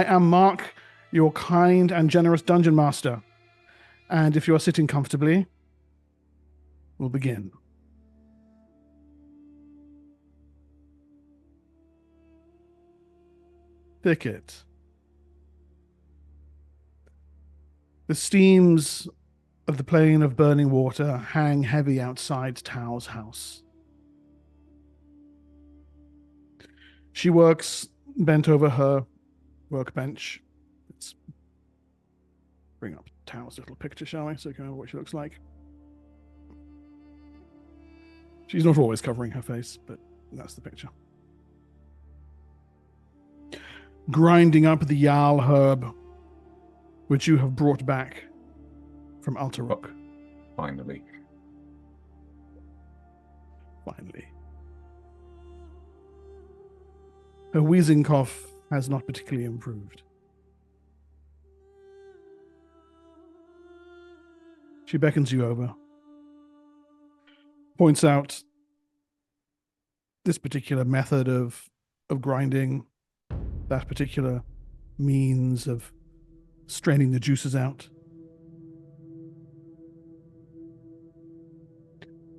I am Mark, your kind and generous dungeon master. And if you are sitting comfortably, we'll begin. Thicket. The steams of the plain of burning water hang heavy outside Tao's house. She works bent over her workbench. Let's bring up Tao's little picture, shall we, so you can remember what she looks like. She's not always covering her face, but that's the picture. Grinding up the Jarl herb, which you have brought back from Alterrock. Finally. Her wheezing cough has not particularly improved. She beckons you over, points out this particular method of grinding, that particular means of straining the juices out.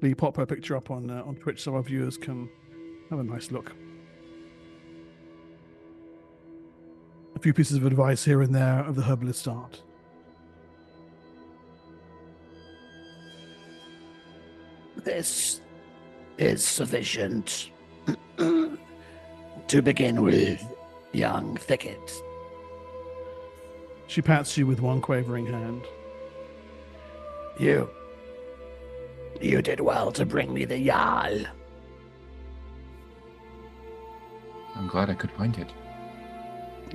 Lee, pop her picture up on Twitch so our viewers can have a nice look. A few pieces of advice here and there of the herbalist art. This is sufficient to begin with, young Thicket. She pats you with one quavering hand. You did well to bring me the Jarl. I'm glad I could find it.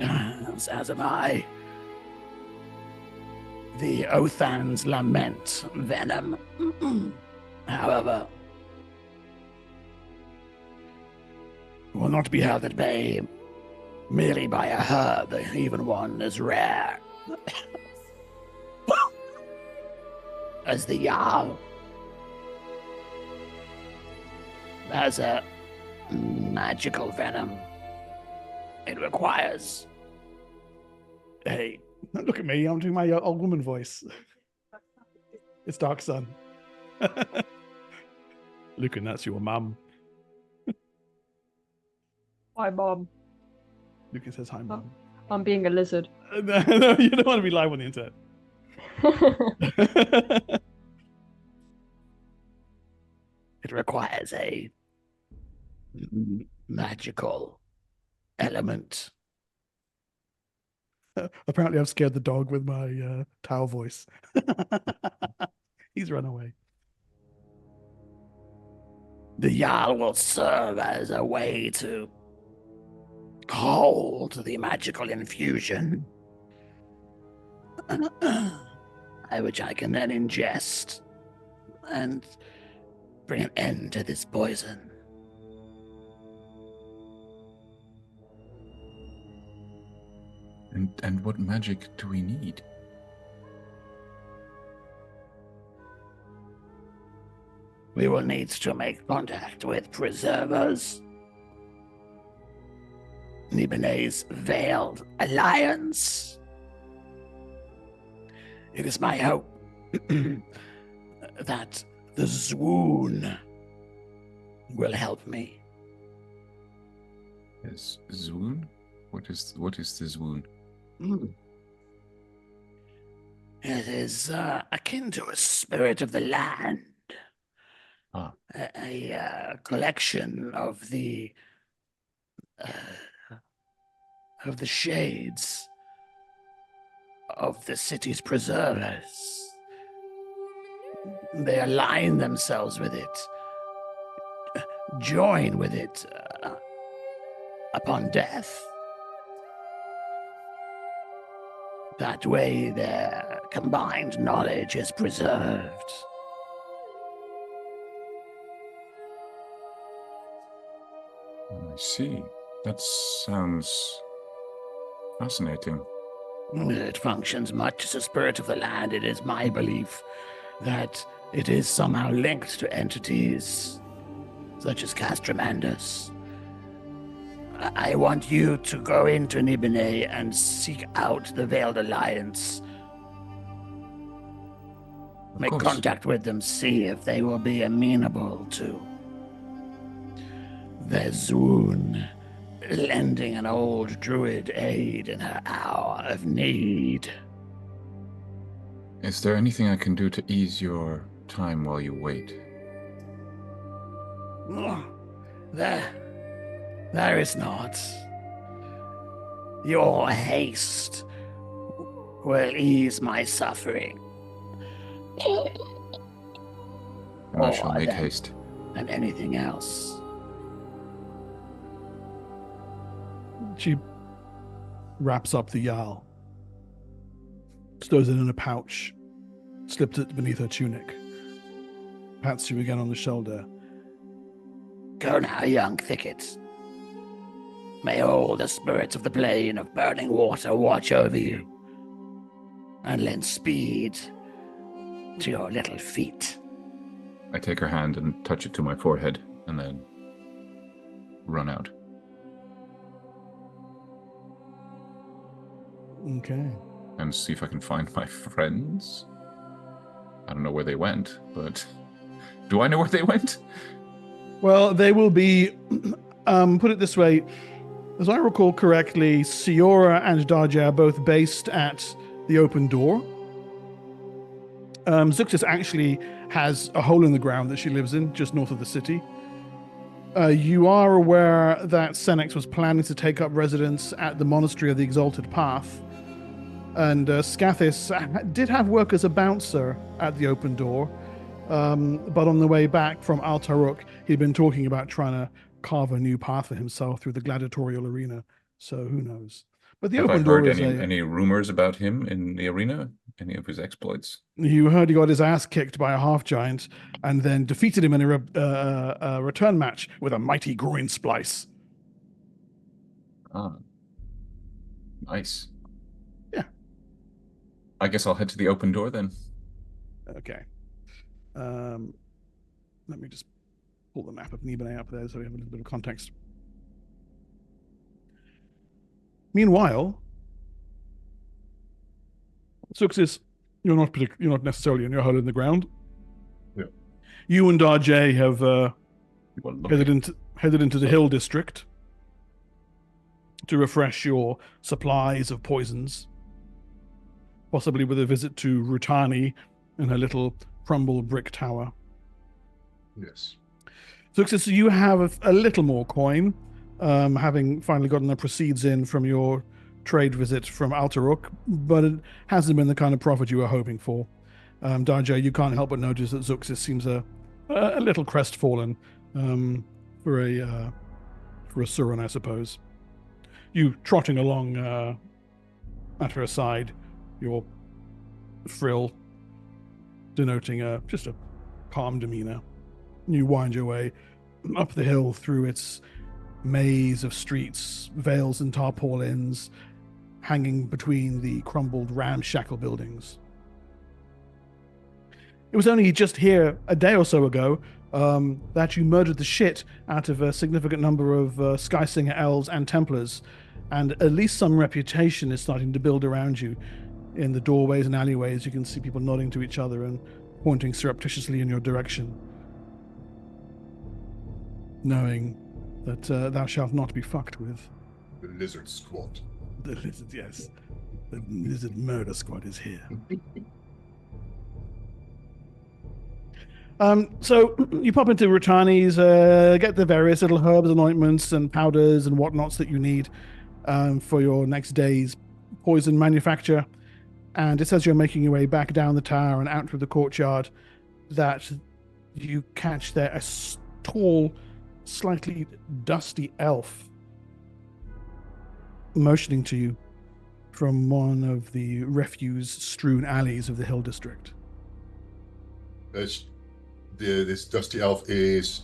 As am I. The Othan's lament venom. However, will not be held at bay merely by a herb, even one as rare as the Jarl. As a magical venom, it requires Hey, look at me. I'm doing my old woman voice. It's Dark Sun. Lucan, that's your mum. Hi, Mom. Lucan says hi, mum. I'm being a lizard. No, you don't want to be live on the internet. it requires a magical element. Apparently, I've scared the dog with my Tao voice. He's run away. The Jarl will serve as a way to hold the magical infusion, which I can then ingest and bring an end to this poison. And what magic do we need? We will need to make contact with preservers. Nibenay's veiled alliance. It is my hope that the swoon will help me. Yes, swoon? What is the swoon? It is akin to a spirit of the land. Ah. A collection of the shades of the city's preservers. They align themselves with it, join with it upon death. That way their combined knowledge is preserved. I see. That sounds fascinating. It functions much as a spirit of the land. It is my belief that it is somehow linked to entities such as Castromandus. I want you to go into Nibenay and seek out the Veiled Alliance. Of Make course. contact with them, see if they will be amenable to their Zwoon lending an old druid aid in her hour of need. Is there anything I can do to ease your time while you wait? Oh, there is not. Your haste will ease my suffering. And I shall More make than- haste. than anything else. She wraps up the Jarl, stores it in a pouch, slips it beneath her tunic, pats you again on the shoulder. Go now, young thicket. May all the spirits of the plane of burning water watch over you and lend speed to your little feet. I take her hand and touch it to my forehead, and then run out. Okay. And see if I can find my friends. I don't know where they went, but do I know where they went? Well, they will be, put it this way, as I recall correctly, Siora and Darja are both based at the open door. Zuxis actually has a hole in the ground that she lives in, just north of the city. You are aware that Senex was planning to take up residence at the Monastery of the Exalted Path. And Scathis did have work as a bouncer at the open door. But on the way back from Altaruk, he'd been talking about trying to carve a new path for himself through the gladiatorial arena. So who knows? But the Have I open door heard is any rumors about him in the arena? Any of his exploits? You heard he got his ass kicked by a half giant and then defeated him in a return match with a mighty groin splice. Ah, nice. Yeah. I guess I'll head to the open door then. Okay. Let me just pull the map of Nibenay up there so we have a little bit of context. Meanwhile, Suxis, you're not necessarily in your hole in the ground. Yeah. You and Darjay have Well, look headed into the Hill District to refresh your supplies of poisons, possibly with a visit to Rutani and her little crumbled brick tower. Yes. Suxis, you have a little more coin, having finally gotten the proceeds in from your trade visit from Altaruk, but it hasn't been the kind of profit you were hoping for. Darjay, you can't help but notice that Zuxis seems a little crestfallen for a Suran, I suppose. You trotting along at her side, your frill denoting just a calm demeanor. You wind your way up the hill through its maze of streets, veils and tarpaulins, hanging between the crumbled ramshackle buildings. It was only just here a day or so ago that you murdered the shit out of a significant number of Skysinger elves and Templars, and at least some reputation is starting to build around you. In the doorways and alleyways, you can see people nodding to each other and pointing surreptitiously in your direction, knowing that thou shalt not be fucked with. The lizard squad. The lizard, yes. The lizard murder squad is here. So you pop into Rutani's, get the various little herbs and ointments and powders and whatnots that you need for your next day's poison manufacture. And just as you're making your way back down the tower and out through the courtyard, that you catch there a tall, slightly dusty elf motioning to you from one of the refuse-strewn alleys of the Hill District. This dusty elf is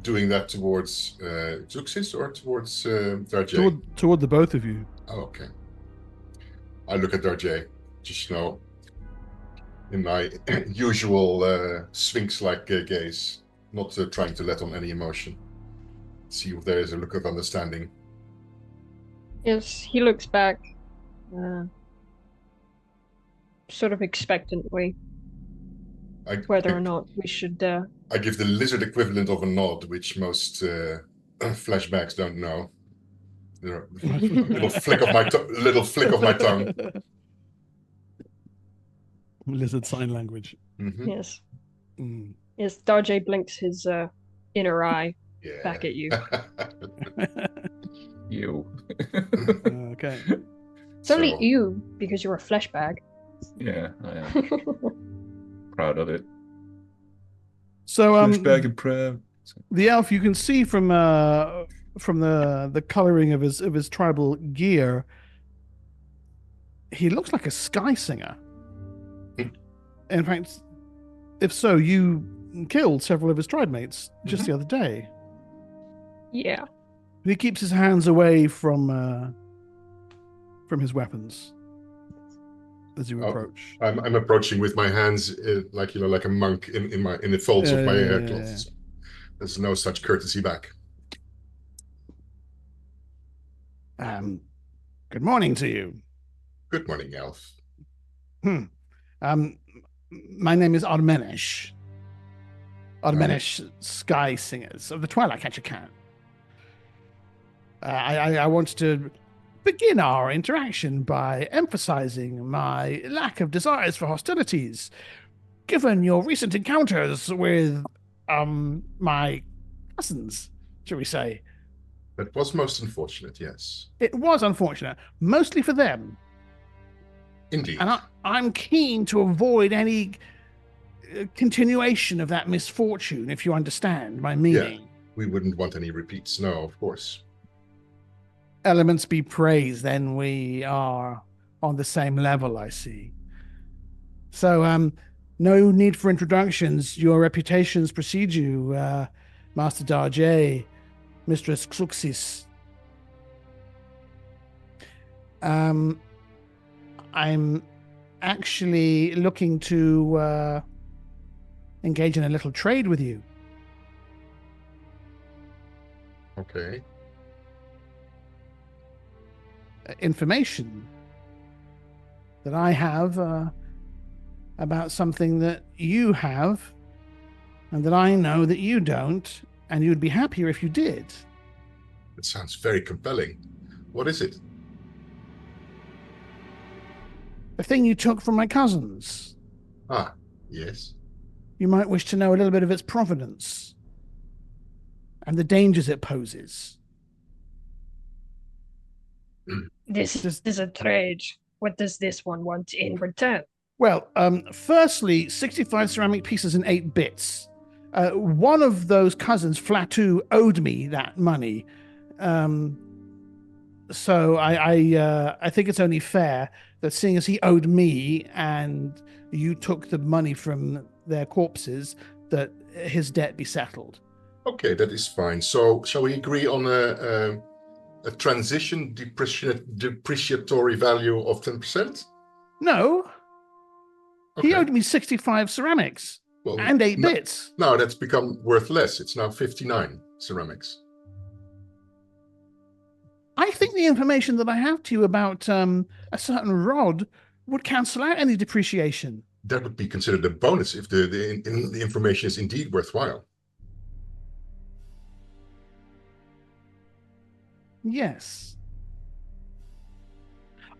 doing that towards Zuxis or towards Darjay? Toward the both of you. Oh, okay. I look at Darjay, just in my usual sphinx-like gaze, not trying to let on any emotion. See if there is a look of understanding. Yes, he looks back, sort of expectantly, whether or not we should. I give the lizard equivalent of a nod, which most flashbacks don't know. Little flick of my tongue. Lizard sign language. Mm-hmm. Yes. Mm. Yes, Darjay blinks his inner eye back at you. You. Okay. It's only you because you're a flesh bag. Yeah, I am. Proud of it. So Flashback and proud. the elf, you can see from the coloring of his tribal gear, he looks like a sky singer. In fact, if so, you killed several of his tribe mates just the other day. Yeah. He keeps his hands away from his weapons as you approach. I'm approaching with my hands like a monk in the folds of my haircloth. Yeah. There's no such courtesy back. Good morning to you. Good morning, elf. My name is Armenish. Armenish Sky Singers of the Twilight Catcher Can. I want to begin our interaction by emphasizing my lack of desires for hostilities, given your recent encounters with my cousins, shall we say. That was most unfortunate, yes. It was unfortunate, mostly for them. Indeed. And I'm keen to avoid any continuation of that misfortune, if you understand my meaning. Yeah, we wouldn't want any repeats, no, of course. Elements be praised, then we are on the same level, I see. So, no need for introductions. Your reputations precede you, Master Darjay, Mistress Xuxis. I'm actually looking to engage in a little trade with you. Okay. Information that I have about something that you have and that I know that you don't, and you'd be happier if you did. It sounds very compelling. What is it? The thing you took from my cousins. Ah, yes. You might wish to know a little bit of its provenance and the dangers it poses. This is a trade. What does this one want in return? Well, firstly, 65 ceramic pieces and 8 bits. One of those cousins, Flatu, owed me that money. So I think it's only fair that seeing as he owed me and you took the money from their corpses, that his debt be settled. Okay, that is fine. So shall we agree on a transition depreciatory value of 10%? No. Okay. He owed me 65 ceramics and 8 bits. No, that's become worth less. It's now 59 ceramics. I think the information that I have to you about a certain rod would cancel out any depreciation. That would be considered a bonus if the information is indeed worthwhile. Yes.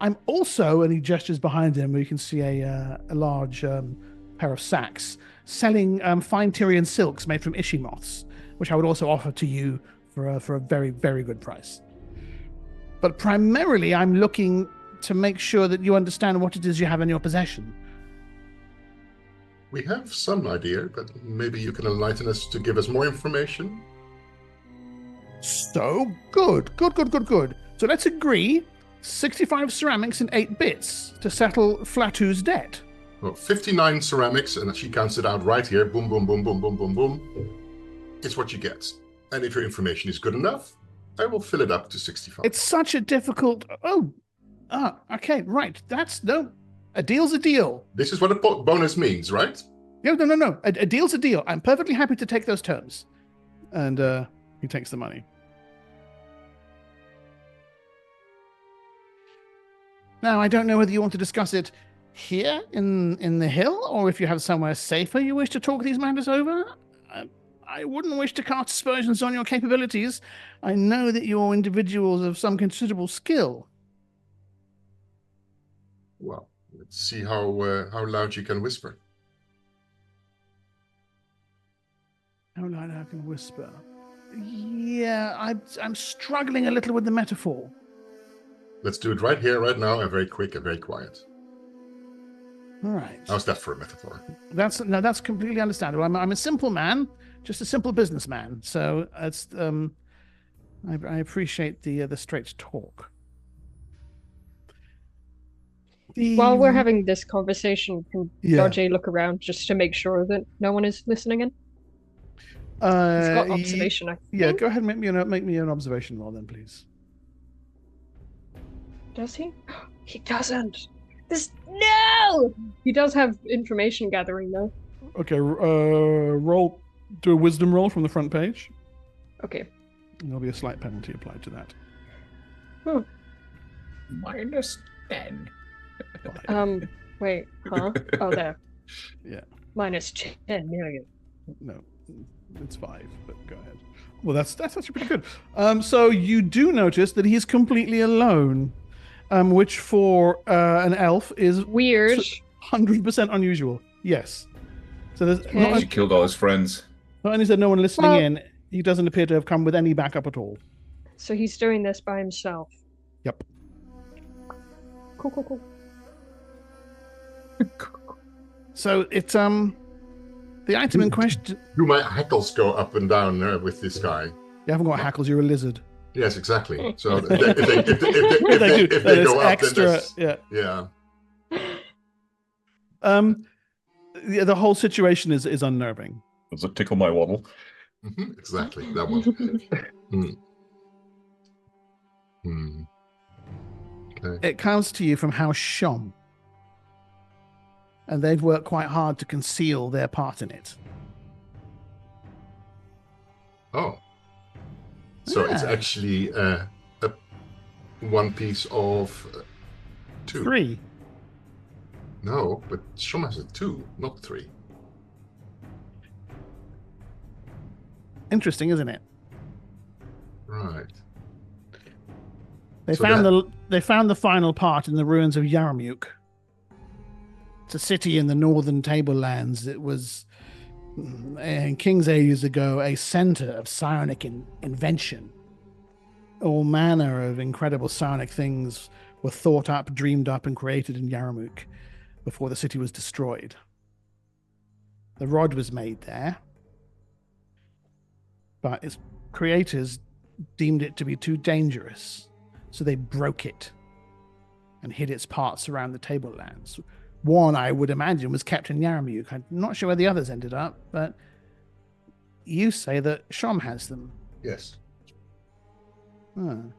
I'm also, and he gestures behind him, where you can see a large pair of sacks, selling fine Tyrian silks made from ishi moths, which I would also offer to you for a very, very good price. But primarily, I'm looking to make sure that you understand what it is you have in your possession. We have some idea, but maybe you can enlighten us to give us more information. So, good. So let's agree 65 ceramics and 8 bits to settle Flatu's debt. Well, 59 ceramics, and she counts it out right here. Boom, boom, boom, boom, boom, boom, boom. It's what you get. And if your information is good enough, I will fill it up to 65. It's such a difficult... okay, right. A deal's a deal. This is what a bonus means, right? No. A deal's a deal. I'm perfectly happy to take those terms. And he takes the money. Now, I don't know whether you want to discuss it here in the hill, or if you have somewhere safer you wish to talk these matters over. I wouldn't wish to cast aspersions on your capabilities. I know that you're individuals of some considerable skill. Well, let's see how loud you can whisper. How loud I can whisper? Yeah, I'm struggling a little with the metaphor. Let's do it right here, right now, and very quick and very quiet. All right. How's that for a metaphor? That's completely understandable. I'm a simple man, just a simple businessman. So it's I appreciate the straight talk. While we're having this conversation, can Dodgy look around just to make sure that no one is listening in? He's got observation, I think. Yeah, go ahead and make me an observation roll then, please. Does he? He doesn't. No! He does have information gathering, though. Okay, do a wisdom roll from the front page. Okay. And there'll be a slight penalty applied to that. -10. Wait, huh? Oh, there. Yeah. -10 million. No, it's 5, but go ahead. Well, that's actually pretty good. So you do notice that he's completely alone, which for an elf is weird. 100% unusual. Yes. So there's He killed all his friends. Not only is there no one listening in, he doesn't appear to have come with any backup at all. So he's doing this by himself. Yep. Cool. So it's the item in question. Do my hackles go up and down with this guy? You haven't got hackles. You're a lizard. Yes, exactly. So if they go up, extra. Then yeah. The whole situation is unnerving. Does it tickle my waddle? Exactly, that one. Okay. It comes to you from House Shom, and they've worked quite hard to conceal their part in it. Oh. So it's actually one piece of 2. 3. No, but Shom has a 2, not 3. Interesting, isn't it? Right. They found the final part in the ruins of Yarmuk. It's a city in the northern tablelands. It was, in King's ages ago, a center of psionic invention. All manner of incredible psionic things were thought up, dreamed up, and created in Yarmuk before the city was destroyed. The rod was made there, but its creators deemed it to be too dangerous, so they broke it and hid its parts around the tablelands. One, I would imagine, was kept in Yarmuk. I'm not sure where the others ended up, but you say that Shom has them. Yes. I'm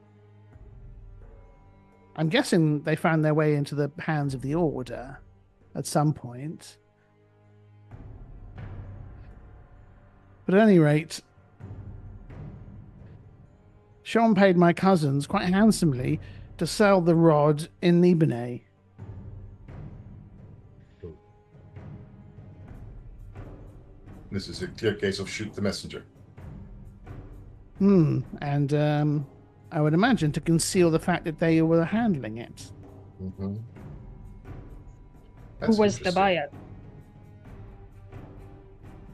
guessing they found their way into the hands of the Order at some point. But at any rate, Shom paid my cousins quite handsomely to sell the rod in Nibenay. This is a clear case of shoot the messenger. And I would imagine to conceal the fact that they were handling it. Mm-hmm. Who was the buyer?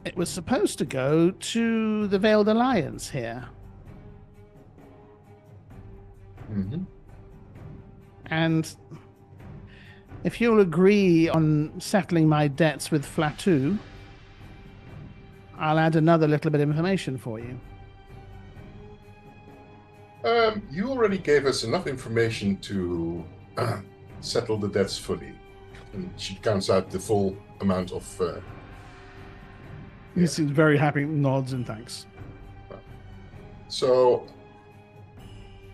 It was supposed to go to the Veiled Alliance here. Mm-hmm. And if you'll agree on settling my debts with Flatu, I'll add another little bit of information for you. You already gave us enough information to settle the debts fully. And she counts out the full amount of... He seems very happy, nods and thanks. So,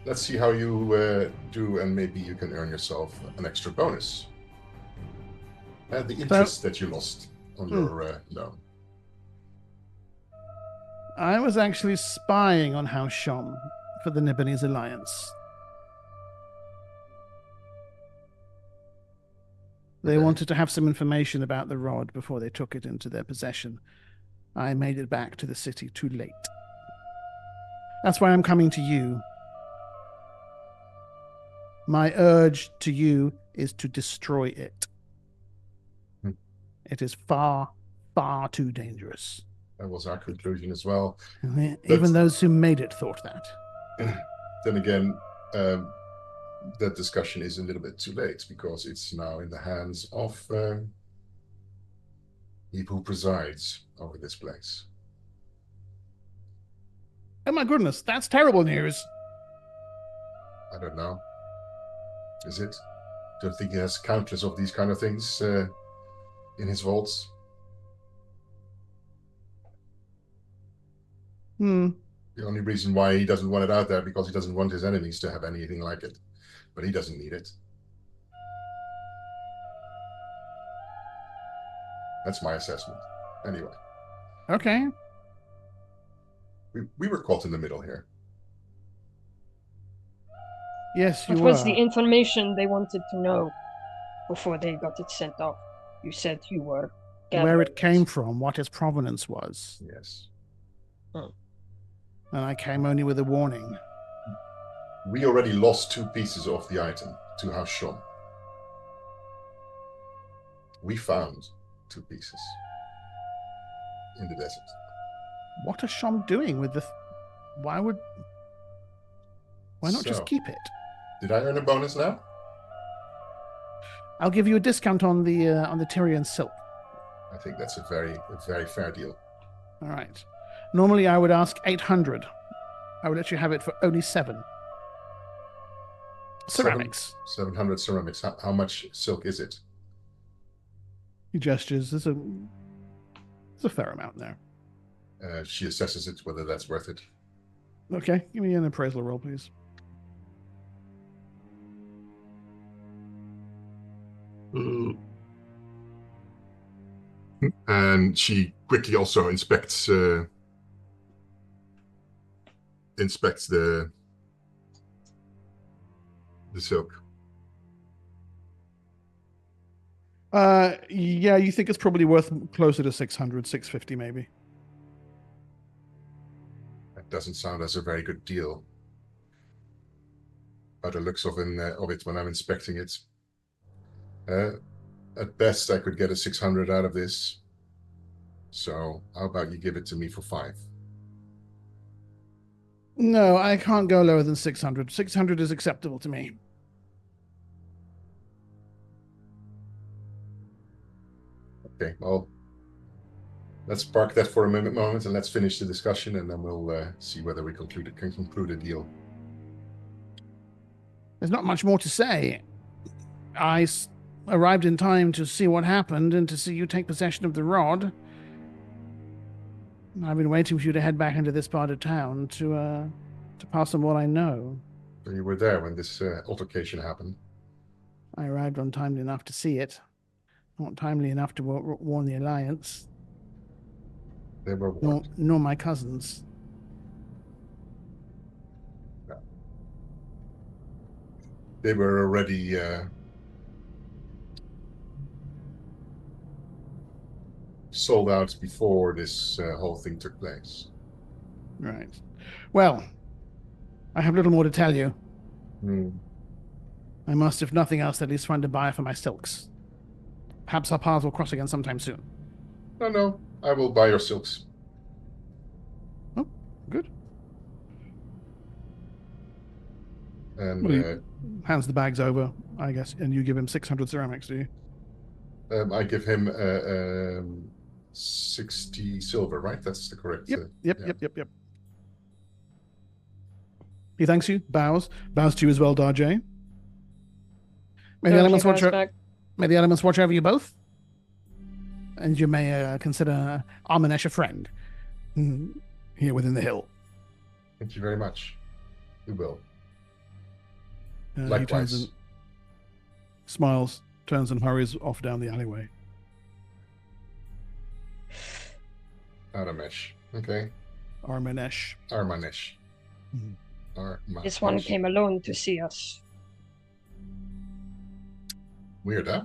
let's see how you do, and maybe you can earn yourself an extra bonus. The interest that you lost on your loan. I was actually spying on House Shom for the Nibenay's Alliance. They wanted to have some information about the rod before they took it into their possession. I made it back to the city too late. That's why I'm coming to you. My urge to you is to destroy it. It is far, far too dangerous. That was our conclusion as well. Even those who made it thought that. Then again, that discussion is a little bit too late because it's now in the hands of he who presides over this place. Oh my goodness, that's terrible news. I don't know. Is it? Don't think he has countless of these kind of things in his vaults. The only reason why he doesn't want it out there because he doesn't want his enemies to have anything like it. But he doesn't need it. That's my assessment. Anyway. Okay. We were caught in the middle here. Yes, you were. What was the information they wanted to know before they got it sent off? You said you were where it came from, what its provenance was. Yes. Oh. And I came only with a warning. We already lost 2 pieces of the item to House Shom. We found 2 pieces in the desert. What is Shom doing with the... Why not just keep it? Did I earn a bonus now? I'll give you a discount on the Tyrian silk. I think that's a very fair deal. All right. Normally I would ask 800. I would let you have it for only 7. Ceramics. 700 ceramics. How much silk is it? He gestures. There's a fair amount there. She assesses it, whether that's worth it. Okay. Give me an appraisal roll, please. And she quickly also inspects the silk. Yeah, you think it's probably worth closer to 600, 650 maybe. That doesn't sound as a very good deal. By the looks of it when I'm inspecting it. At best, I could get a 600 out of this. So, how about you give it to me for 5? No, I can't go lower than 600. 600 is acceptable to me. Okay, well, let's park that for a moment and let's finish the discussion, and then we'll see whether we can conclude a deal. There's not much more to say. I arrived in time to see what happened and to see you take possession of the rod. I've been waiting for you to head back into this part of town to pass on what I know. So you were there when this altercation happened? I arrived on timely enough to see it. Not timely enough to warn the Alliance. They were warned. Nor my cousins. No. They were already sold out before this whole thing took place. Right. Well, I have little more to tell you. I must, if nothing else, at least find a buyer for my silks. Perhaps our paths will cross again sometime soon. No, I will buy your silks. Oh, good. And well, he hands the bags over, I guess, and you give him 600 ceramics, do you? I give him 60 silver, right? That's the correct... Yep. He thanks you, bows to you as well, Darjay. May the elements watch over you both. And you may consider Armanesh a friend here within the hill. Thank you very much. We will. Likewise. He turns and smiles, turns and hurries off down the alleyway. Armanesh. Okay. Armanesh. This one came alone to see us. Weird, huh?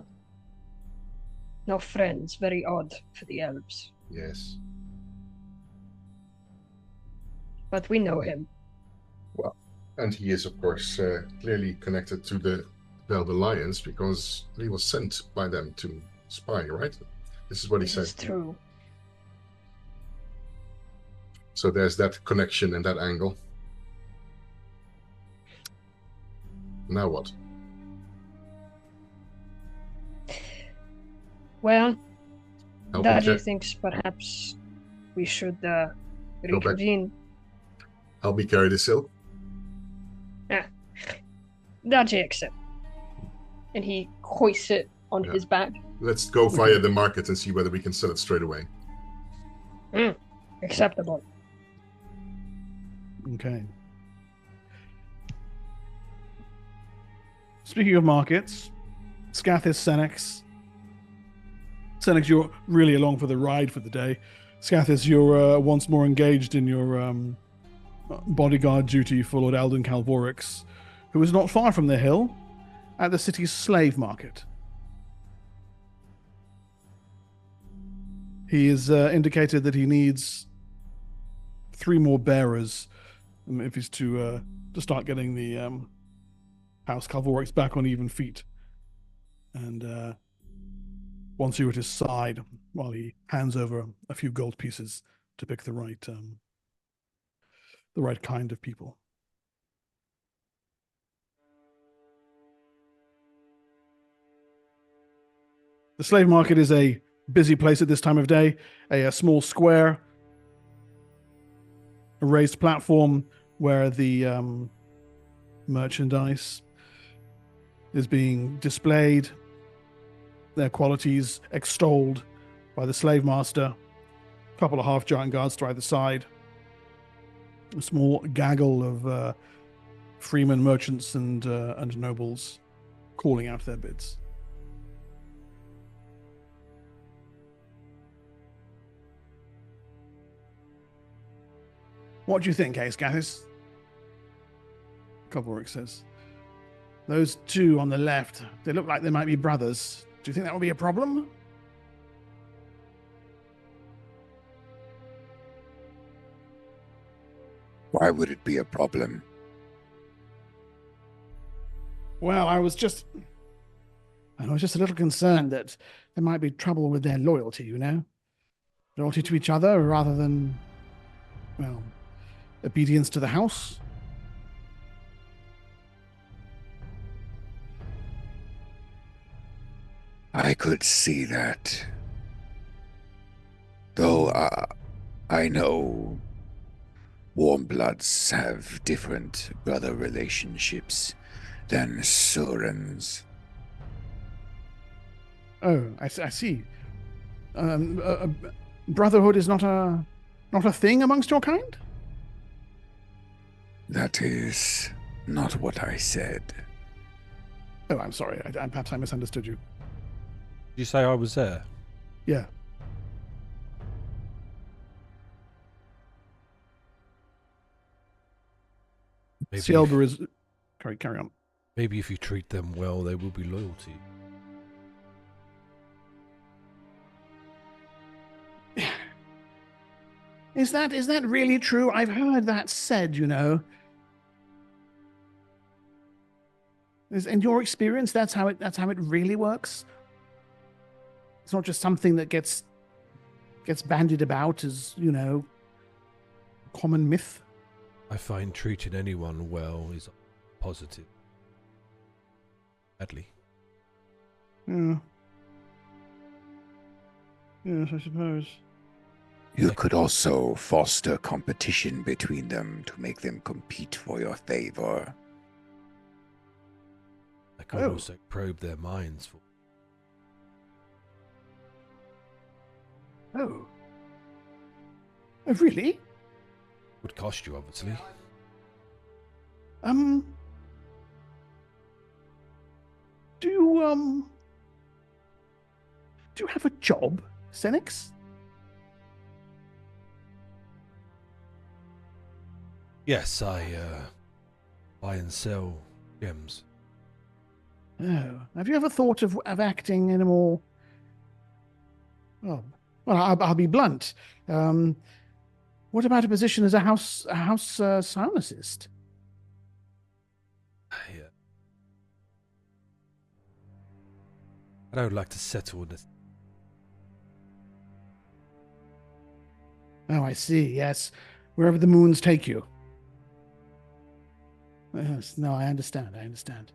No friends, very odd for the elves. Yes. But we know him. Well, and he is, of course, clearly connected to the Velvet Alliance because he was sent by them to spy, right? This is what he said. It's true. So there's that connection and that angle. Now what? Well, Daji thinks perhaps we should reconvene. Help me carry the silk? Yeah. Daji accepts. And he hoists it on his back. Let's go via the market and see whether we can sell it straight away. Acceptable. Okay. Speaking of markets, Scathis, Senex. Senex, you're really along for the ride for the day. Scathis, you're once more engaged in your bodyguard duty for Lord Alden Calvorix, who is not far from the hill, at the city's slave market. He has indicated that he needs 3 more bearers if he's to start getting the House Calvorix back on even feet. And wants you at his side while he hands over a few gold pieces to pick the right kind of people. The slave market is a busy place at this time of day. A small square, a raised platform where the merchandise is being displayed, their qualities extolled by the slave master, a couple of half-giant guards to either side, a small gaggle of freemen, merchants, and nobles calling out their bids. What do you think, Scathis? Calvorix says. Those 2 on the left, they look like they might be brothers. Do you think that will be a problem? Why would it be a problem? Well, I was just a little concerned that there might be trouble with their loyalty, you know? Loyalty to each other rather than, well, obedience to the house. I could see that. Though I know warm bloods have different brother relationships than Surans. Oh, I see. Brotherhood is not a thing amongst your kind? That is not what I said. Oh, I'm sorry. Perhaps I misunderstood you. Did you say I was there? Yeah. Cielba is... Carry on. Maybe if you treat them well, they will be loyal to you. Is that really true? I've heard that said, you know. In your experience, that's how it really works? It's not just something that gets bandied about as, you know, common myth. I find treating anyone well is positive. Badly. Yeah. Yes, I suppose. You could also foster competition between them to make them compete for your favor. I could also probe their minds for. Oh, really? Would cost you, obviously. Do you have a job, Senex? Yes, I buy and sell gems. Oh, have you ever thought of acting in a more Oh, well, I'll be blunt. What about a position as a house psionicist? Yeah. I don't like to settle in this. Oh, I see. Yes, wherever the moons take you. Yes, no, I understand.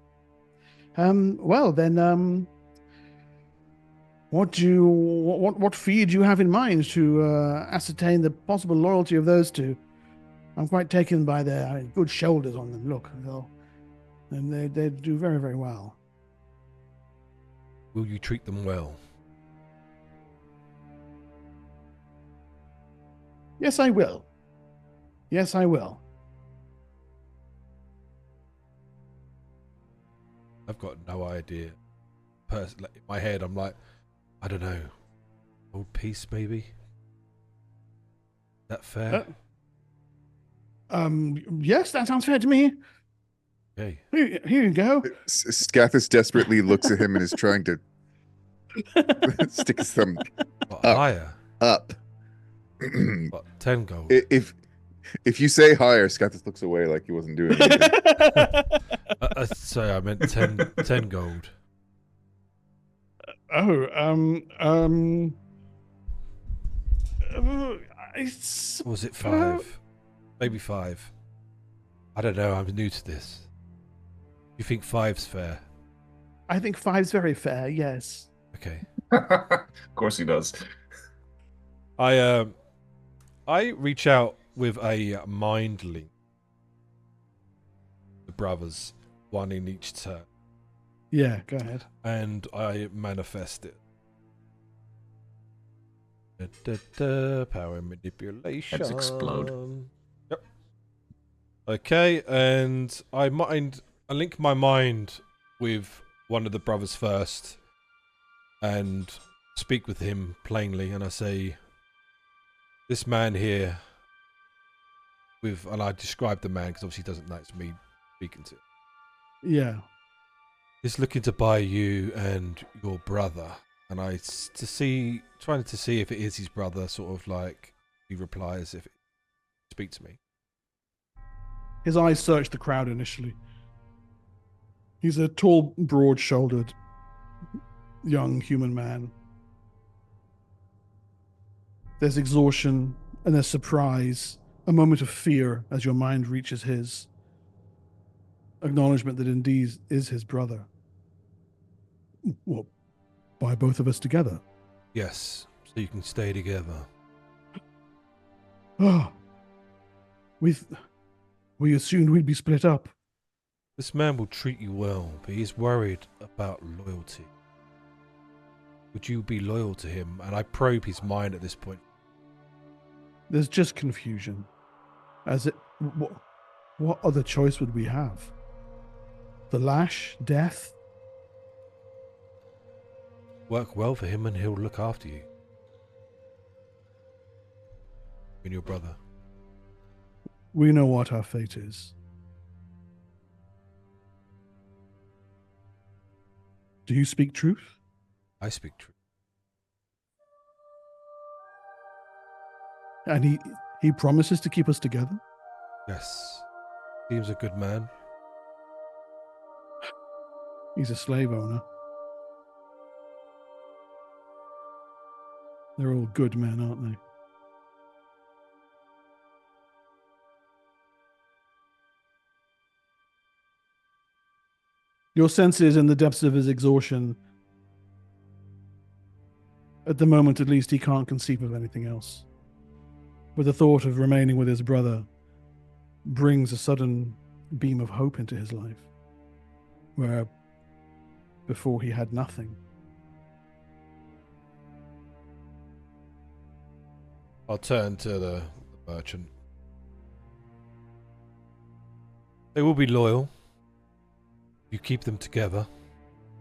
Well then, what fee do you have in mind to ascertain the possible loyalty of those two? I'm quite taken by their good shoulders on them. Look, and they do very, very well. Will you treat them well? Yes, I will. Yes, I will. I've got no idea. In my head, I'm like, I don't know. Old peace, maybe? Is that fair? Yes, that sounds fair to me. Okay. Here you go. Scathis desperately looks at him and is trying to stick his thumb Higher? up. What, 10 gold? If you say higher, Scathis looks away like he wasn't doing anything. Sorry, I meant 10 gold. Or was it 5? Maybe 5. I don't know, I'm new to this. You think 5's fair? I think 5's very fair, yes. Okay. Of course he does. I reach out with a mind link. The brothers, one in each turn. Yeah, go ahead. And I manifest it. Power manipulation. Heads explode. Yep. Okay, and I link my mind with one of the brothers first, and speak with him plainly, and I say, "This man here," and I describe the man because obviously he doesn't know it's me speaking to him. Yeah. He's looking to buy you and your brother. And trying to see if it is his brother, sort of like he replies if it speak to me. His eyes search the crowd initially. He's a tall, broad-shouldered, young human man. There's exhaustion and there's surprise, a moment of fear as your mind reaches his. Acknowledgement that indeed is his brother. Well, buy both of us together. Yes, so you can stay together. Oh, we assumed we'd be split up. This man will treat you well, but he's worried about loyalty. Would you be loyal to him? And I probe his mind at this point. There's just confusion. What other choice would we have? The lash, death? Work well for him and he'll look after you. And your brother. We know what our fate is. Do you speak truth? I speak truth. And he promises to keep us together? Yes. Seems a good man. He's a slave owner. They're all good men, aren't they? Your sense is in the depths of his exhaustion. At the moment, at least, he can't conceive of anything else. But the thought of remaining with his brother brings a sudden beam of hope into his life, where before he had nothing. I'll turn to the merchant. They will be loyal. You keep them together,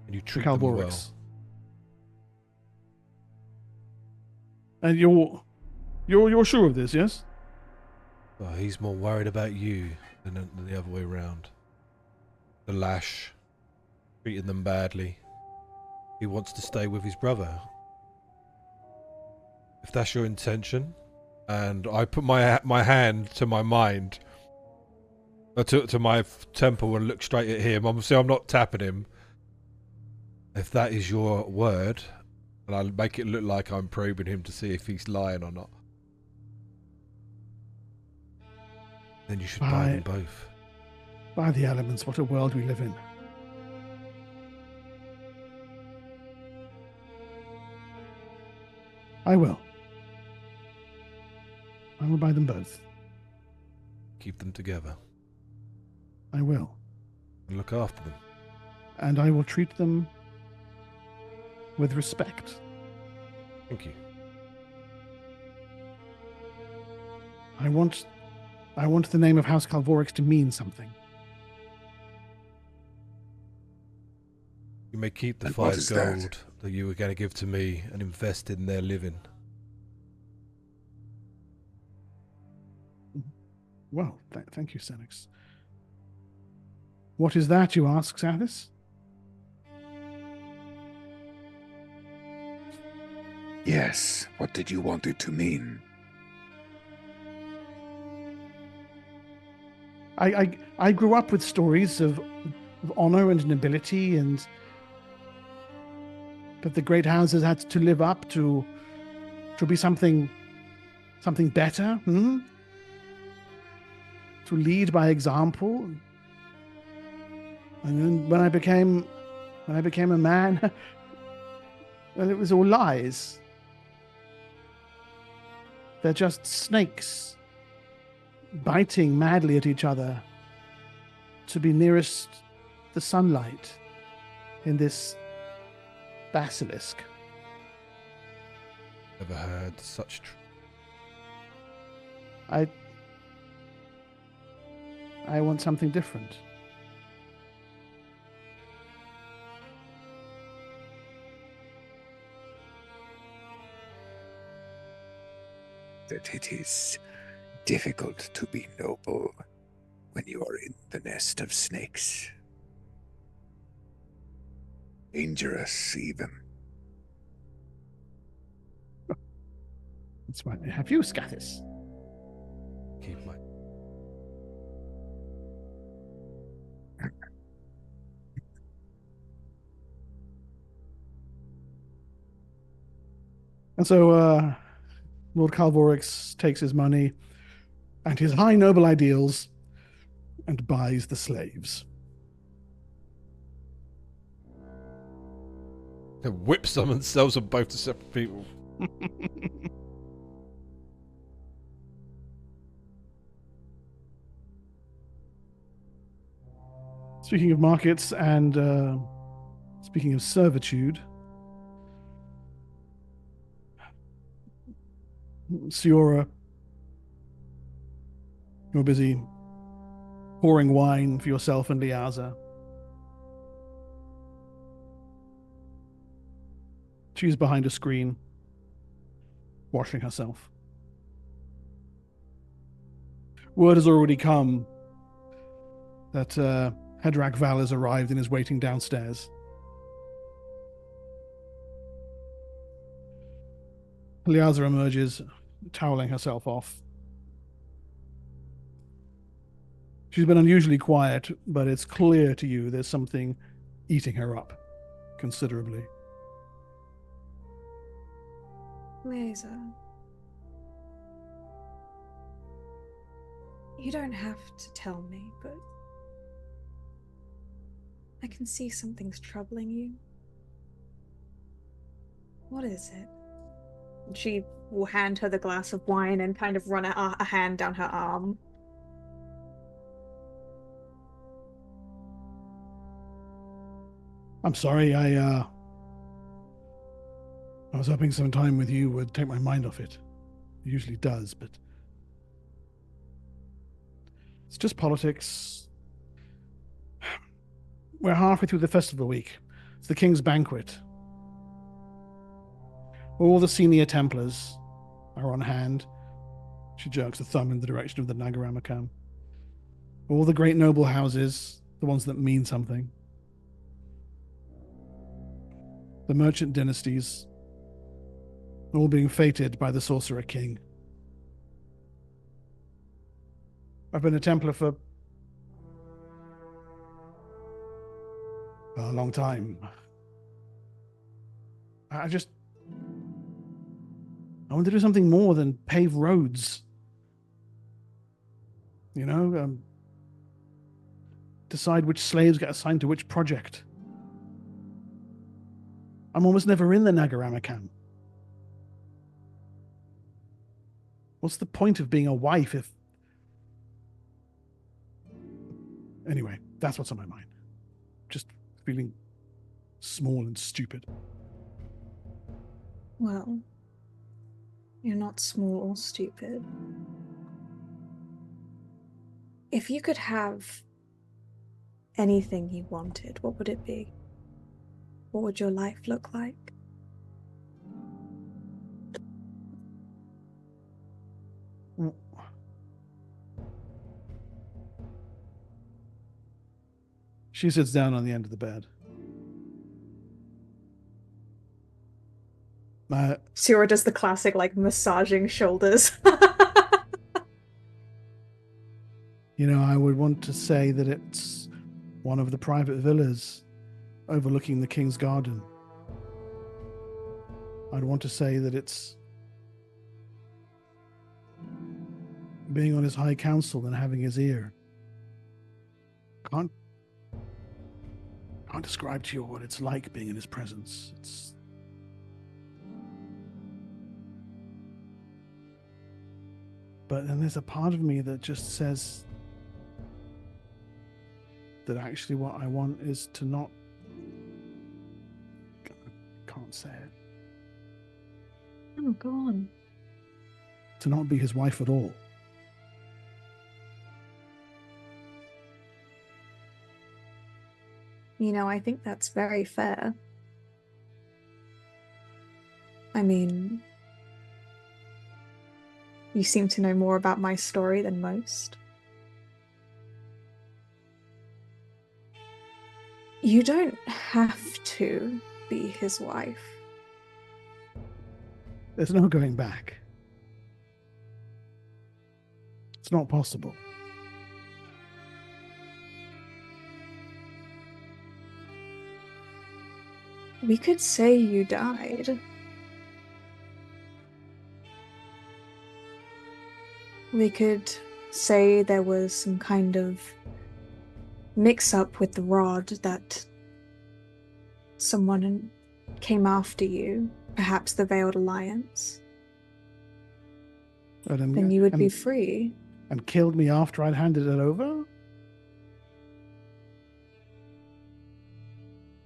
and you treat them well. And you're sure of this, yes? Well, he's more worried about you than the other way around. The lash, treating them badly. He wants to stay with his brother. if that's your intention, and I put my hand to my mind, to my temple and look straight at him. Obviously, I'm not tapping him. If that is your word, and I'll make it look like I'm probing him to see if he's lying or not, then you should buy them both. By the elements, what a world we live in. I will. I will buy them both. Keep them together. I will. And look after them. And I will treat them with respect. Thank you. I want the name of House Calvorix to mean something. You may keep the 5 gold that you were going to give to me and invest in their living. Well, thank you, Senix. What is that, you ask, Sathis? Yes, what did you want it to mean? I grew up with stories of honor and nobility, and that the great houses had to live up to be something better, to lead by example. And then when I became a man, well, it was all lies. They're just snakes biting madly at each other to be nearest the sunlight in this basilisk. Never heard such I want something different. That it is difficult to be noble when you are in the nest of snakes. Dangerous, even. That's why I have you, Scathis. keep my... And so, Lord Calvorix takes his money and his high noble ideals and buys the slaves. Whips them and sells them both to separate people. Speaking of markets and speaking of servitude, Siora, you're busy pouring wine for yourself and Liaza. She's behind a screen, washing herself. Word has already come that Hedrak Val has arrived and is waiting downstairs. Liaza emerges, toweling herself off. She's been unusually quiet, but it's clear to you there's something eating her up considerably. Liaza, you don't have to tell me, but I can see something's troubling you. What is it? She will hand her the glass of wine and kind of run a hand down her arm. I'm sorry, I was hoping some time with you would take my mind off it. It usually does, but it's just politics. We're halfway through the festival week. It's the King's Banquet. All the senior Templars are on hand. She jerks a thumb in the direction of the Nagaramacam. All the great noble houses, the ones that mean something. The merchant dynasties. all being fated by the Sorcerer King. I've been a Templar for a long time. I want to do something more than pave roads. You know, decide which slaves get assigned to which project. I'm almost never in the Nagaramakam. What's the point of being a wife if... Anyway, that's what's on my mind. Just feeling small and stupid. Well, you're not small or stupid. If you could have anything you wanted, what would it be? What would your life look like? She sits down on the end of the bed. Sierra does the classic, like, massaging shoulders. You know, I would want to say that it's one of the private villas overlooking the King's Garden. I'd want to say that it's being on his high council and having his ear. Can't describe to you what it's like being in his presence. But then there's a part of me that just says that actually what I want is to not... Can't say it. Oh, go on. To not be his wife at all. You know, I think that's very fair. I mean, you seem to know more about my story than most. You don't have to be his wife. There's no going back. It's not possible. We could say you died. We could say there was some kind of mix-up with the rod, that someone came after you, perhaps the Veiled Alliance. Then you would be free. And killed me after I'd handed it over?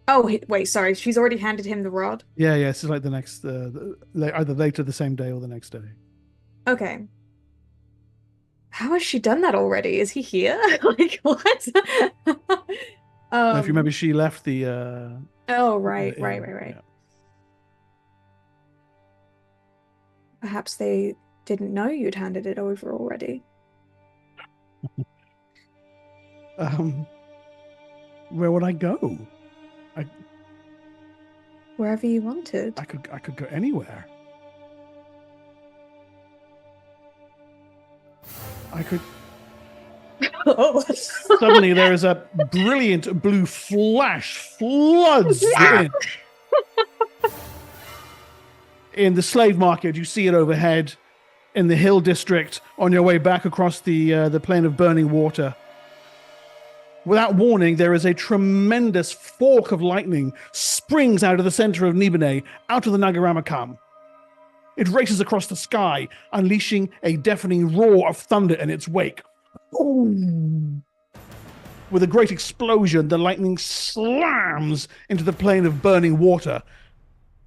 Oh, wait, sorry. She's already handed him the rod? Yeah, it's like the next... either later the same day or the next day. Okay. How has she done that already? Is he here? Like, what? If you remember, she left the... Oh, right. Yeah. Perhaps they didn't know you'd handed it over already. Where would I go? Wherever you wanted. I could go anywhere. I could... Suddenly there is a brilliant blue flash floods in the slave market. You see it overhead in the hill district on your way back across the plain of burning water. Without warning, there is a tremendous fork of lightning springs out of the center of Nibenay, out of the Nagaramakam. It races across the sky, unleashing a deafening roar of thunder in its wake. Boom! With a great explosion, the lightning slams into the plain of burning water,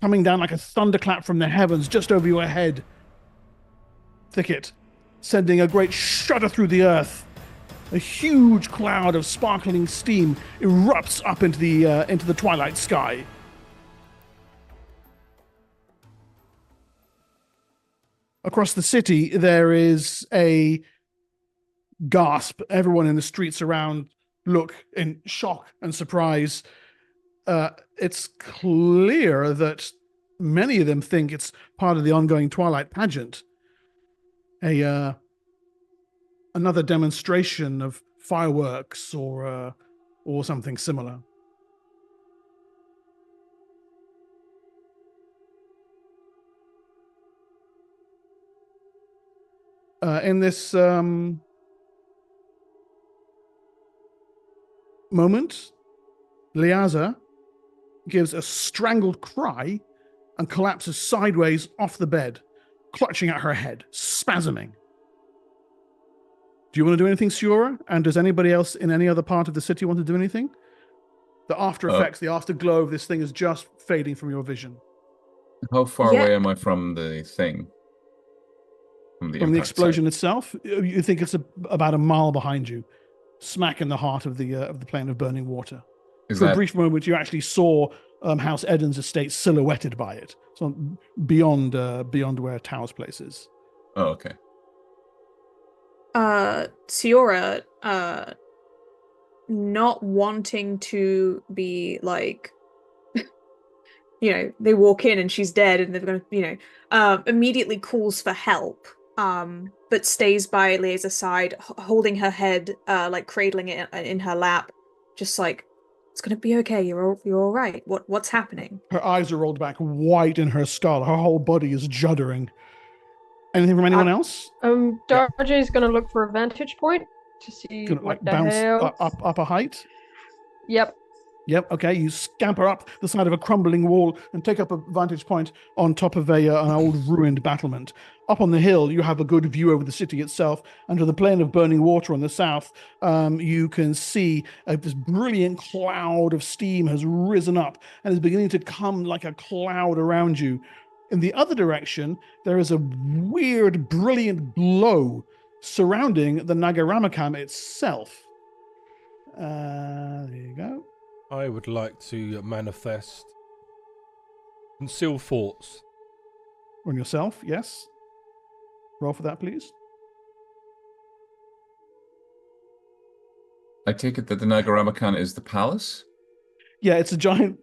coming down like a thunderclap from the heavens just over your head. Thicket, sending a great shudder through the earth. A huge cloud of sparkling steam erupts up into the twilight sky. Across the city, there is a gasp. Everyone in the streets around look in shock and surprise. It's clear that many of them think it's part of the ongoing Twilight pageant. Another demonstration of fireworks or something similar. In this moment, Liaza gives a strangled cry and collapses sideways off the bed, clutching at her head, spasming. Do you want to do anything, Siora? And does anybody else in any other part of the city want to do anything? The after effects, the afterglow of this thing is just fading from your vision. How far away am I from the thing? From the explosion itself? You think it's about a mile behind you, smack in the heart of the plane of burning water. For a brief moment, you actually saw House Eden's estate silhouetted by it, so beyond where Tao's place is. Oh, okay. Siora, not wanting to be like, they walk in and she's dead and they're gonna, immediately calls for help, but stays by Liaza's side, holding her head, like cradling it in her lap, just like, it's gonna be okay. You're all right. What's happening? Her eyes are rolled back, white in her skull. Her whole body is juddering. Anything from anyone else? Darjay's gonna look for a vantage point to see like bounce up a height. Yep. Okay, you scamper up the side of a crumbling wall and take up a vantage point on top of an old ruined battlement. Up on the hill, you have a good view over the city itself. Under the plain of burning water on the south, you can see this brilliant cloud of steam has risen up and is beginning to come like a cloud around you. In the other direction, there is a weird, brilliant glow surrounding the Nagaramakam itself. There you go. I would like to manifest conceal thoughts. On yourself, yes. Roll for that, please. I take it that the Nagaramakan is the palace? Yeah, it's a giant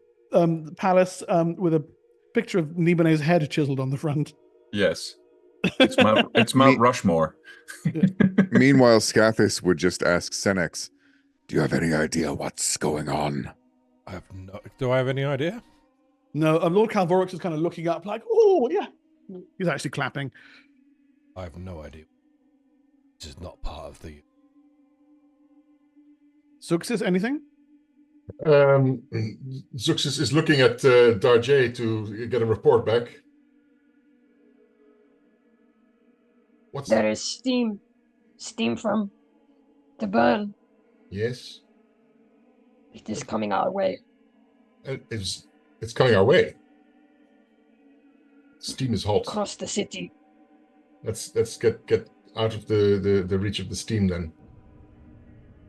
palace with a picture of Nibenay's head chiseled on the front. Yes. It's Mount Rushmore. Meanwhile, Scathis would just ask Senex, do you have any idea what's going on? Do I have any idea? No, Lord Calvorix is kind of looking up like, oh, yeah. He's actually clapping. I have no idea. This is not part of the... Zuxis, anything? Zuxis is looking at Darjay to get a report back. There is steam from the burn. Yes. It is coming our way. It's coming our way. Steam is hot. Across the city. Let's get out of the reach of the steam then.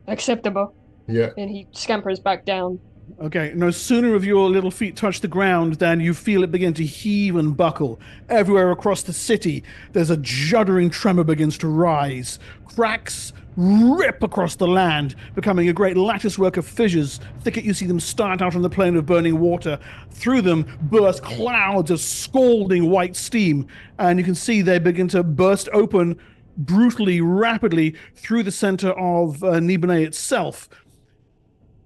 Acceptable. Yeah. And he scampers back down. Okay, no sooner have your little feet touched the ground than you feel it begin to heave and buckle. Everywhere across the city, there's a juddering tremor begins to rise. Cracks rip across the land, becoming a great latticework of fissures. Thicket, you see them start out on the plain of burning water. Through them burst clouds of scalding white steam, and you can see they begin to burst open brutally, rapidly through the center of Nibenay itself.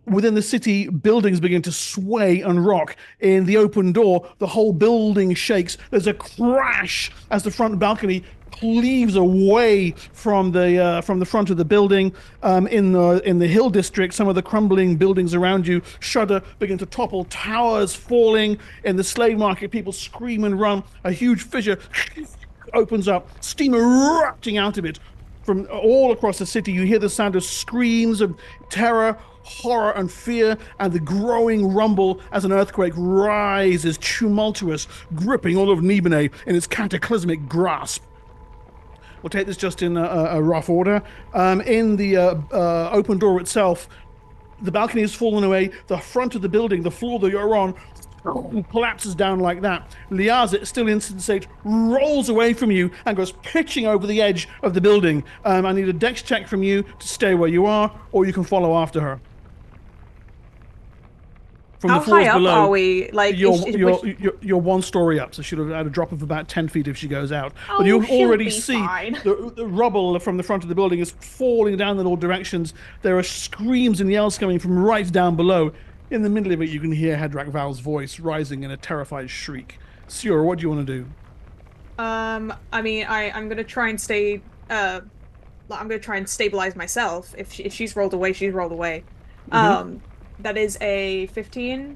Within the city, buildings begin to sway and rock. In the open door, the whole building shakes. There's a crash as the front balcony cleaves away from the front of the building. In the hill district, some of the crumbling buildings around you shudder, begin to topple. Towers falling. In the slave market, people scream and run. A huge fissure opens up, steam erupting out of it. From all across the city, you hear the sound of screams of terror, horror, and fear, and the growing rumble as an earthquake rises, tumultuous, gripping all of Nibenay in its cataclysmic grasp. We'll take this just in a rough order. In the open door itself, the balcony has fallen away. The front of the building, the floor that you're on, collapses down like that. Liaza, still insensate, rolls away from you and goes pitching over the edge of the building. I need a dex check from you to stay where you are, or you can follow after her. From How the floors high up below, are we? Like, you're 1 story up, so she'll have had a drop of about 10 feet if she goes out. Oh, but you she'll already be see fine. the rubble from the front of the building is falling down in all directions. There are screams and yells coming from right down below. In the middle of it, you can hear Hedrak Val's voice rising in a terrified shriek. Siora, what do you want to do? I mean, I'm gonna try and stay. I'm gonna try and stabilize myself. If she's rolled away, she's rolled away. That is a 15.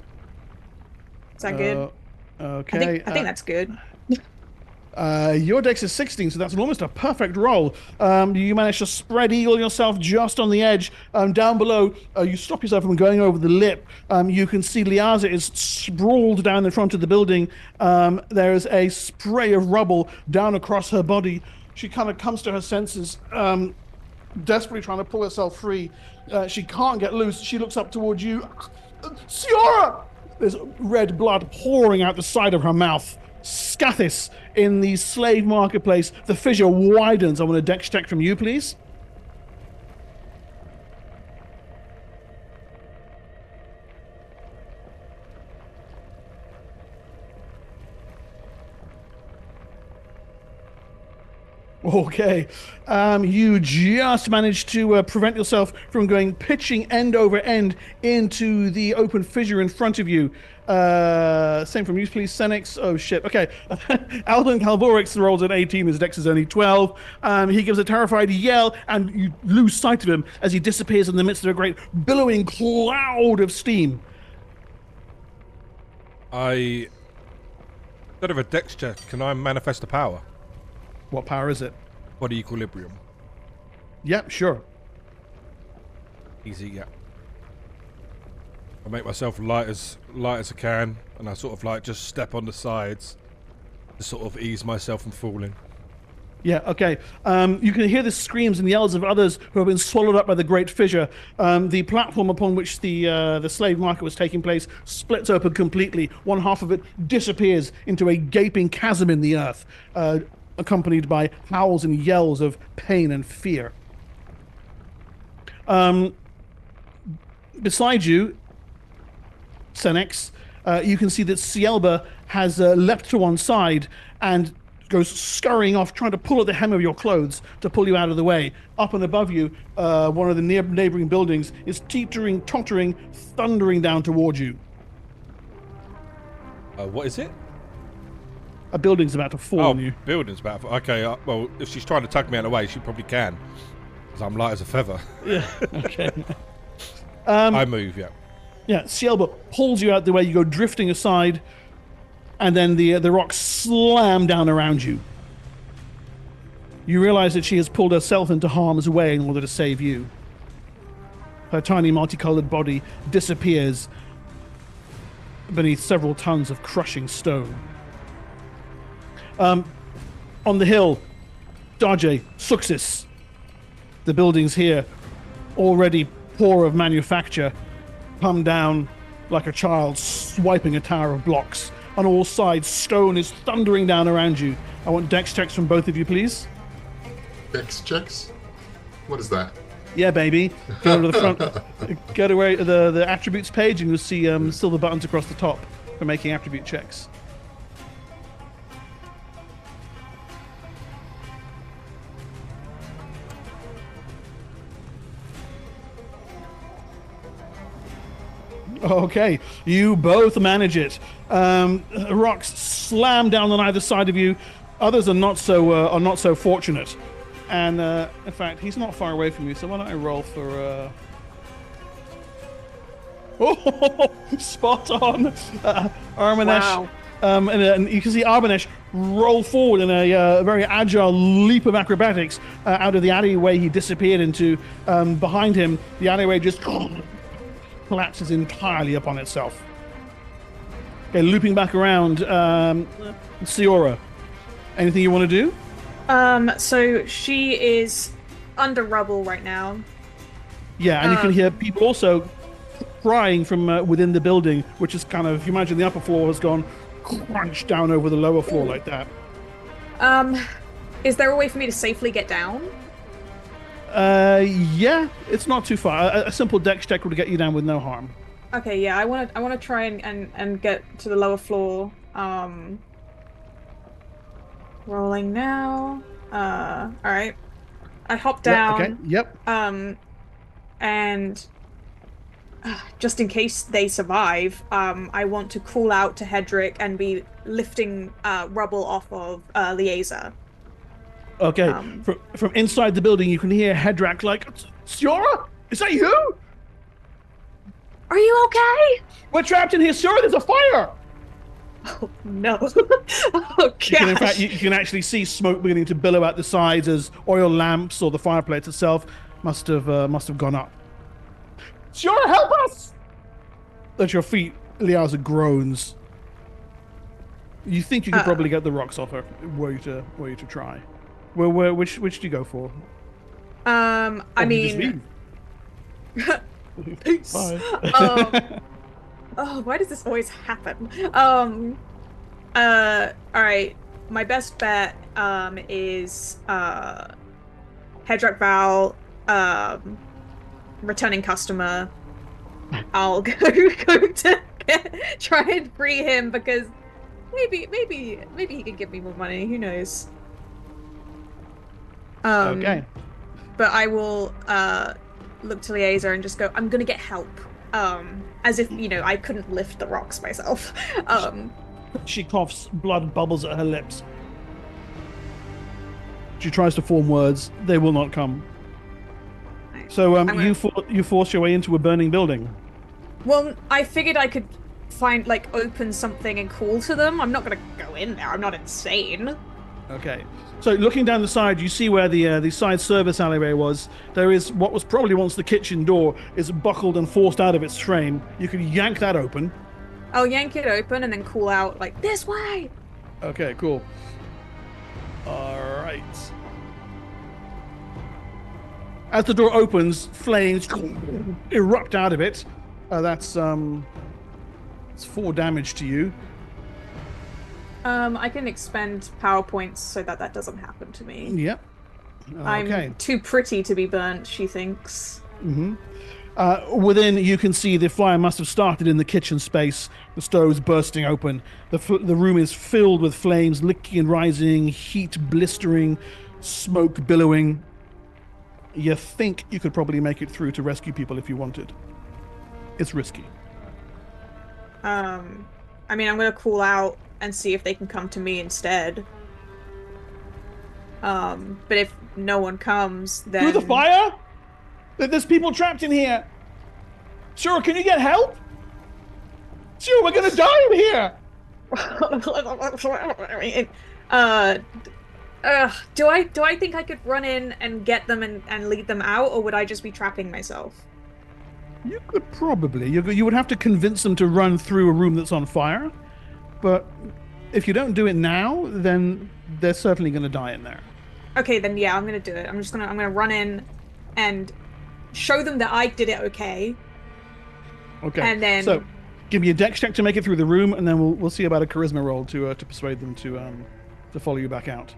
Is that good? Okay. I think that's good. Your dex is 16, so that's almost a perfect roll. You manage to spread eagle yourself just on the edge. Down below, you stop yourself from going over the lip. You can see Liaza is sprawled down in front of the building. There is a spray of rubble down across her body. She kind of comes to her senses, desperately trying to pull herself free. She can't get loose. She looks up towards you. Siora! There's red blood pouring out the side of her mouth. Scathis in the slave marketplace. The fissure widens. I want a dex check from you, please. Okay. You just managed to prevent yourself from going pitching end over end into the open fissure in front of you. Same from you, please, Senix. Oh, shit. Okay. Alvin Calvorix rolls an 18. His dex is only 12. He gives a terrified yell, and you lose sight of him as he disappears in the midst of a great billowing cloud of steam. Instead of a dex check, can I manifest a power? What power is it? Body equilibrium. Yep, sure. Easy, yeah. I make myself light as I can, and I sort of like just step on the sides to sort of ease myself from falling. Yeah, okay. You can hear the screams and yells of others who have been swallowed up by the great fissure. The platform upon which the slave market was taking place splits open completely. One half of it disappears into a gaping chasm in the earth, accompanied by howls and yells of pain and fear. Beside you, Senex, you can see that Cielba has leapt to one side and goes scurrying off, trying to pull at the hem of your clothes to pull you out of the way. Up and above you, one of the neighboring buildings is teetering, tottering, thundering down towards you. What is it? A building's about to fall on you. Building's about to... Okay, well, if she's trying to tug me out of the way, she probably can. Because I'm light as a feather. Yeah, okay. I move, yeah. Yeah, Cielba pulls you out the way, you go drifting aside, and then the rocks slam down around you. You realize that she has pulled herself into harm's way in order to save you. Her tiny multicolored body disappears beneath several tons of crushing stone. On the hill, Darje, Suxis, the buildings here, already poor of manufacture, come down like a child swiping a tower of blocks. On all sides, stone is thundering down around you. I want dex checks from both of you, please. Dex checks? What is that? Yeah, baby. Go to the front. Go to where the attributes page, and you'll see silver buttons across the top for making attribute checks. Okay, you both manage it. Rocks slam down on either side of you. Others are not so fortunate. And in fact, he's not far away from you. So why don't I roll for? Oh, spot on, Armanesh. Wow. And you can see Armanesh roll forward in a very agile leap of acrobatics out of the alleyway he disappeared into. Behind him, the alleyway just collapses entirely upon itself. Okay, looping back around, Ciora, anything you want to do? So she is under rubble right now. Yeah, and you can hear people also crying from within the building, which is kind of, if you imagine the upper floor has gone crunch down over the lower floor like that. Is there a way for me to safely get down? Yeah, it's not too far. A simple dex check would get you down with no harm. Okay, yeah, I wanna try and get to the lower floor. Rolling now. Alright. I hop down. Okay. Yep. And just in case they survive, I want to call out to Hedrick and be lifting rubble off of Liaza. Okay. From inside the building, you can hear Hedrak like, Siora? Is that you? Are you okay? We're trapped in here, Siora. There's a fire. Oh no! Oh gosh. In fact, you can actually see smoke beginning to billow out the sides as oil lamps or the fireplace itself must have gone up. Siora, help us! At your feet, Liaza groans. You think you could probably get the rocks off her were you to try. Which do you go for? I mean, peace. Bye. Oh, why does this always happen? All right. My best bet is Hedrak Val, returning customer. I'll go to try and free him because maybe he can give me more money. Who knows? Okay. But I will look to Liaza and just go, I'm gonna get help. As if, I couldn't lift the rocks myself. She coughs, blood bubbles at her lips. She tries to form words. They will not come. So you force your way into a burning building. Well, I figured I could open something and call to them. I'm not gonna go in there. I'm not insane. Okay. So looking down the side, you see where the side service alleyway was. There is what was probably once the kitchen door is buckled and forced out of its frame. You can yank that open. I'll yank it open and then call out like, this way! Okay, cool. All right. As the door opens, flames erupt out of it. It's 4 damage to you. I can expend power points so that doesn't happen to me. Yep. Okay. I'm too pretty to be burnt, she thinks. Mm-hmm. Within, you can see the fire must have started in the kitchen space. The stove's bursting open. The room is filled with flames, licking and rising, heat blistering, smoke billowing. You think you could probably make it through to rescue people if you wanted. It's risky. I mean, I'm going to call out and see if they can come to me instead. But if no one comes, then... Through the fire? There's people trapped in here. Sure, can you get help? Sure, we're gonna die in here. Do I think I could run in and get them and lead them out, or would I just be trapping myself? You could probably. You would have to convince them to run through a room that's on fire. But if you don't do it now, then they're certainly going to die in there. Okay, then yeah, I'm going to do it. I'm going to run in and show them that I did it okay. Okay. And then so give me a dex check to make it through the room, and then we'll see about a charisma roll to persuade them to follow you back out.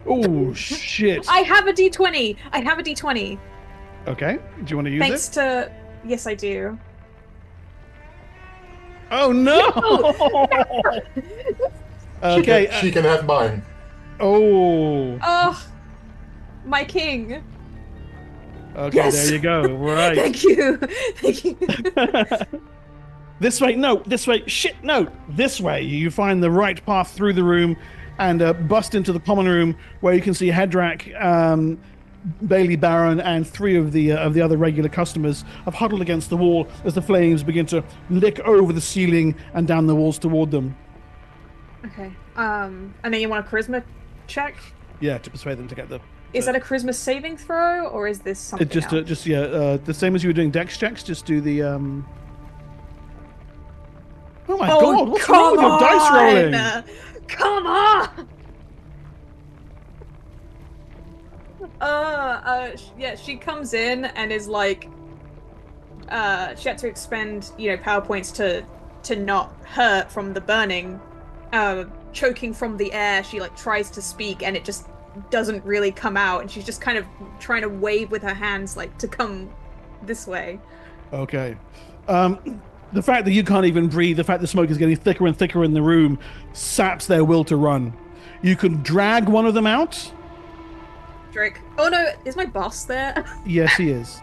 Oh shit. I have a D20. Okay. Do you want to use Thanks to yes, I do. Oh no! Okay. She can have mine. Oh. Oh, my king. Okay, yes. There you go. Right. Thank you. This way. No. This way. Shit. No. This way. You find the right path through the room, and bust into the common room where you can see Hedrak, Bailey Baron, and 3 of the other regular customers have huddled against the wall as the flames begin to lick over the ceiling and down the walls toward them. Okay. And then you want a charisma check? Yeah, to persuade them to get the. Is that a charisma saving throw, or is this something else? The same as you were doing dex checks. Just do the. Oh my god! What's wrong with your dice rolling? Come on! Yeah, she comes in and is like, she had to expend, power points to not hurt from the burning. Choking from the air, she tries to speak and it just doesn't really come out, and she's just kind of trying to wave with her hands to come this way. Okay. The fact that you can't even breathe, the fact the smoke is getting thicker and thicker in the room, saps their will to run. You can drag one of them out. Drake. Oh no, is my boss there? Yes, he is.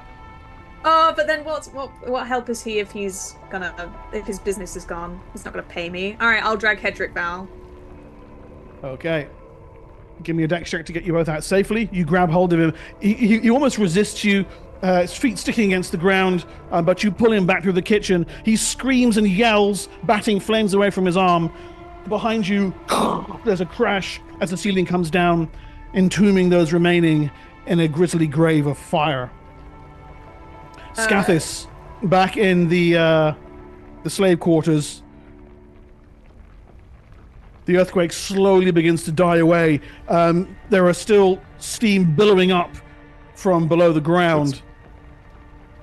Oh, but then what help is he if his business is gone? He's not gonna pay me. All right, I'll drag Hedrick Val. Okay. Give me a dex check to get you both out safely. You grab hold of him. He almost resists you. His feet sticking against the ground, but you pull him back through the kitchen. He screams and yells, batting flames away from his arm. Behind you, there's a crash as the ceiling comes down, entombing those remaining in a grisly grave of fire. Scathis, back in the slave quarters. The earthquake slowly begins to die away. There are still steam billowing up from below the ground.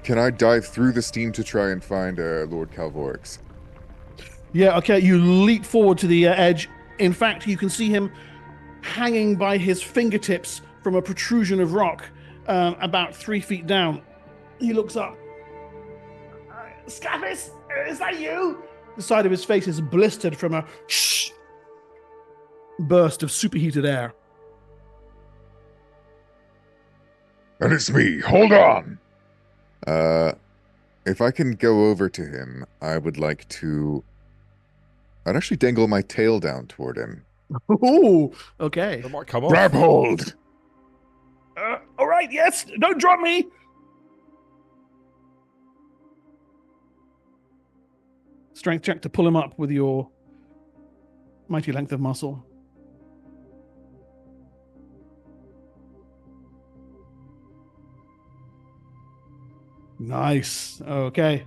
Can I dive through the steam to try and find Lord Calvorix? Yeah, okay, you leap forward to the edge. In fact, you can see him hanging by his fingertips from a protrusion of rock about 3 feet down. He looks up. Scathis, is that you? The side of his face is blistered from a burst of superheated air. And it's me. Hold on. If I can go over to him, I would like to... I'd actually dangle my tail down toward him. Ooh, okay. That might come off. Grab hold. All right, yes. Don't drop me. Strength check to pull him up with your mighty length of muscle. Nice. Okay.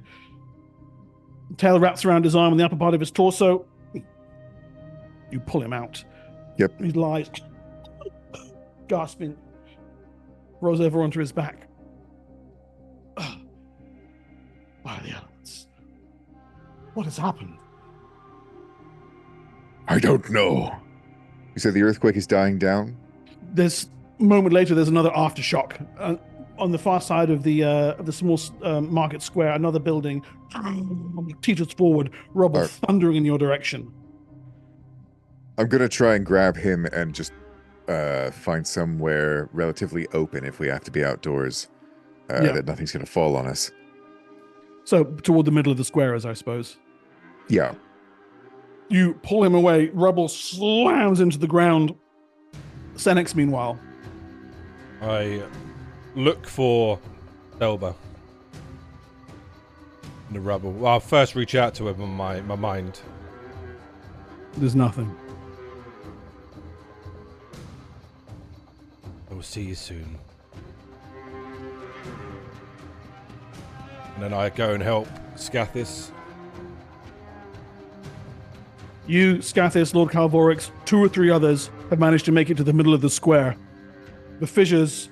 Tail wraps around his arm and the upper part of his torso. You pull him out. Yep. He lies, gasping, rolls over onto his back. By the elements. What has happened? I don't know. You said the earthquake is dying down? This moment later, there's another aftershock. On the far side of the small market square, another building teeters forward, rubble thundering in your direction. I'm going to try and grab him and just find somewhere relatively open if we have to be outdoors, that nothing's going to fall on us. So, toward the middle of the square, as I suppose. Yeah. You pull him away, rubble slams into the ground. Senex, meanwhile. I look for Elba in the rubble. Well, I'll first reach out to him on my mind. There's nothing. I will see you soon. And then I go and help Scathis. You, Scathis, Lord Calvorix, 2 or 3 others have managed to make it to the middle of the square. The fissures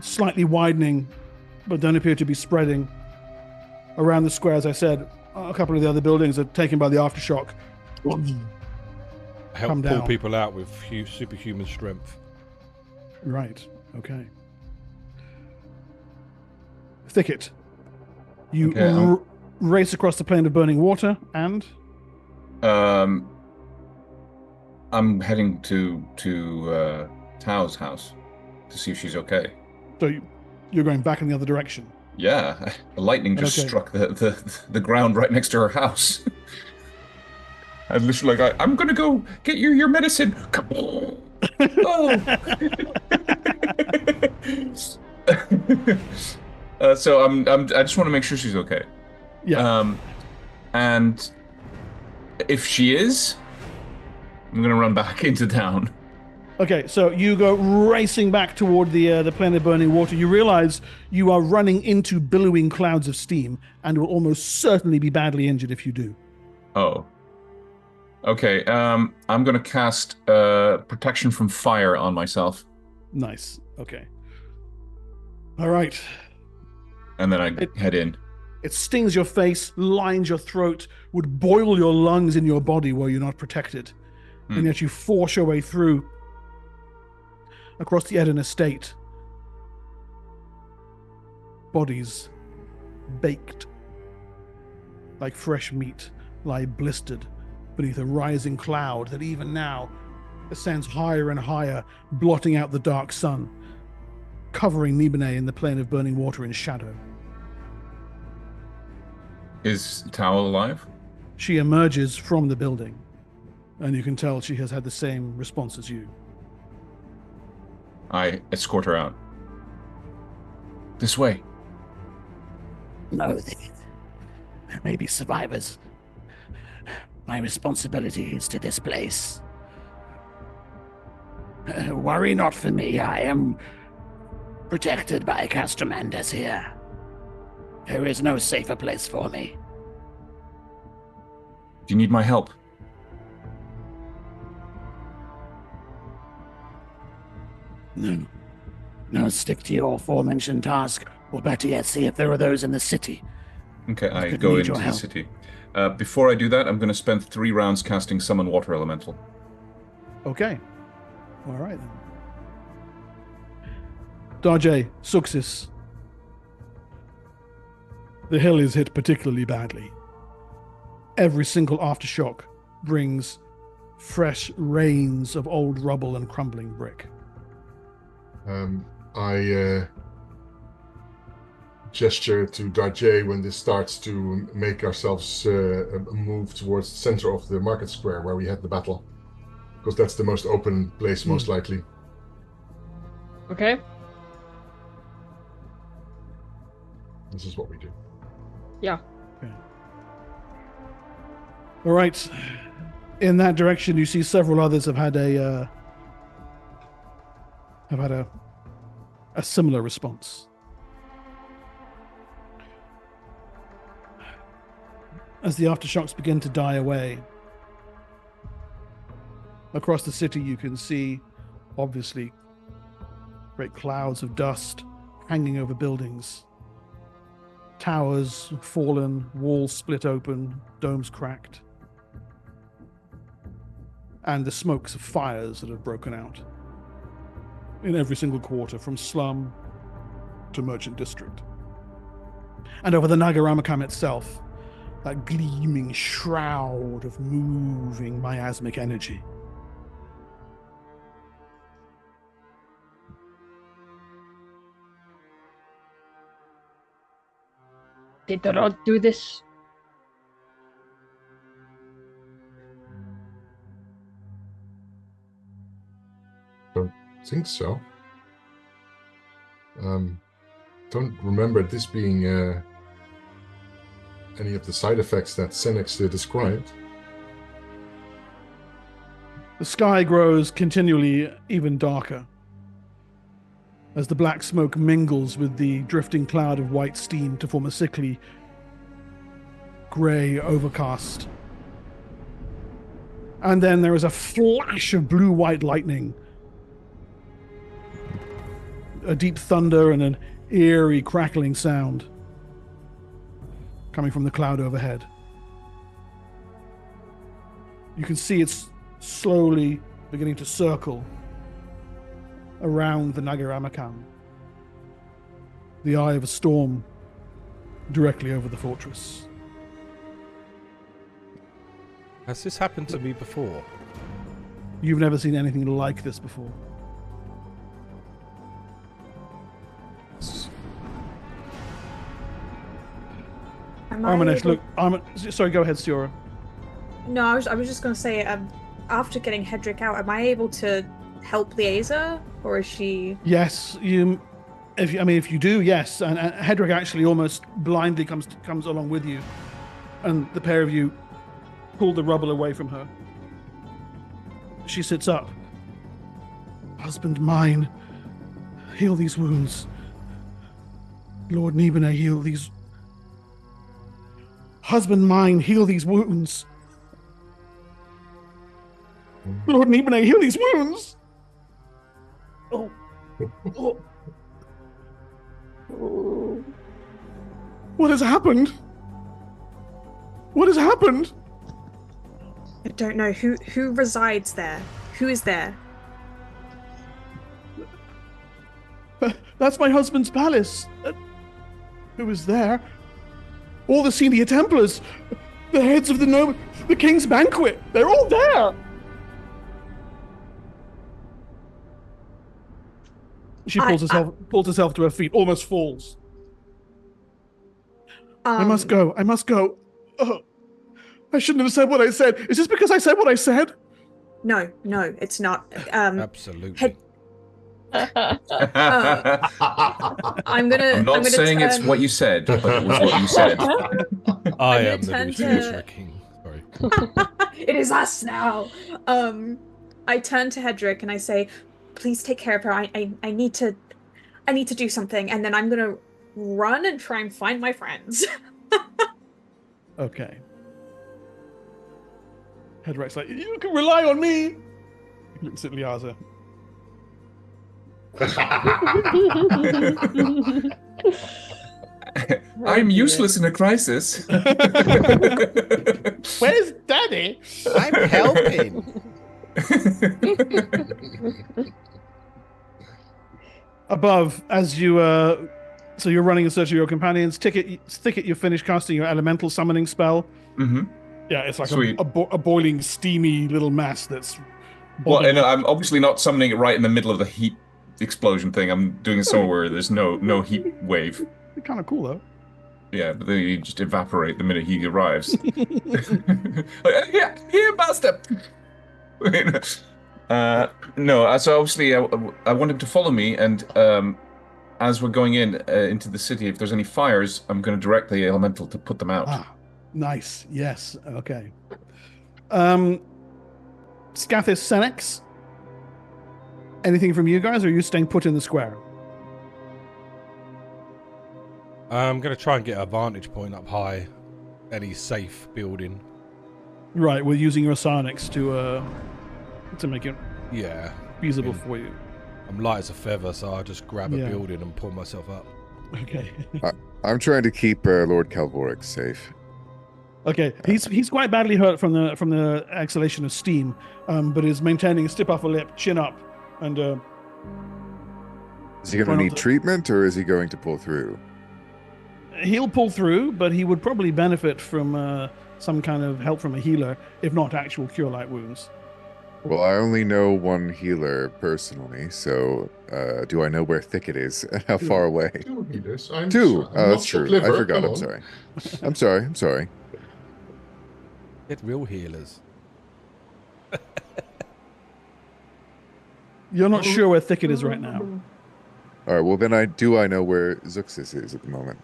slightly widening, but don't appear to be spreading. Around the square, as I said, a couple of the other buildings are taken by the aftershock. Help pull people out with superhuman strength. Right, okay. Thicket. You race across the plain of burning water, and... I'm heading to Tao's house to see if she's okay. So you're going back in the other direction? Yeah, the lightning just struck the ground right next to her house. I literally I'm gonna go get you your medicine. Oh. So I just want to make sure she's okay. Yeah. And if she is, I'm gonna run back into town. Okay, so you go racing back toward the plain of burning water. You realize you are running into billowing clouds of steam and will almost certainly be badly injured if you do. Oh. Okay, I'm going to cast protection from fire on myself. Nice, okay. All right. And then I head in. It stings your face, lines your throat, would boil your lungs in your body were you not protected. And yet you force your way through across the Eden estate. Bodies baked, like fresh meat, lie blistered beneath a rising cloud that even now ascends higher and higher, blotting out the dark sun, covering Nibenay in the plain of burning water in shadow. Is Tao alive? She emerges from the building, and you can tell she has had the same response as you. I escort her out. This way. No, there may be survivors. My responsibility is to this place. Worry not for me. I am protected by Castramandas here. There is no safer place for me. Do you need my help? No. No, stick to your aforementioned task, or better yet, see if there are those in the city. Okay, I go into the city. Before I do that, I'm going to spend 3 rounds casting Summon Water Elemental. Okay. All right, then. Darjay, Suxis. The hill is hit particularly badly. Every single aftershock brings fresh rains of old rubble and crumbling brick. I gesture to Darjay when this starts to make ourselves move towards the center of the market square where we had the battle. Because that's the most open place, most likely. Okay. This is what we do. Yeah. Okay. All right. In that direction, you see several others have had a similar response. As the aftershocks begin to die away, across the city you can see, obviously, great clouds of dust hanging over buildings. Towers fallen, walls split open, domes cracked. And the smokes of fires that have broken out in every single quarter, from slum to merchant district. And over the Nagaramakam itself, that gleaming shroud of moving miasmic energy. Did the rod do this? Don't think so. Don't remember this being any of the side effects that Senex described. The sky grows continually even darker as the black smoke mingles with the drifting cloud of white steam to form a sickly, grey overcast. And then there is a flash of blue-white lightning, a deep thunder and an eerie crackling sound coming from the cloud overhead. You can see it's slowly beginning to circle around the Nagaramakam, the eye of a storm directly over the fortress. Has this happened to me before? You've never seen anything like this before. Armanesh, look, sorry, go ahead, Stiora. No, I was just going to say, after getting Hedrick out, am I able to help Lieza, or is she? Yes, if you do, yes. And Hedrick actually almost blindly comes along with you, and the pair of you pull the rubble away from her. She sits up. Husband mine, heal these wounds. Lord Nibenay, heal these. Husband mine, heal these wounds. Lord Nibenay, heal these wounds. Oh. What has happened? What has happened? I don't know. Who resides there? Who is there? That's my husband's palace. Who is there? all the senior Templars, the heads of the King's Banquet. They're all there. She pulls herself to her feet, almost falls. I must go. Oh, I shouldn't have said what I said. Is this because I said what I said? No, it's not. Absolutely. I'm not saying it's what you said, but it was what you said. I am the new Sorcerer King. Sorry. It is us now. I turn to Hedrick and I say, "Please take care of her. I need to do something." And then I'm gonna run and try and find my friends. Okay. Hedrick's like, "You can rely on me." He looks at Liaza. I'm useless in a crisis. Where's Daddy? I'm helping. Above, as you so you're running in search of your companions. Thicket, you finish casting your elemental summoning spell. Mm-hmm. Yeah, it's like a boiling, steamy little mass that's. Well, and I'm obviously not summoning it right in the middle of the heat explosion thing. I'm doing it somewhere where there's no heat wave. It's kind of cool though. Yeah, but then you just evaporate the minute he arrives. Here, master. No, so obviously I want him to follow me, and as we're going into the city, if there's any fires, I'm going to direct the elemental to put them out. Ah, nice. Yes. Okay. Scathis, Senex, anything from you guys, or are you staying put in the square? I'm going to try and get a vantage point up high, any safe building. Right, we're using your psionics to make it feasible for you. I'm light as a feather, so I'll just grab a building and pull myself up. Okay. I'm trying to keep Lord Calvoric safe. Okay, he's quite badly hurt from the exhalation of steam, but is maintaining a stiff upper lip, chin up, and. Is he going to need treatment, or is he going to pull through? He'll pull through, but he would probably benefit from some kind of help from a healer, if not actual cure light wounds. Well, I only know one healer personally, so do I know where Thicket is and how far away? 2 healers. Two. Oh, that's true. I forgot. I'm sorry. Get real healers. You're not sure where Thicket is right now. All right. Well, then I know where Zuxis is at the moment.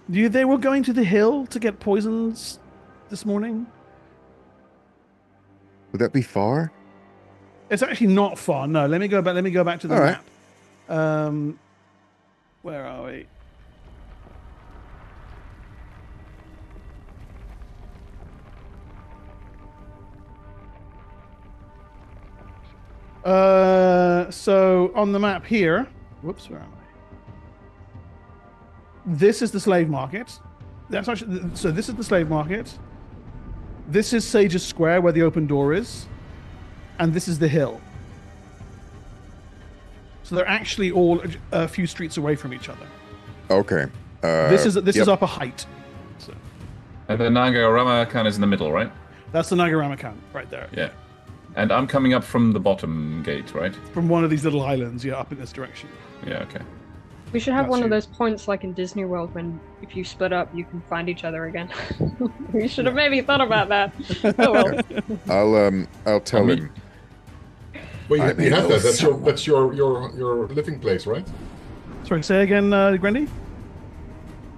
They were going to the hill to get poisons this morning. Would that be far? It's actually not far. No, let me go back to the map. Where are we? So on the map here, whoops, where am I? This is the slave market. That's actually, so this is the slave market. This is Sage's Square, where the open door is, and this is the hill. So they're actually all a few streets away from each other. Okay. This is up a height. So. And the Nagarama Khan is in the middle, right? That's the Nagarama Khan, right there. Yeah. And I'm coming up from the bottom gate, right? From one of these little islands, up in this direction. Yeah, okay. We should have one of those points like in Disney World when if you split up, you can find each other again. We should have maybe thought about that. Oh well. I'll tell him. Well, you have that. That's your living place, right? Sorry, say again, Grandy?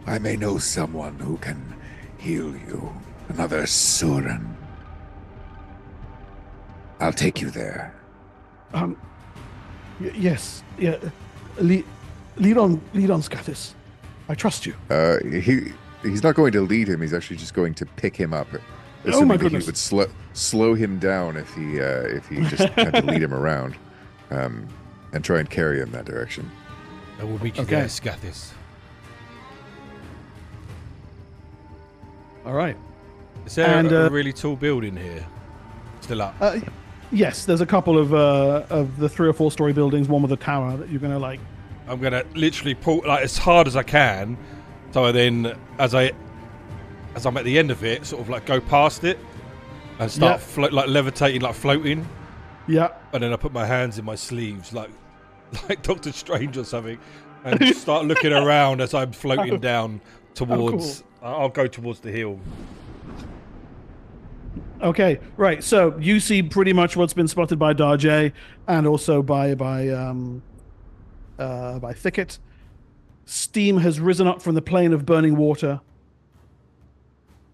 I may know someone who can heal you. Another Surin. I'll take you there. Yes. Yeah. Lead on, Scathis. I trust you. He's not going to lead him. He's actually just going to pick him up. Oh my goodness! He would slow him down if he just tried to lead him around, and try and carry him that direction. I will meet you there, Scathis. All right. Is there a really tall building here? Still up? Yes, there's a couple of the 3 or 4 story buildings. One with a tower that you're gonna like. I'm gonna literally pull as hard as I can. So then, as I as I'm at the end of it, sort of like go past it and start like levitating, like floating. Yeah. And then I put my hands in my sleeves, like Doctor Strange or something, and start looking around as I'm floating down towards. Cool. I'll go towards the hill. Okay, right. So you see pretty much what's been spotted by Darjay and also by Thicket. Steam has risen up from the plane of burning water.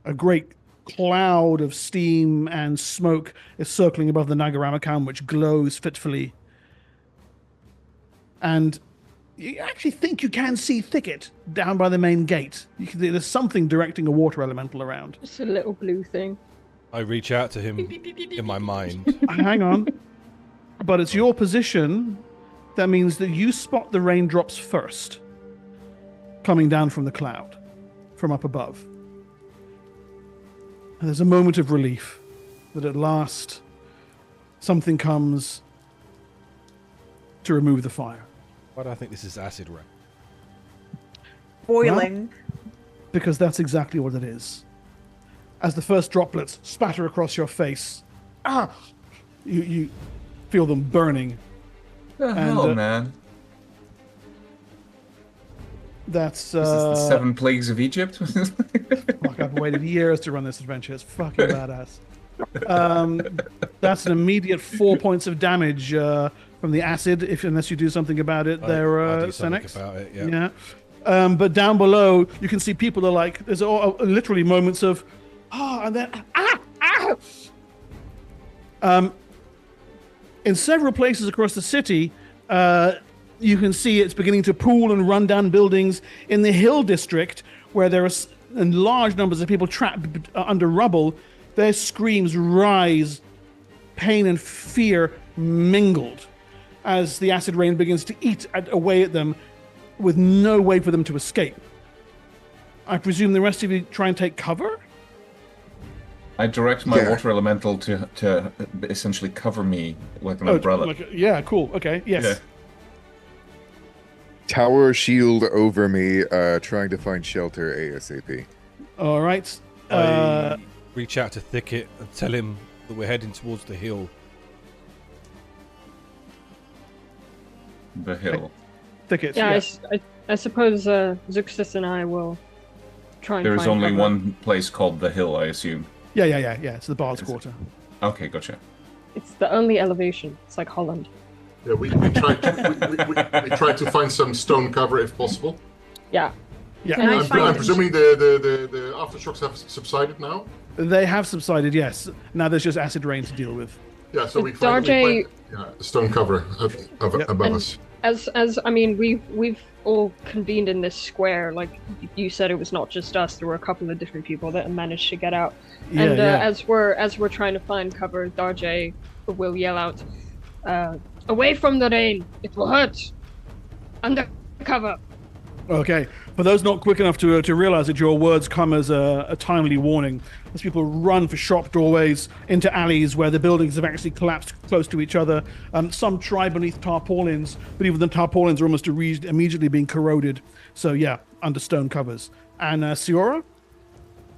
A great cloud of steam and smoke is circling above the Nagaramakam, which glows fitfully. And you actually think you can see Thicket down by the main gate. There's something directing a water elemental around. Just a little blue thing. I reach out to him in my mind. Hang on. But it's your position. That means that you spot the raindrops first, coming down from the cloud, from up above. And there's a moment of relief that at last something comes to remove the fire. Why do I think this is acid rain? Boiling. Well, because that's exactly what it is. As the first droplets spatter across your face, you feel them burning. The hell, man? That's Is this the 7 plagues of Egypt? Fuck, I've waited years to run this adventure. It's fucking badass. That's an immediate 4 points of damage from the acid, unless you do something about it. I do something about it, yeah. But down below, you can see people are like, there's literally moments of, and then, in several places across the city, you can see it's beginning to pool and run down buildings in the hill district where there are large numbers of people trapped under rubble. Their screams rise, pain and fear mingled as the acid rain begins to eat away at them with no way for them to escape. I presume the rest of you try and take cover? I direct my water elemental to essentially cover me with an umbrella. Cool. Okay, yes. Yeah. Tower shield over me, trying to find shelter ASAP. All right. I reach out to Thicket and tell him that we're heading towards the hill. The hill. Thicket. Yeah, I suppose Zuxis and I will try and There is only cover. one place called the hill, I assume. Yeah. It's the Bard's Quarter. Okay, gotcha. It's the only elevation. It's like Holland. Yeah, we try to find some stone cover if possible. Yeah. Yeah. I'm presuming the aftershocks have subsided now. They have subsided, yes. Now there's just acid rain to deal with. Yeah, so we find the stone cover above us. As I mean, we've all convened in this square. Like you said, it was not just us. There were a couple of different people that managed to get out. As we're trying to find cover, Darjay will yell out, "Away from the rain! It will hurt! Under cover!" Okay. For those not quick enough to realize that your words come as a timely warning, as people run for shop doorways into alleys where the buildings have actually collapsed close to each other. Some try beneath tarpaulins, but even the tarpaulins are almost immediately being corroded. So yeah, under stone covers. And Siora?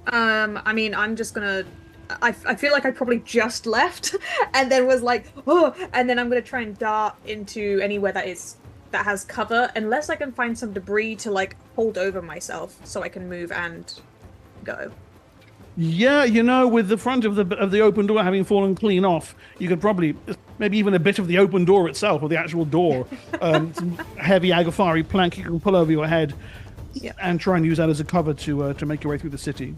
I mean, I'm just gonna. I feel like I probably just left, and then was like, and then I'm gonna try and dart into anywhere that has cover, unless I can find some debris to like hold over myself so I can move and go. Yeah, with the front of the open door having fallen clean off, you could probably, maybe even a bit of the open door itself, or the actual door, some heavy Agafari plank you can pull over your head, and try and use that as a cover to make your way through the city.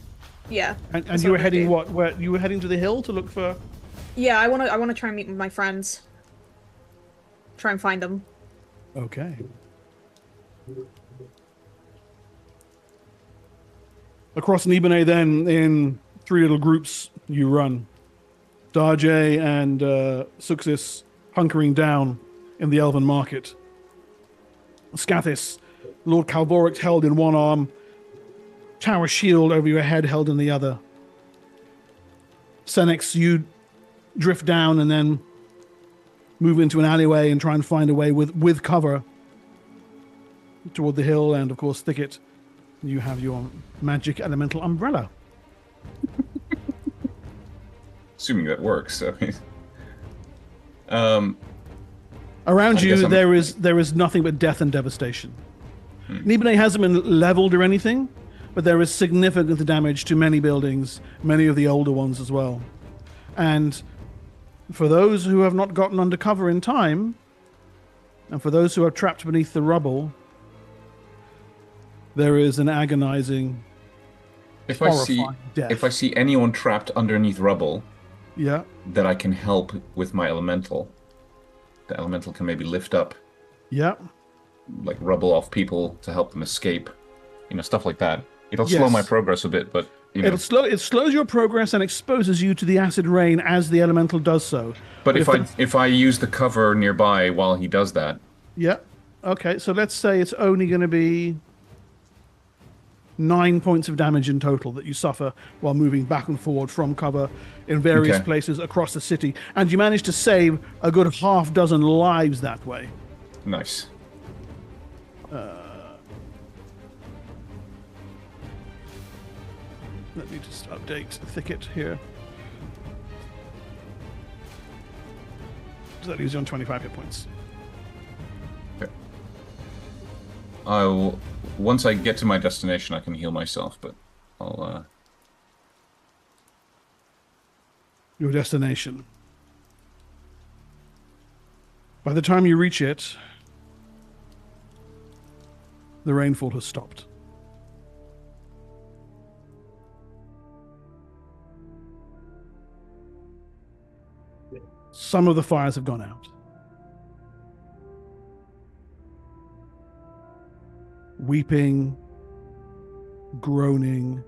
Yeah. And you were heading where you were heading to the hill to look for? Yeah, I want to try and meet with my friends. Try and find them. Okay. Across Nibenay, then, in 3 little groups, you run. Darjay and Suxis hunkering down in the Elven Market. Scathis, Lord Calvoric held in one arm, tower shield over your head held in the other. Senex, you drift down and then move into an alleyway and try and find a way with cover toward the hill, and of course Thicket, you have your magic elemental umbrella. Assuming that works. I mean, around you, there is nothing but death and devastation. Nibenay hasn't been leveled or anything, but there is significant damage to many buildings, many of the older ones as well. And for those who have not gotten under cover in time, and for those who are trapped beneath the there is an agonizing, horrifying death. If I see anyone trapped underneath rubble, yeah, that I can help with my elemental, the elemental can maybe lift up, yeah, like rubble off people to help them escape, stuff like that. It'll slow my progress a bit, but it slows your progress and exposes you to the acid rain as the elemental does so. But if I use the cover nearby while he does that, yeah, okay. So let's say it's only going to be 9 points of damage in total that you suffer while moving back and forward from cover in various places across the city, and you manage to save a good half dozen lives that way. Nice. Let me just update the thicket here. So that leaves you on 25 hit points. Okay. Once I get to my destination, I can heal myself, but I'll... Your destination. By the time you reach it, the rainfall has stopped. Some of the fires have gone out. Weeping, groaning,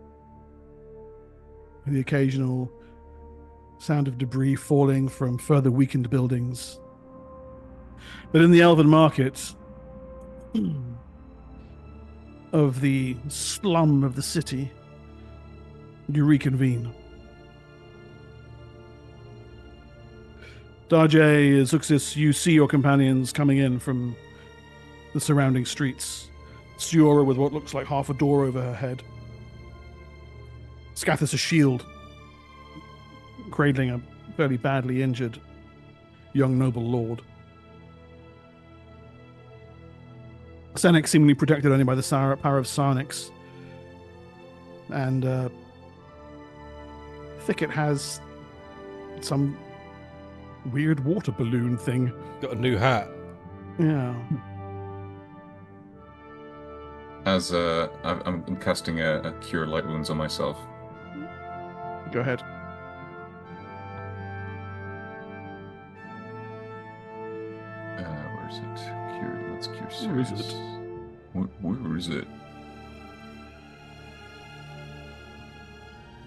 the occasional sound of debris falling from further weakened buildings. But in the Elven market of the slum of the city, you reconvene. Darjay, Zuxis, you see your companions coming in from the surrounding streets. Siora with what looks like half a door over her head. Scathis' shield, cradling a fairly badly injured young noble lord. Senec seemingly protected only by the power of Sarnix. And Thicket has some weird water balloon thing. Got a new hat. Yeah. As I'm casting a Cure Light Wounds on myself. Go ahead. Where is it? Cure. Let's cure. Where is it? Where is it?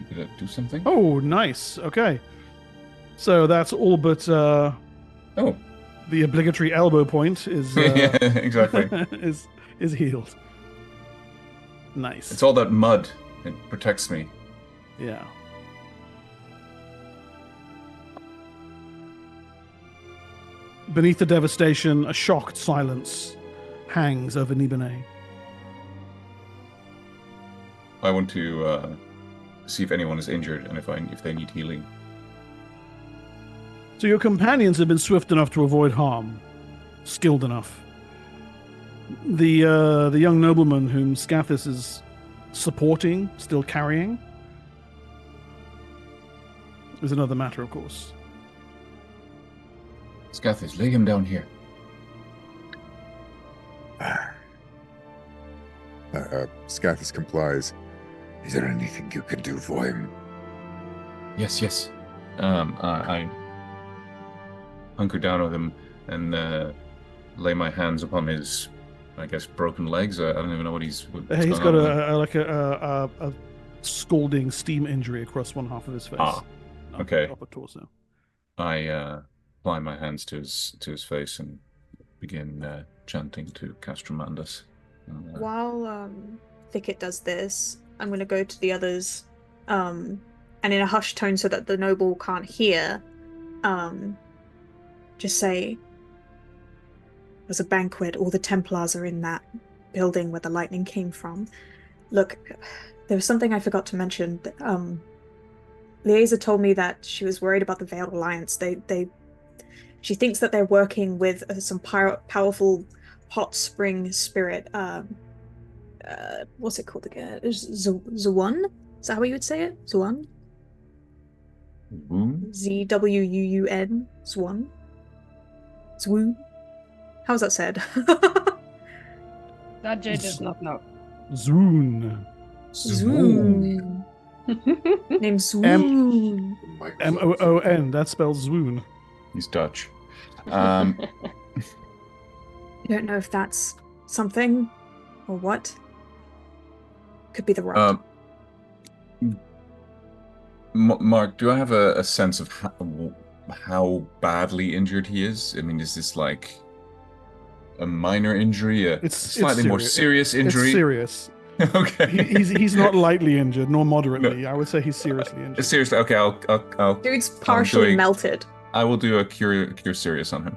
Did it do something? Oh, nice. Okay. So that's all but the obligatory elbow point is yeah, exactly. is healed. Nice. It's all that mud. It protects me. Yeah. Beneath the devastation, a shocked silence hangs over Nibenay. I want to see if anyone is injured and if they need healing. So your companions have been swift enough to avoid harm, skilled enough. The young nobleman whom Scathis is supporting, still carrying, is another matter, of course. Scathis, lay him down here. Scathis complies. Is there anything you can do for him? Yes. I hunker down with him and lay my hands upon his, I guess, broken legs. I don't even know what he's got a scalding steam injury across one half of his face. Okay. Upper torso. I apply my hands to his face and begin chanting to Castromandus. While Thicket does this, I'm going to go to the others, and in a hushed tone so that the noble can't hear, just say, there's a banquet, all the Templars are in that building where the lightning came from. Look, there was something I forgot to mention. Liesa told me that she was worried about the Veiled Alliance. She thinks that they're working with some powerful hot spring spirit. What's it called again? Zwun? Is that how you would say it? Zwun? Zwuun? Zwun? Zwun? How's that said? That Jay does not know. Zwoon. Zwoon. Named Zwoon. Moon. That spells Zwoon. He's Dutch. You don't know if that's something or what. Could be the rod. Mark, do I have a sense of how badly injured he is? I mean, is this like a minor injury, a slightly more serious injury? It's serious. Okay. He's not lightly injured, nor moderately. No. I would say he's seriously injured. Seriously, okay. I'll Dude's partially melted. I will do a cure serious on him.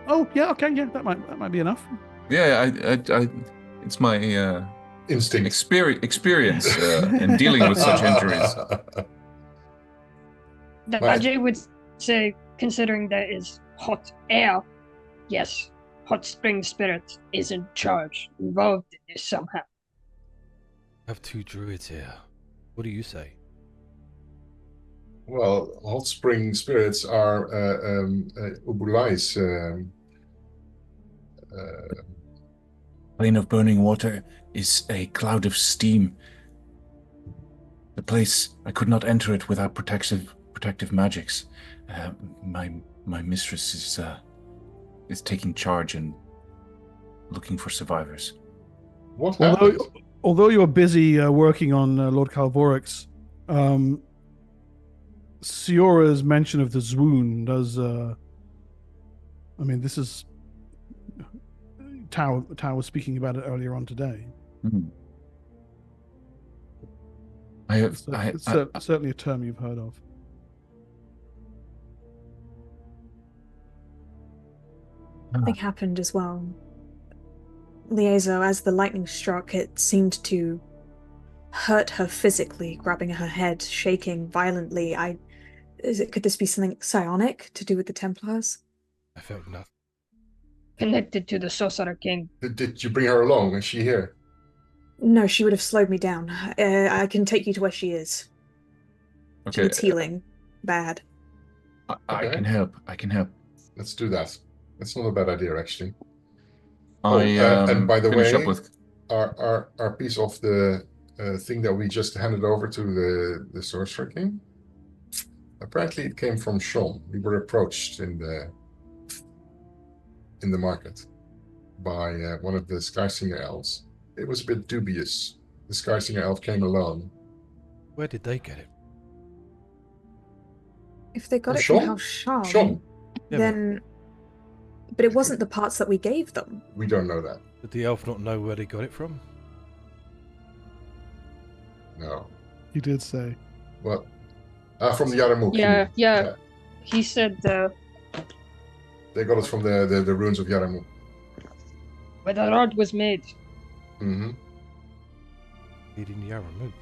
Oh yeah, okay, yeah, that might be enough. Yeah, I it's my instinct experience in dealing with such injuries. Ajay would say, considering there is hot air, yes, hot spring spirit is in charge, involved in this somehow. I have 2 druids here. What do you say? Well, hot spring spirits are Ubulai's. Plane of burning water is a cloud of steam. The place, I could not enter it without protective magics. My mistress is taking charge and looking for survivors. What happened? Although you're busy working on Lord Calvorix, Siora's mention of the Zwoon does. I mean, this is Tao was speaking about it earlier on today. Mm-hmm. It's certainly a term you've heard of. Something happened as well. Liesa, as the lightning struck, it seemed to hurt her physically, grabbing her head, shaking violently. Could this be something psionic to do with the Templars? I felt nothing. Connected to the Sorcerer King. Did you bring her along? Is she here? No, she would have slowed me down. I can take you to where she is. Okay. She needs healing. Bad. I can help. Let's do that. That's not a bad idea, actually. And by the way, our piece of the thing that we just handed over to the Sorcerer King, apparently it came from Sean. We were approached in the market by one of the Skysinger elves. It was a bit dubious. The Skysinger elf came alone. Where did they get it? If they got it from House Sean, then... But it wasn't the parts that we gave them. We don't know that. Did the elf not know where they got it from? No. He did say. Well, from the Yarmuk. Yeah. He said they got it from the ruins of Yarmuk. Where the rod was made. Mm-hmm. Made in Yarmuk.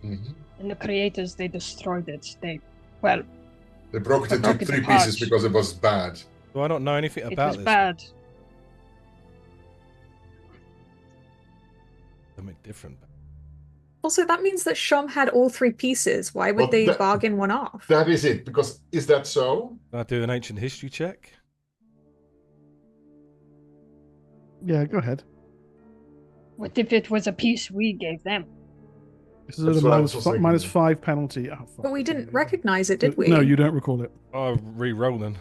Mm-hmm. And the creators, they destroyed it. They broke it into 3 pieces because it was bad. Do I not know anything about this? It was bad. Something different. Also, that means that Shom had all 3 pieces. Why would they bargain one off? That is it. Because is that so? Can I do an ancient history check? Yeah, go ahead. What if it was a piece we gave them? This is a minus 5 penalty. Oh, but we didn't recognize it, did we? No, you don't recall it. Oh, re-roll then.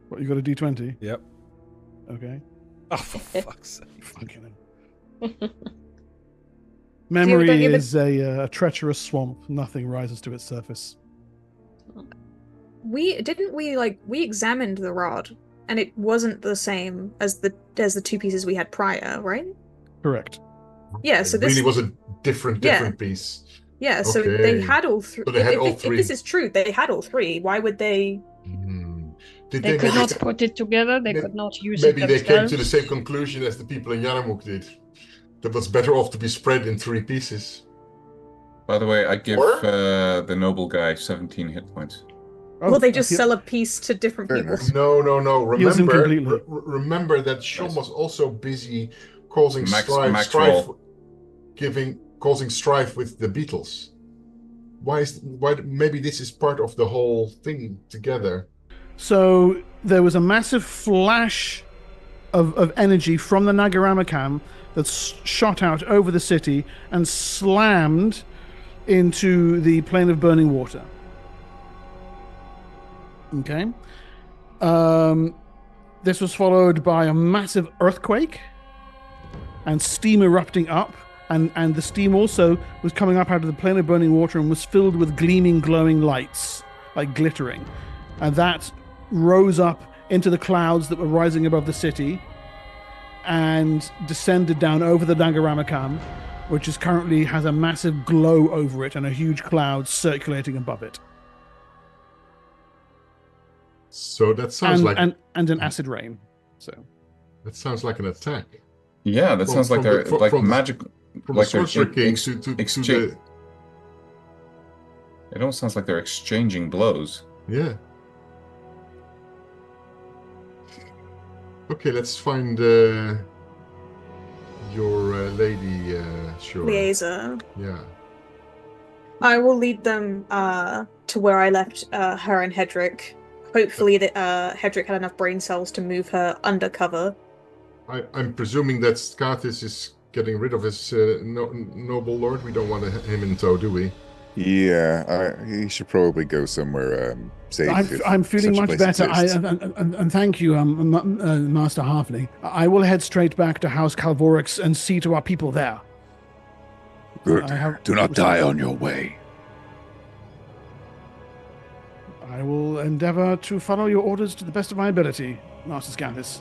What, you got a D20? Yep. Okay. Oh, for fuck's sake. Fucking hell. Memory is a treacherous swamp. Nothing rises to its surface. We examined the rod, and it wasn't the same as the 2 pieces we had prior, right? Correct. Yeah, so this really was a different piece. Yeah, so they had all 3. So they had all 3. If this is true, they had all 3. Why would they? They could not put it together. They could not use it themselves. Maybe they came to the same conclusion as the people in Yarmuk did. That was better off to be spread in 3 pieces. By the way, I give Or- the noble guy 17 hit points. Will they just he- sell a piece to different Very people? nice. No. Heals him Remember, completely. remember that Shum Nice. was also busy causing Max strife, roll. causing strife with the Beatles. Why? Maybe this is part of the whole thing together. So there was a massive flash of energy from the Nagaramakam that shot out over the city and slammed into the plane of burning water. Okay. This was followed by a massive earthquake and steam erupting up, and the steam also was coming up out of the plane of burning water and was filled with gleaming, glowing lights, like glittering. And that rose up into the clouds that were rising above the city and descended down over the Nagaramakam, which is currently has a massive glow over it and a huge cloud circulating above it. So that sounds like and an acid rain. So that sounds like an attack. Yeah, that sounds like they're like magic. From Like the they're Sorcerer King to the... It almost sounds like they're exchanging blows. Yeah. Okay, let's find your lady, sure. Liaison. Yeah. I will lead them to where I left her and Hedrick. Hopefully that Hedrick had enough brain cells to move her undercover. I'm presuming that Skathis is getting rid of his noble lord. We don't want him in tow, do we? Yeah, he should probably go somewhere safe. I'm feeling such a much place better. exists. And thank you, Master Halfling. I will head straight back to House Calvorix and see to our people there. Good. Do not die on your way. I will endeavor to follow your orders to the best of my ability, Master Scanthus.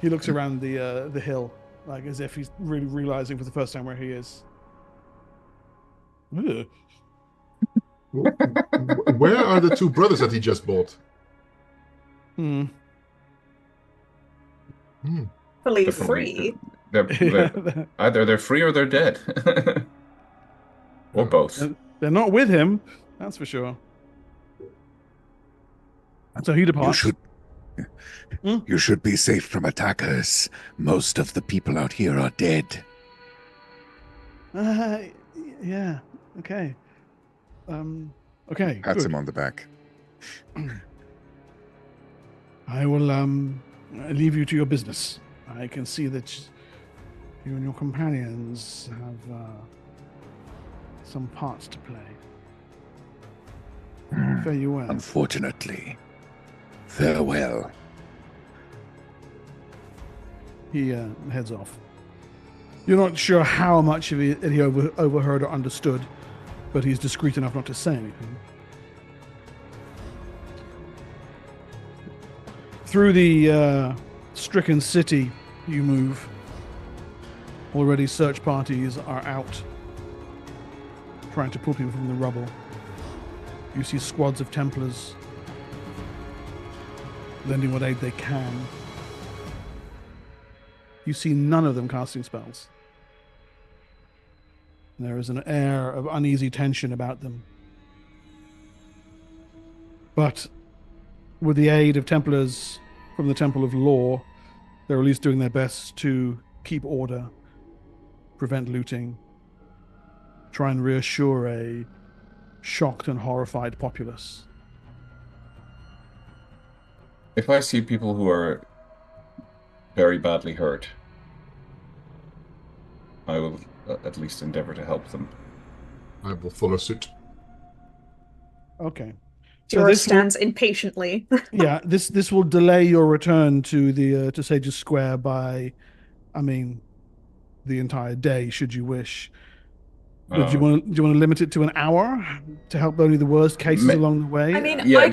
He looks around the hill, like as if he's really realizing for the first time where he is. Ugh. Where are the two brothers that he just bought? Believe Definitely. free. They're either they're free or they're dead. Or both. They're not with him, that's for sure. So he departs. You should be safe from attackers. Most of the people out here are dead. Yeah. Okay. Okay. Pats good. him on the back. I will leave you to your business. I can see that you and your companions have some parts to play. Fare you well. Unfortunately. Farewell. He heads off. You're not sure how much of it he overheard or understood, but he's discreet enough not to say anything. Through the stricken city you move. Already search parties are out, trying to pull people from the rubble. You see squads of Templars lending what aid they can. You see none of them casting spells. There is an air of uneasy tension about them. But with the aid of Templars from the Temple of Law, they're at least doing their best to keep order, prevent looting, try and reassure a shocked and horrified populace. If I see people who are very badly hurt, I will at least endeavor to help them. I will follow suit. Okay. Jorah stands impatiently. Yeah, this will delay your return to the to Sage's Square by, the entire day, should you wish. But do you want to limit it to an hour to help only the worst cases along the way? I mean, yeah,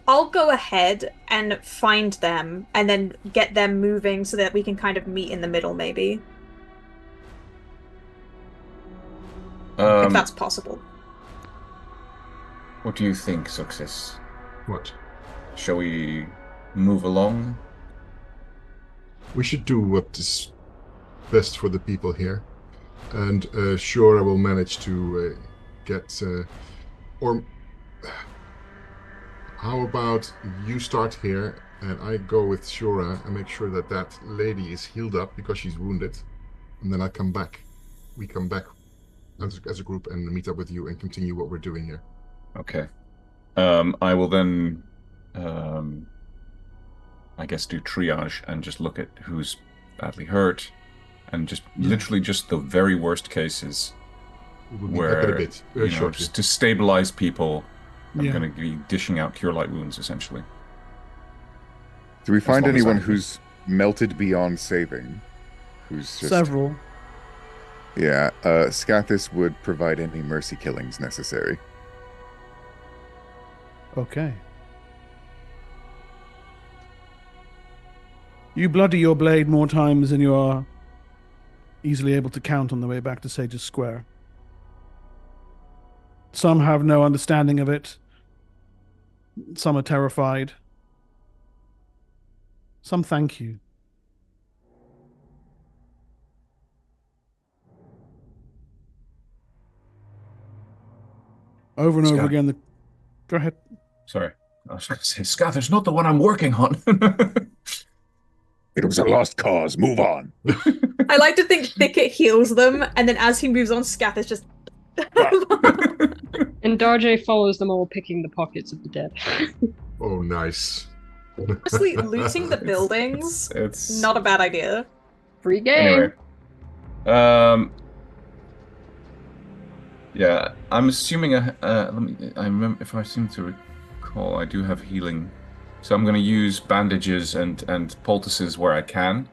I'll go ahead and find them and then get them moving so that we can kind of meet in the middle, maybe. If that's possible. What do you think, Success? What? Shall we move along? We should do what is best for the people here. And sure, I will manage to get... or how about you start here, and I go with Shura and make sure that that lady is healed up because she's wounded. And then I come back. We come back as a group and meet up with you and continue what we're doing here. Okay. I will then, I guess, do triage and just look at who's badly hurt, and just literally just the very worst cases where, just to stabilize people, I'm going to be dishing out cure light wounds, essentially. Do we find anyone who's melted beyond saving? Who's just... Several. Yeah, Scathis would provide any mercy killings necessary. Okay. You bloody your blade more times than you are easily able to count on the way back to Sage's Square. Some have no understanding of it. Some are terrified. Some thank you. Over and over again. Go ahead. Sorry. I was going to say, Scathis, not the one I'm working on. It was a lost cause. Move on. I like to think Thicket heals them, and then as he moves on, Scathis just... And Darjay follows them all, picking the pockets of the dead. Oh, nice. Honestly, looting the buildings, it's not a bad idea. Free game. Anyway. Yeah, I'm assuming, I remember, if I seem to recall, I do have healing. So I'm going to use bandages and poultices where I can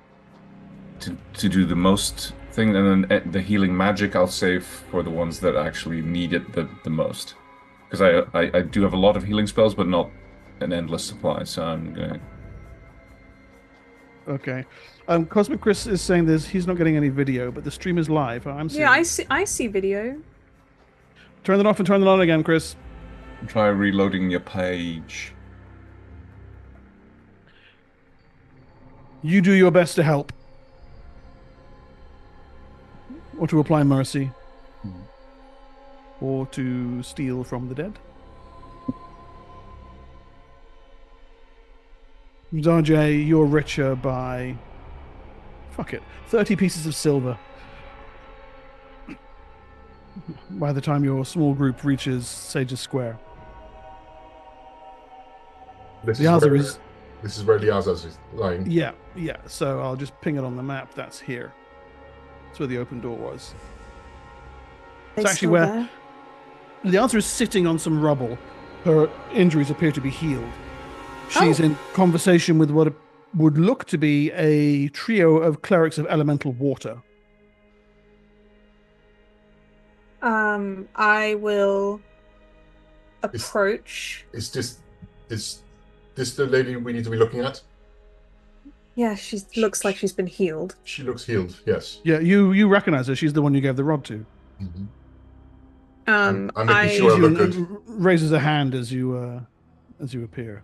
to do the most thing, and then the healing magic I'll save for the ones that actually need it the most. Because I do have a lot of healing spells, but not an endless supply, so I'm going to... Okay. Cosmic Chris is saying he's not getting any video, but the stream is live. I'm seeing I see video. Turn it off and turn it on again, Chris. Try reloading your page. You do your best to help. Or to apply mercy. Or to steal from the dead. Darjay, you're richer by... 30 pieces of silver. By the time your small group reaches Sage's Square. This is where Liaza's is lying. Yeah. So I'll just ping it on the map. That's here. That's where the open door was. It's actually where Liaza is sitting on some rubble. Her injuries appear to be healed. She's in conversation with what would look to be a trio of clerics of elemental water. I will approach. Is this the lady we need to be looking at? Yeah, she looks like she's been healed. She looks healed, yes. Yeah, you recognize her. She's the one you gave the rod to. Mm-hmm. I'm making sure I look good. Raises a hand as you appear.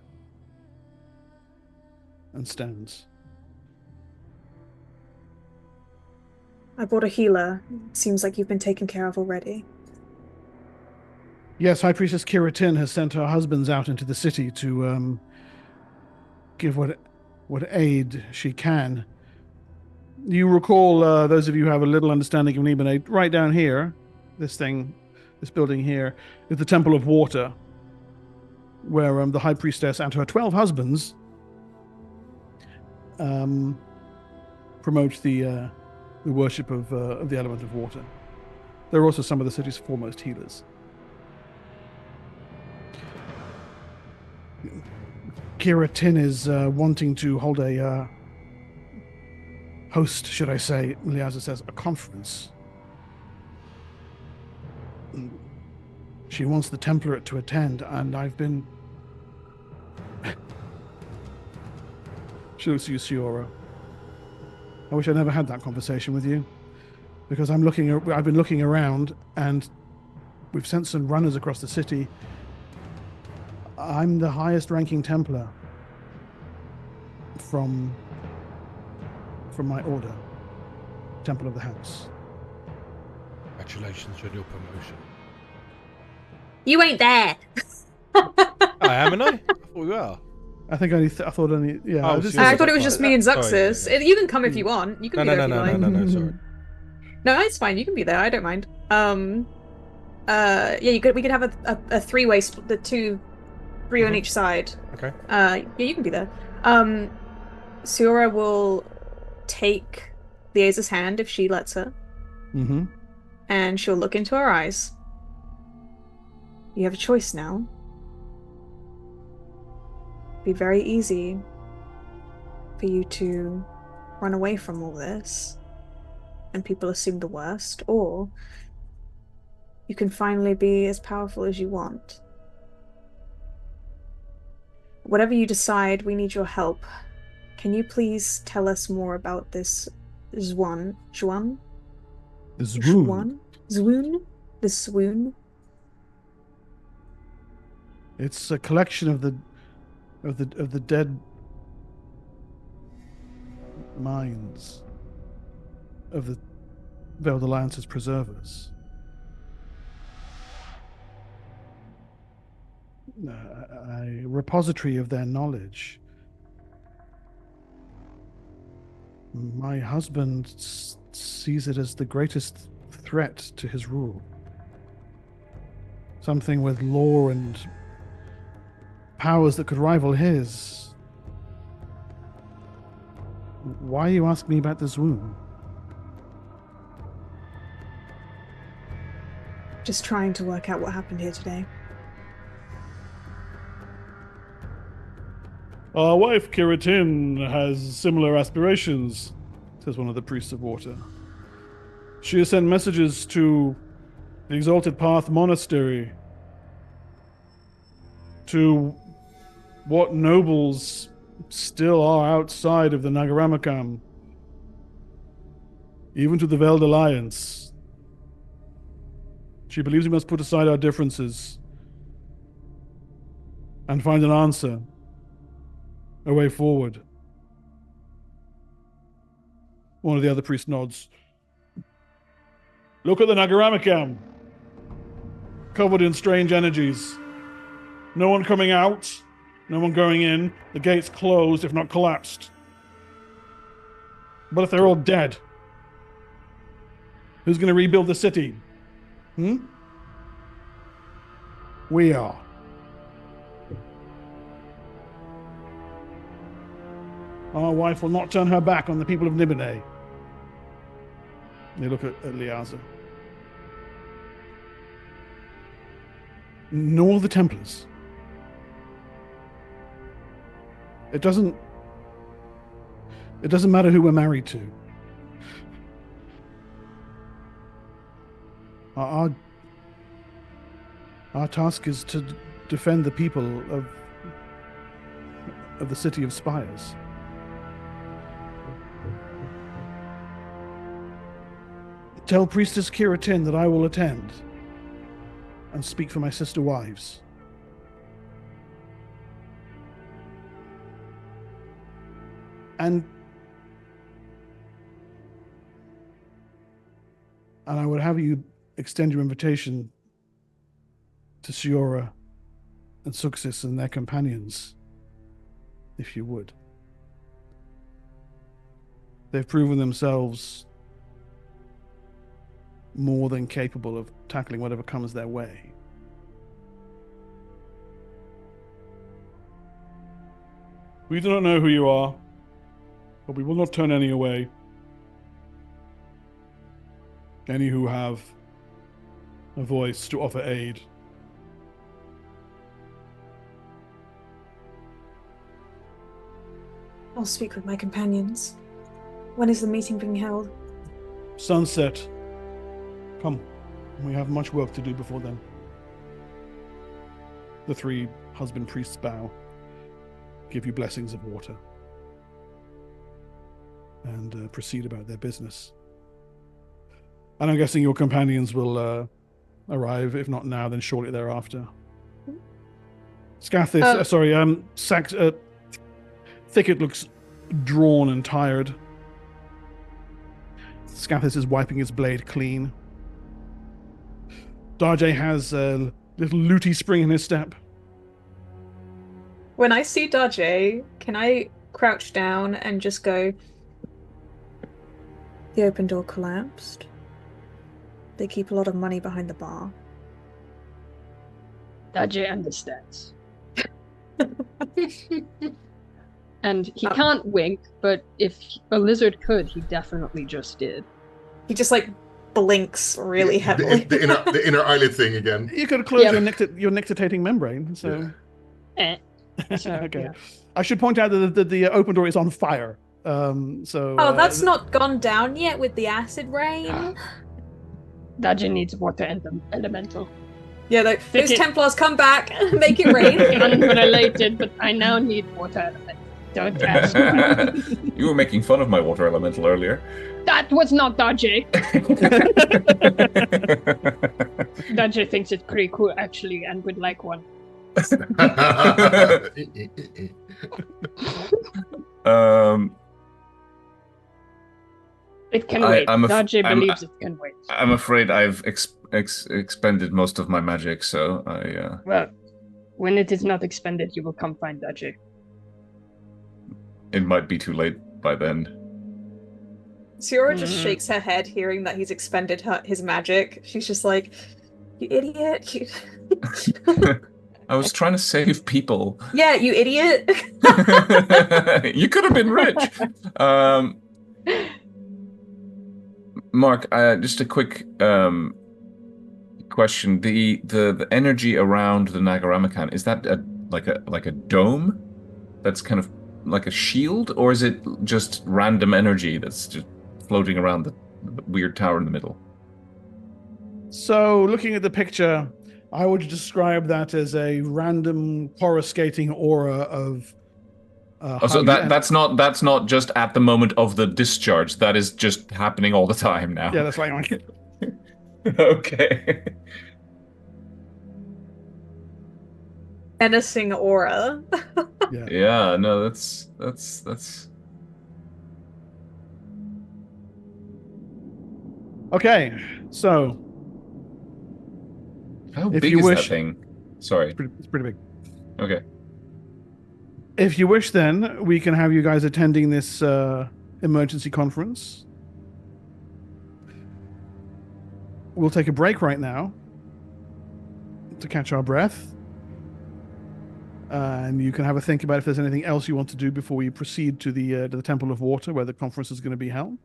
And stands. I brought a healer. Seems like you've been taken care of already. Yes, High Priestess Kira Tin has sent her husbands out into the city to give what aid she can. You recall, those of you who have a little understanding of Nibenay, right down here, this building here, is the Temple of Water, where the High Priestess and her 12 husbands promote the worship of the element of water. They're also some of the city's foremost healers. Kira Tin is wanting to hold a host, should I say, Liaza says, a conference. She wants the Template to attend, and I've been... She looks at you, Siora. I wish I never had that conversation with you, because I've been looking around, and we've sent some runners across the city. I'm the highest ranking Templar from my order, Temple of the House. Congratulations on your promotion. You ain't there. I am, and I thought we were. I think I thought only. Yeah, Oh, I thought it was just me and Sorry, Zuxus. yeah. You can come if you want. You can be there if you like. No, sorry. No, it's fine. You can be there. I don't mind. Yeah, we could have a three-way split, the three on each side. Okay. Yeah, you can be there. Siora will take Lieza's hand if she lets her. Mm-hmm. And she'll look into her eyes. You have a choice now. It'd be very easy for you to run away from all this and people assume the worst, or you can finally be as powerful as you want. Whatever you decide, we need your help. Can you please tell us more about this Zwan? The swoon. Zwoon? The swoon? It's a collection of the dead minds of the Veiled Alliance's preservers. A repository of their knowledge. My husband sees it as the greatest threat to his rule. Something with lore and powers that could rival his. Why you ask me about the swoon? Just trying to work out what happened here today. Our wife, Kiratin, has similar aspirations, says one of the priests of water. She has sent messages to the Exalted Path Monastery, to what nobles still are outside of the Nagaramakam, even to the Veiled Alliance. She believes we must put aside our differences and find an answer, a way forward. One of the other priests nods. Look at the Nagaramakam, covered in strange energies. No one coming out, no one going in. The gates closed, if not collapsed. But if they're all dead, who's going to rebuild the city? We are. Our wife will not turn her back on the people of Nibenay. They look at Liaza. Nor the Templars. It doesn't matter who we're married to. Our task is to defend the people of the city of Spires. Tell Priestess Kiratin that I will attend and speak for my sister wives. And I would have you extend your invitation to Siora and Suxis and their companions, if you would. They've proven themselves more than capable of tackling whatever comes their way. We do not know who you are, but we will not turn any away. Any who have a voice to offer aid. I'll speak with my companions. When is the meeting being held? Sunset. Come. We have much work to do before then. The three husband priests bow, give you blessings of water, and proceed about their business. And I'm guessing your companions will arrive, if not now, then shortly thereafter. Scathis, Thicket looks drawn and tired. Scathis is wiping his blade clean. Darjay has a little looty spring in his step. When I see Darjay, can I crouch down and just go, the open door collapsed. They keep a lot of money behind the bar. Dajay understands. And he can't wink, but if a lizard could, he definitely just did. He just like blinks really heavily. The inner eyelid thing again. You could close your nictitating membrane, so... Okay. Yeah. I should point out that the open door is on fire. So. Oh, that's not gone down yet with the acid rain. Dajay needs water elemental. Yeah, those Templars come back, make it rain. Unrelated, but I now need water elemental. Don't ask why. You were making fun of my water elemental earlier. That was not Dajay. Dajay thinks it's pretty cool, actually, and would like one. It can wait. Dajay believes it can wait. I'm afraid I've expended most of my magic, so I... Well, when it is not expended, you will come find Dajay. It might be too late by then. Siora just shakes her head, hearing that he's expended his magic. She's just like, you idiot. I was trying to save people. Yeah, you idiot. You could have been rich. Mark, just a quick question. The energy around the Nagaramakan, is that like a dome that's kind of like a shield, or is it just random energy that's just floating around the weird tower in the middle? So, looking at the picture, I would describe that as a random coruscating aura of. So that's not just at the moment of the discharge. That is just happening all the time now. Yeah, that's like. Okay. Menacing aura. Yeah. No, that's. Okay, so. How big is that thing? Sorry. It's pretty big. Okay. If you wish, then, we can have you guys attending this emergency conference. We'll take a break right now to catch our breath. And you can have a think about if there's anything else you want to do before we proceed to the Temple of Water, where the conference is going to be held.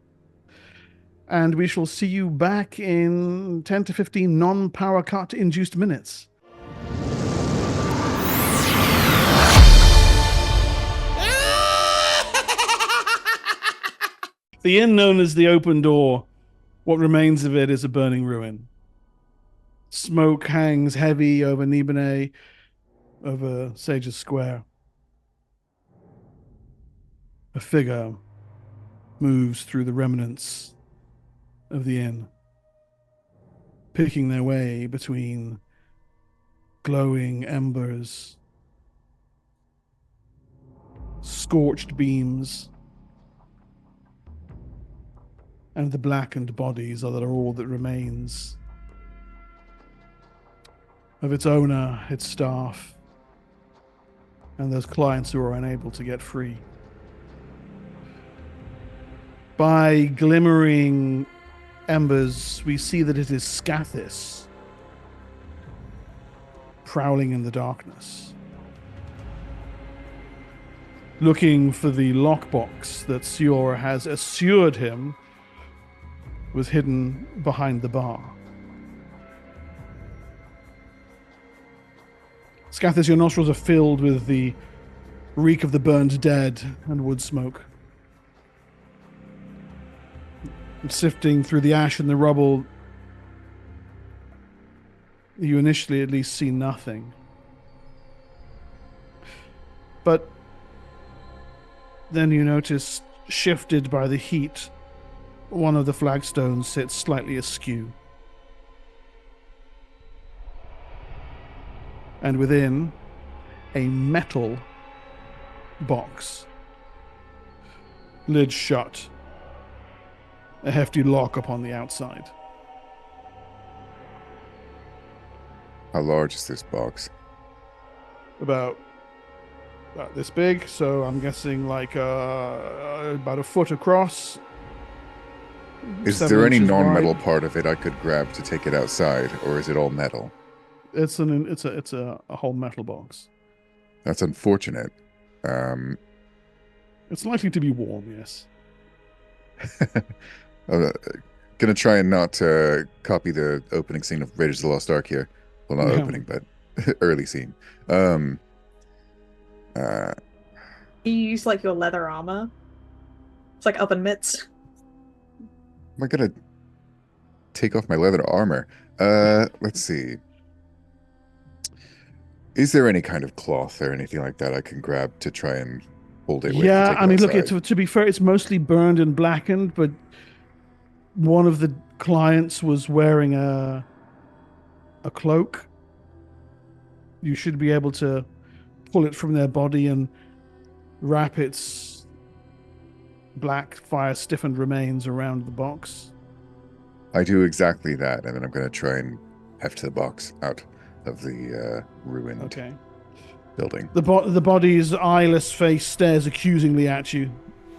And we shall see you back in 10 to 15 non-power cut-induced minutes. The inn known as the Open Door, what remains of it is a burning ruin. Smoke hangs heavy over Nibenay, over Sage's Square. A figure moves through the remnants of the inn, picking their way between glowing embers, scorched beams, and the blackened bodies that are all that remains of its owner, its staff, and those clients who are unable to get free. By glimmering embers, we see that it is Scathis, prowling in the darkness, looking for the lockbox that Siora has assured him was hidden behind the bar. Scathis, your nostrils are filled with the reek of the burned dead and wood smoke. And sifting through the ash and the rubble, you initially at least see nothing. But then you notice, shifted by the heat, one of the flagstones sits slightly askew. And within, a metal box. Lid shut. A hefty lock upon the outside. How large is this box? About this big, so I'm guessing like about a foot across. Is 7 there any inches non-metal wide. part of it I could grab to take it outside, or is it all metal? It's a whole metal box. That's unfortunate. It's likely to be warm, yes. I'm gonna try and not copy the opening scene of Raiders of the Lost Ark here. Well, not Yeah. opening, but early scene. You use like your leather armor. It's like oven mitts. Am I gonna take off my leather armor? Let's see. Is there any kind of cloth or anything like that I can grab to try and hold it with? Yeah, to take I it mean, look, outside? to be fair, it's mostly burned and blackened, but one of the clients was wearing a cloak. You should be able to pull it from their body and wrap its black fire-stiffened remains around the box. I do exactly that, and then I'm gonna try and heft the box out of the ruined Okay. building. The body's eyeless face stares accusingly at you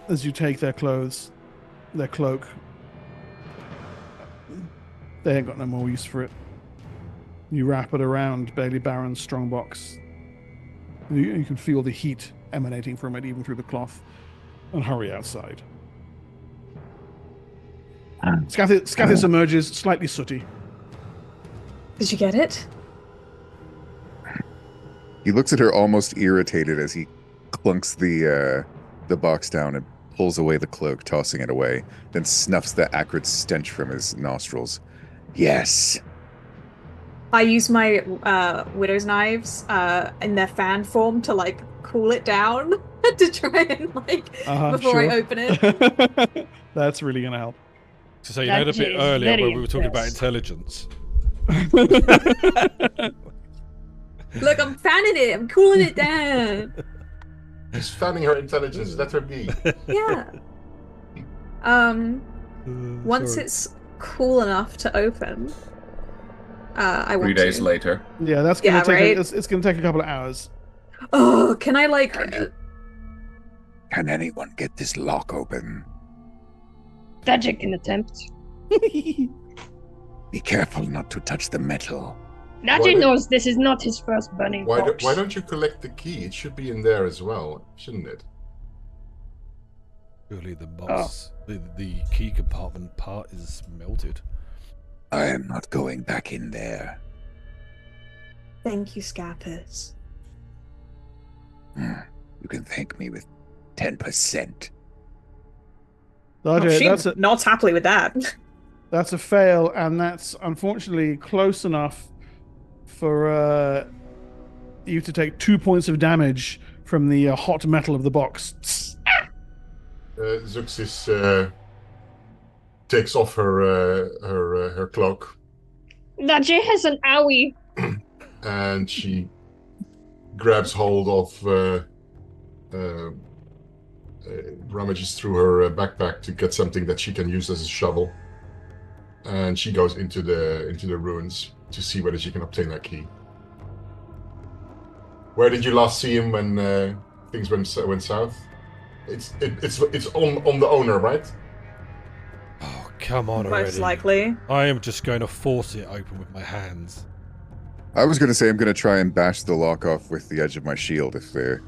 as you take their clothes, their cloak. They ain't got no more use for it. You wrap it around Bailey Barron's strongbox. You can feel the heat emanating from it even through the cloth, and hurry outside. Scathis emerges, slightly sooty. Did you get it? He looks at her almost irritated as he clunks the box down and pulls away the cloak, tossing it away, then snuffs the acrid stench from his nostrils. Yes. I use my widow's knives in their fan form to like cool it down to try and like before Sure. I open it. That's really gonna help. So you know a bit earlier when we were talking about intelligence. Look, I'm fanning it. I'm cooling it down. She's fanning her intelligence. Let her be. Yeah. Once sorry. it's cool enough to open, I want 3 days to. later. Yeah, that's gonna Yeah, take. right? It's gonna take a couple of hours. Oh, can I like? Can anyone get this lock open? Magic can attempt. Be careful not to touch the metal. Najee knows this is not his first burning box. Why don't you collect the key? It should be in there as well, shouldn't it? Surely the box, the key compartment part is melted. I am not going back in there. Thank you, Scappers. You can thank me with 10%. Roger, She not happily with that. That's a fail, and that's unfortunately close enough for you to take 2 points of damage from the hot metal of the box. Zuxis takes off her cloak, Najee has an owie. and she grabs hold of rummages through her backpack to get something that she can use as a shovel, and she goes into the ruins to see whether she can obtain that key. Where did you last see him when things went south? It's on the owner, right? Oh, come on already. Most likely. I am just going to force it open with my hands. I was going to say I'm going to try and bash the lock off with the edge of my shield if they're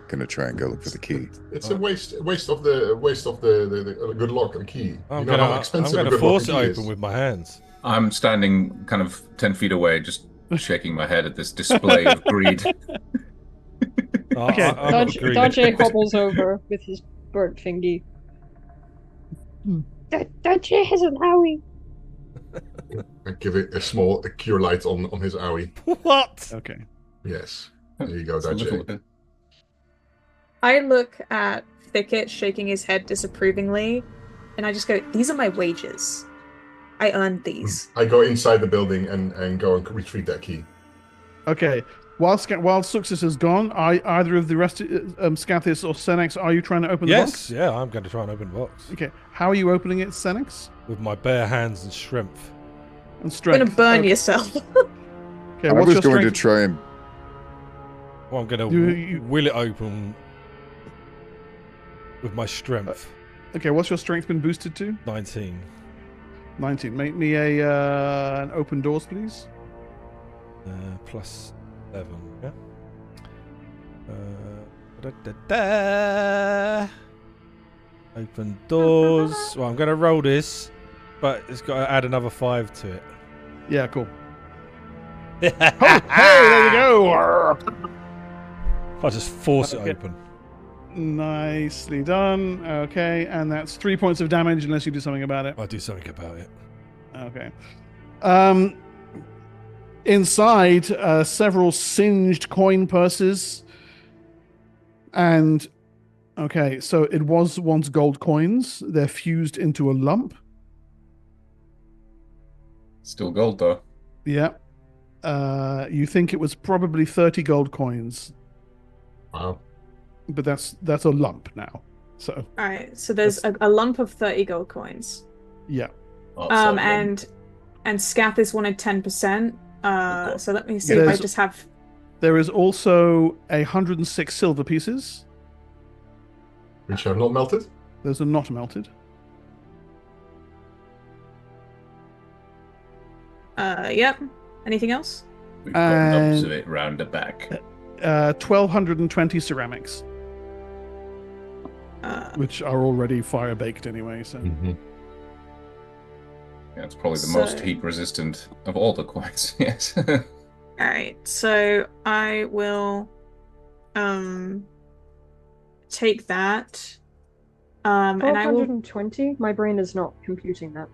going to try and go look for the key. It's a waste of the good lock and key. I'm you know how going expensive to a good force it lock and key open is. with my hands. I'm standing kind of 10 feet away, just shaking my head at this display of greed. Okay. Dodge hobbles over with his burnt fingy. Najee has an owie. And give it a cure light on his owie. What? Okay. Yes. There you go, It's a little Dodge. bit. I look at Thicket shaking his head disapprovingly, and I just go, "These are my wages. I earned these." I go inside the building and go and retrieve that key. Okay. While Suxis is gone, either of the rest, Scathis or Senex, are you trying to open the box? Yes, yeah, I'm going to try and open the box. Okay. How are you opening it, Senex? With my bare hands and strength. And You're strength. gonna burn Okay. yourself. Okay, I what's was your going to strength? try and. Well, I'm going to will it open with my strength. Okay, what's your strength been boosted to? 19. 19. Make me an open doors, please. Plus 7. Yeah. Da-da-da. Open doors. Well, I'm going to roll this, but it's got to add another 5 to it. Yeah, cool. Oh, hey, there you go. I'll just force it open. Nicely done. Okay, and that's 3 points of damage unless you do something about it. I'll do something about it. Okay. Inside, several singed coin purses. And, okay, so it was once gold coins. They're fused into a lump. Still gold, though. Yeah. You think it was probably 30 gold coins. Wow. But that's a lump now. So. All right. So there's a lump of 30 gold coins. Yeah. And Scathis wanted 10%. So let me see if I just have. There is also 106 silver pieces. Which have not melted? Those are not melted. Yep. Anything else? We've got lumps of it round the back. 1,220 ceramics. Which are already fire baked anyway, so. Mm-hmm. Yeah, it's probably the most heat resistant of all the coins, yes. Alright, so I will take that. And I will 1,220? My brain is not computing that.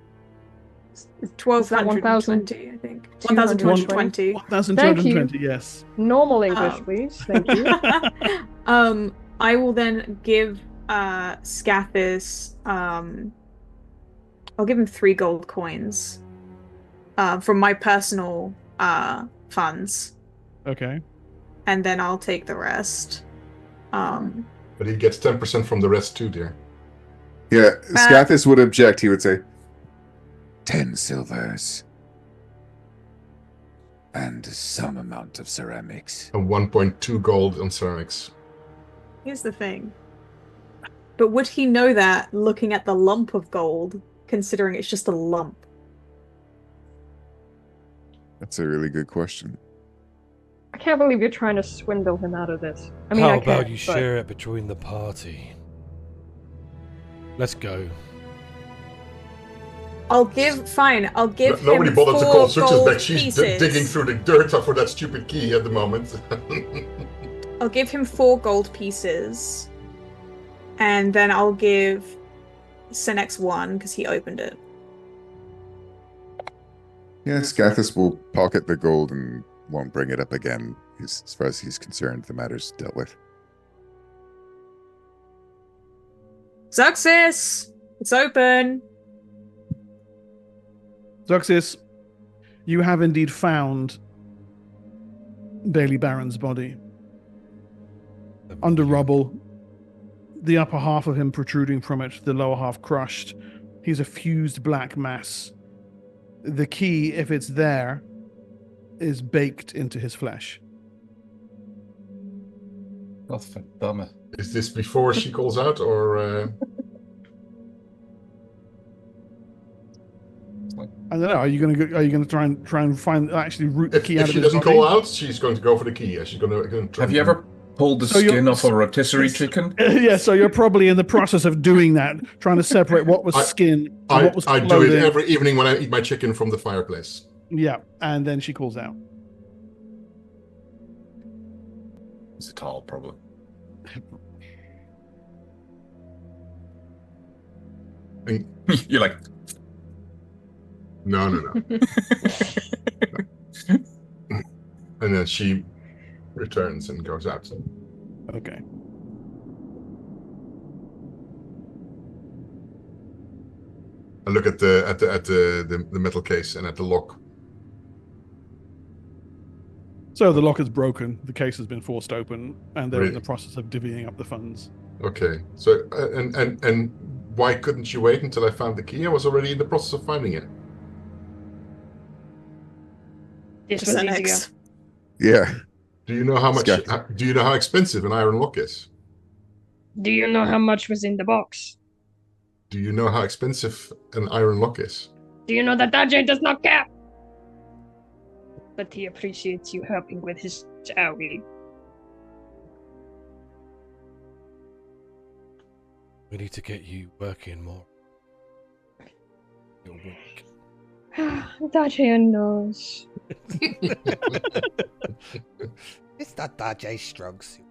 1,220, I think. 1,220. 1,220, yes. Normal English, please. Thank you. I will then give Scathis I'll give him 3 gold coins from my personal funds. Okay. And then I'll take the rest. But he gets 10% from the rest too, dear. Yeah, Scathis would object. He would say, 10 silvers. And some amount of ceramics. And 1.2 gold on ceramics. Here's the thing. But would he know that looking at the lump of gold, considering it's just a lump? That's a really good question. I can't believe you're trying to swindle him out of this. I mean, How about you share it between the party? Let's go. I'll give him Nobody bothered to call 4 Suxus gold back. She's pieces. digging through the dirt for that stupid key at the moment. I'll give him 4 gold pieces. And then I'll give Senex 1 because he opened it. Yeah, Scathis will pocket the gold and won't bring it up again. As far as he's concerned, the matter's dealt with. Suxus! It's open! Zuxis, you have indeed found Bailey Barron's body. Under rubble, the upper half of him protruding from it, the lower half crushed. He's a fused black mass. The key, if it's there, is baked into his flesh. Godverdamme. Is this before she calls out, or? I don't know. Are you going to try and find actually root the key out of his body? If she doesn't call out, she's going to go for the key. She's going to try. Have you ever pulled the skin off a rotisserie chicken? Yeah, so you're probably in the process of doing that, trying to separate what was skin and what was clothing. I do it every evening when I eat my chicken from the fireplace. Yeah, and then she calls out. It's a tall, probably. You're like... No. And then she returns and goes out. Okay. I look at the metal case and at the lock. So the lock is broken, the case has been forced open, and they're in the process of divvying up the funds. Okay. So and why couldn't you wait until I found the key? I was already in the process of finding it. This was easier. Yeah. Do you know how much? Sky. Do you know how expensive an iron lock is? Do you know how much was in the box? Do you know how expensive an iron lock is? Do you know that Dajay does not care? But he appreciates you helping with his owie. We need to get you working more. Your work. Dajay knows. It's not Dajay's strong suit.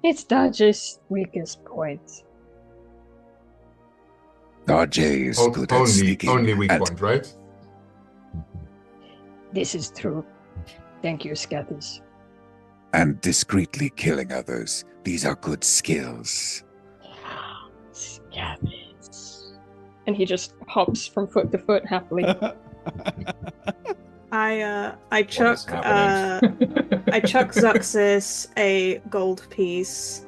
It's Dajay's weakest point. Dajay is good at sneaking. Only weak and point, right? This is true. Thank you, Scathis. and discreetly killing others. These are good skills. Scabbers. And he just hops from foot to foot happily. I chuck Zuxis a gold piece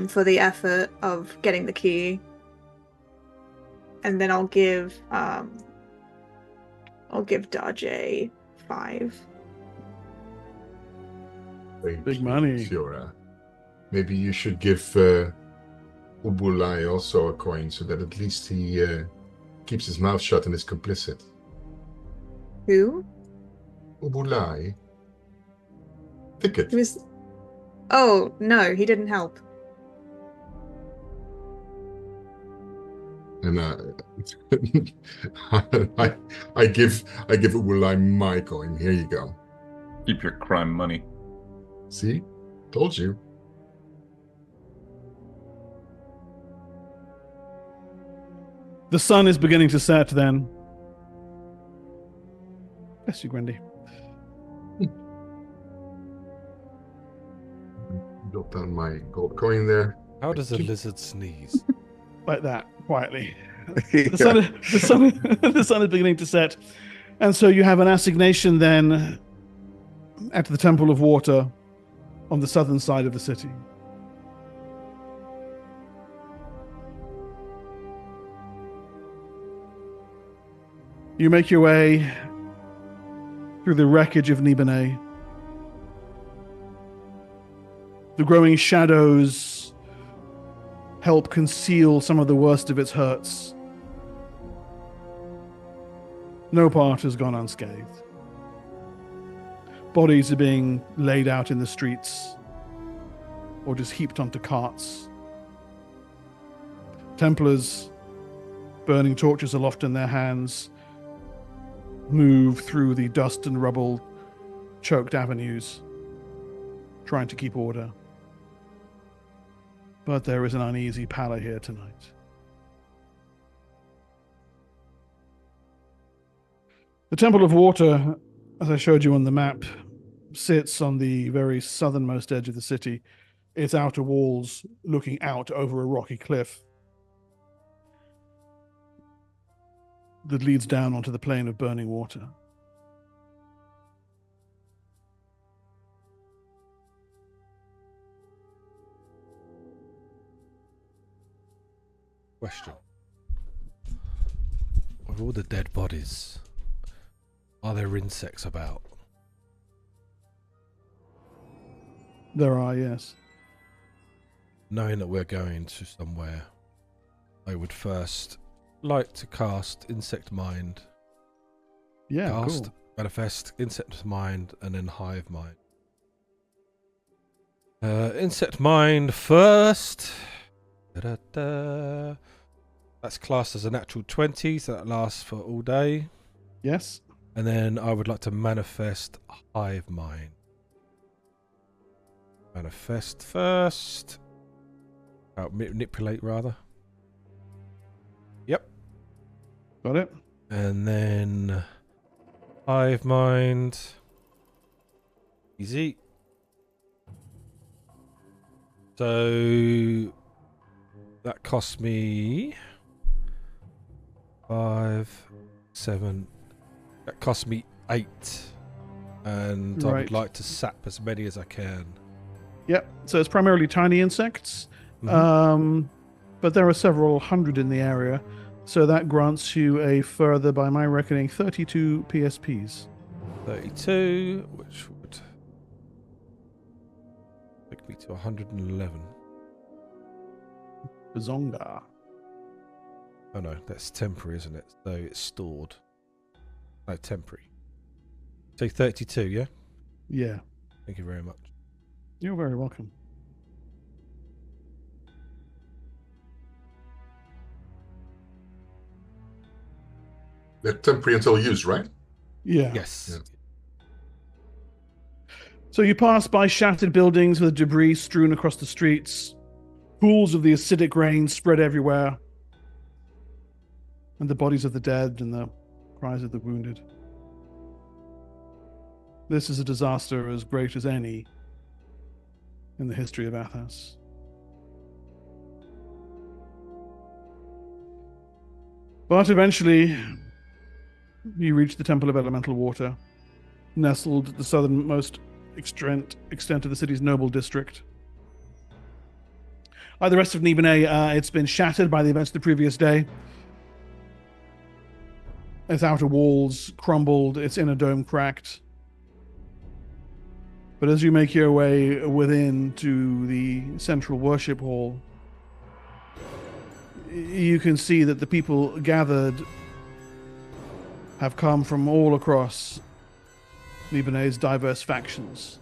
for the effort of getting the key. And then I'll give Dajay 5. Big money. Fiora. Maybe you should give Ubulai also a coin so that at least he keeps his mouth shut and is complicit. Who? Ubulai. Ticket. Who's? Oh no, he didn't help. And I give Ubulai my coin. Here you go. Keep your crime money. See? Told you. The sun is beginning to set then. Bless you, Gwendy. Drop down my gold coin there. How does a lizard sneeze? Like that, quietly. Yeah. The sun is beginning to set. And so you have an assignation then at the Temple of Water on the southern side of the city. You make your way through the wreckage of Nibenay. The growing shadows help conceal some of the worst of its hurts. No part has gone unscathed. Bodies are being laid out in the streets or just heaped onto carts. Templars, burning torches aloft in their hands, move through the dust and rubble choked avenues, trying to keep order. But there is an uneasy pallor here tonight. The Temple of Water, as I showed you on the map, sits on the very southernmost edge of the city, its outer walls looking out over a rocky cliff that leads down onto the plain of burning water. Question. With all the dead bodies, are there insects about? There are, yes. Knowing that we're going to somewhere, I would first like to cast Insect Mind. Yeah, Cast, cool. manifest, Insect Mind, and then Hive Mind. Insect Mind first. Da-da-da. That's classed as a natural 20, so that lasts for all day. Yes. And then I would like to manifest Hive Mind. Manifest first. Manipulate, rather. Yep. Got it. And then Hive Mind. Easy. So that cost me 5, 7. That cost me 8. And I would like to sap as many as I can. Yep. So it's primarily tiny insects. Mm-hmm. But there are several hundred in the area. So that grants you a further, by my reckoning, 32 PSPs. 32, which would take me to 111. Bazonga. Oh no, that's temporary, isn't it? So it's stored. No, temporary. So 32, yeah? Yeah. Thank you very much. You're very welcome. They're temporary until used, right? Yeah. Yes. Yeah. So you pass by shattered buildings with debris strewn across the streets, pools of the acidic rain spread everywhere, and the bodies of the dead and the cries of the wounded. This is a disaster as great as any in the history of Athos. But eventually, you reach the Temple of Elemental Water, nestled at the southernmost extent of the city's noble district. Like the rest of Nibenay, it's been shattered by the events of the previous day. Its outer walls crumbled, its inner dome cracked. But as you make your way within to the central worship hall, you can see that the people gathered have come from all across Nibenay's diverse factions.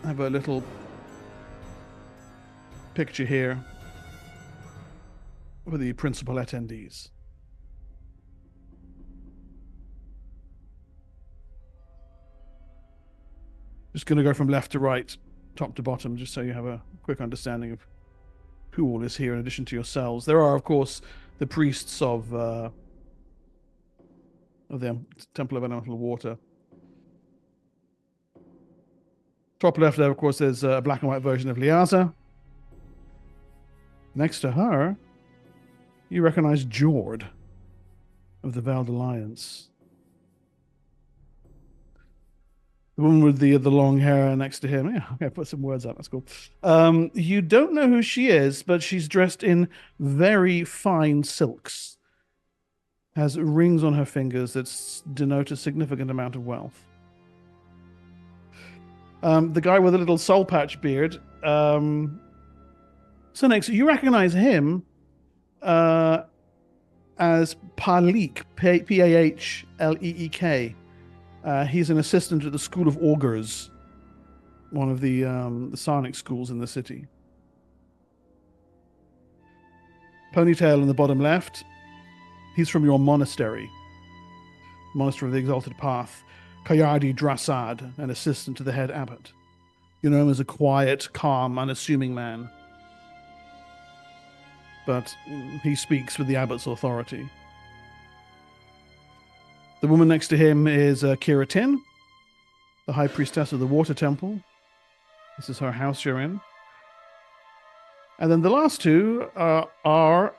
I have a little picture here for the principal attendees. Just going to go from left to right, top to bottom, just so you have a quick understanding of who all is here in addition to yourselves. There are, of course, the priests of the Temple of Elemental Water. Top left there, of course, there's a black and white version of Liaza. Next to her, you recognize Jord of the Veiled Alliance. The woman with the long hair next to him. Yeah, okay, put some words up. That's cool. You don't know who she is, but she's dressed in very fine silks. Has rings on her fingers that denote a significant amount of wealth. The guy with a little soul patch beard. So next, you recognize him as Pahleek, P-A-H-L-E-E-K. He's an assistant at the School of Augurs, one of the Sarnic schools in the city. Ponytail in the bottom left. He's from your monastery. Monastery of the Exalted Path. Kayardi Drassad, an assistant to the head abbot. You know him as a quiet, calm, unassuming man. But he speaks with the abbot's authority. The woman next to him is Kira Tin, the high priestess of the Water Temple. This is her house you're in. And then the last two are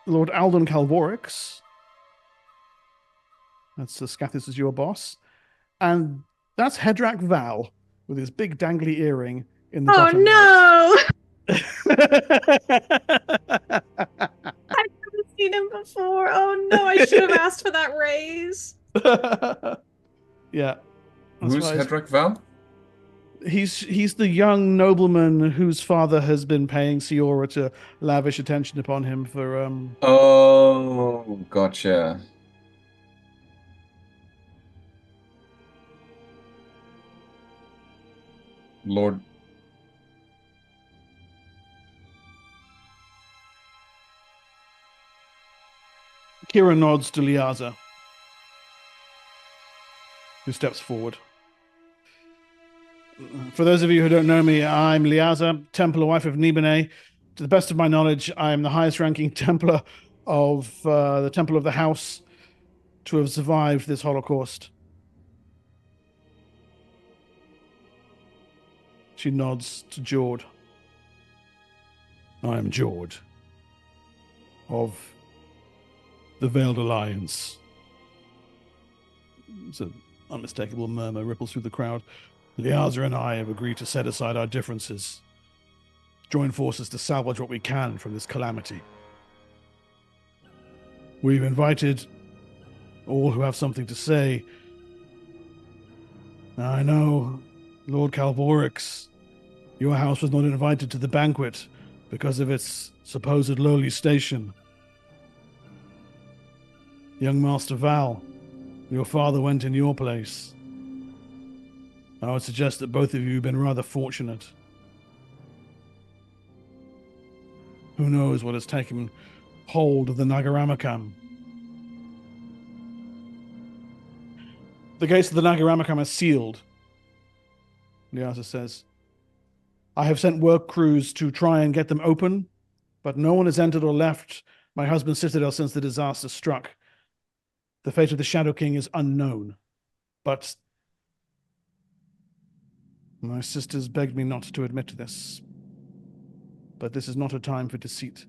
Lord Alden Calvorix. That's Scathis is your boss. And that's Hedrak Val with his big dangly earring in the bottom right. I've never seen him before. Oh no, I should have asked for that raise. Yeah. Who's Hedrak Val? He's the young nobleman whose father has been paying Siora to lavish attention upon him for Oh, gotcha. Lord. Kira nods to Liaza, who steps forward. For those of you who don't know me, I'm Liaza, Templar wife of Nibenay. To the best of my knowledge, I am the highest-ranking Templar of the Temple of the House to have survived this Holocaust. She nods to Jord. I am Jord of the Veiled Alliance. It's an unmistakable murmur ripples through the crowd. Liaza and I have agreed to set aside our differences, join forces to salvage what we can from this calamity. We've invited all who have something to say. Now, I know, Lord Calvorix, your house was not invited to the banquet because of its supposed lowly station. Young Master Val, your father went in your place. I would suggest that both of you have been rather fortunate. Who knows what has taken hold of the Nagaramakam? The gates of the Nagaramakam are sealed, Liasa says. I have sent work crews to try and get them open, but no one has entered or left my husband's citadel since the disaster struck. The fate of the Shadow King is unknown, but my sisters begged me not to admit this. But this is not a time for deceit.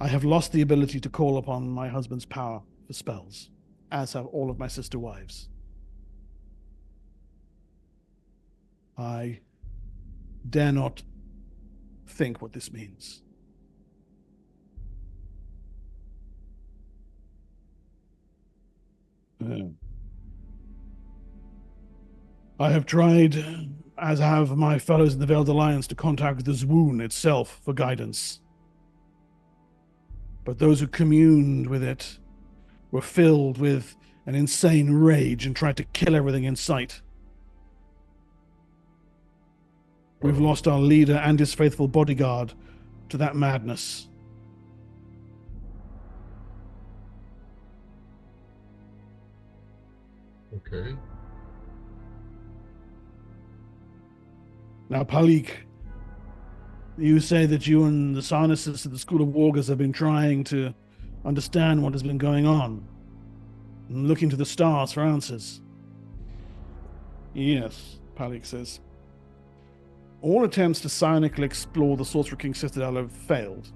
I have lost the ability to call upon my husband's power for spells, as have all of my sister wives. I dare not think what this means. I have tried, as have my fellows in the Veiled Alliance, to contact the Zwoon itself for guidance. But those who communed with it were filled with an insane rage and tried to kill everything in sight. We've lost our leader and his faithful bodyguard to that madness. Okay. Now, Palik, you say that you and the Sarnasis of the School of Wargers have been trying to understand what has been going on and looking to the stars for answers. Yes, Palik says. All attempts to psionically explore the Sorcerer King Citadel have failed.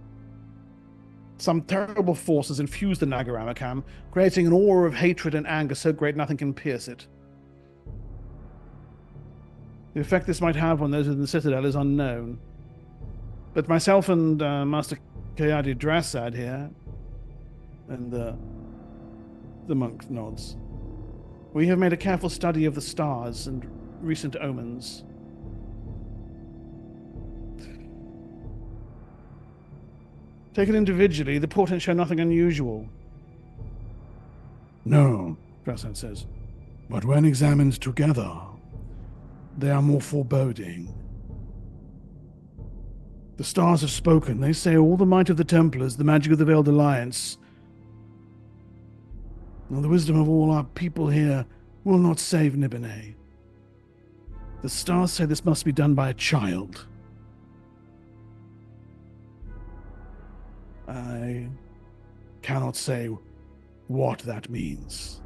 Some terrible force has infused the Nagaramakam, creating an aura of hatred and anger so great nothing can pierce it. The effect this might have on those in the Citadel is unknown. But myself and Master Kayadi Drassad here, and the monk nods, we have made a careful study of the stars and recent omens. Taken individually, the portents show nothing unusual. No, Drassad says, but when examined together, they are more foreboding. The stars have spoken. They say all the might of the Templars, the magic of the Veiled Alliance, and the wisdom of all our people here will not save Nibenay. The stars say this must be done by a child. I cannot say what that means.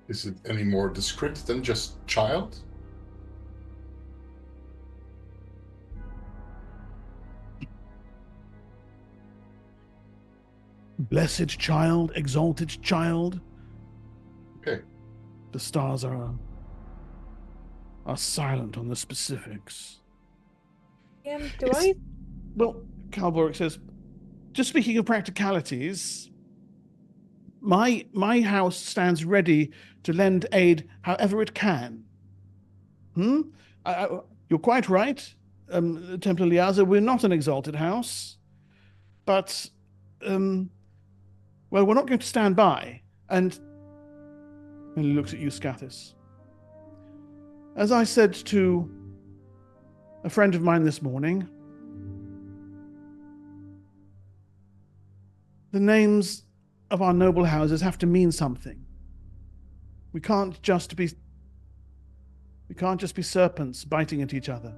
Is it any more discreet than just child? Blessed child, exalted child. Okay. The stars are silent on the specifics. Well, Calvoric says, just speaking of practicalities, my house stands ready to lend aid however it can. You're quite right, Templar Liaza, we're not an exalted house, but, well, we're not going to stand by, and he looks at you, Scathis. As I said to a friend of mine this morning, the names of our noble houses have to mean something. We can't just be serpents biting at each other.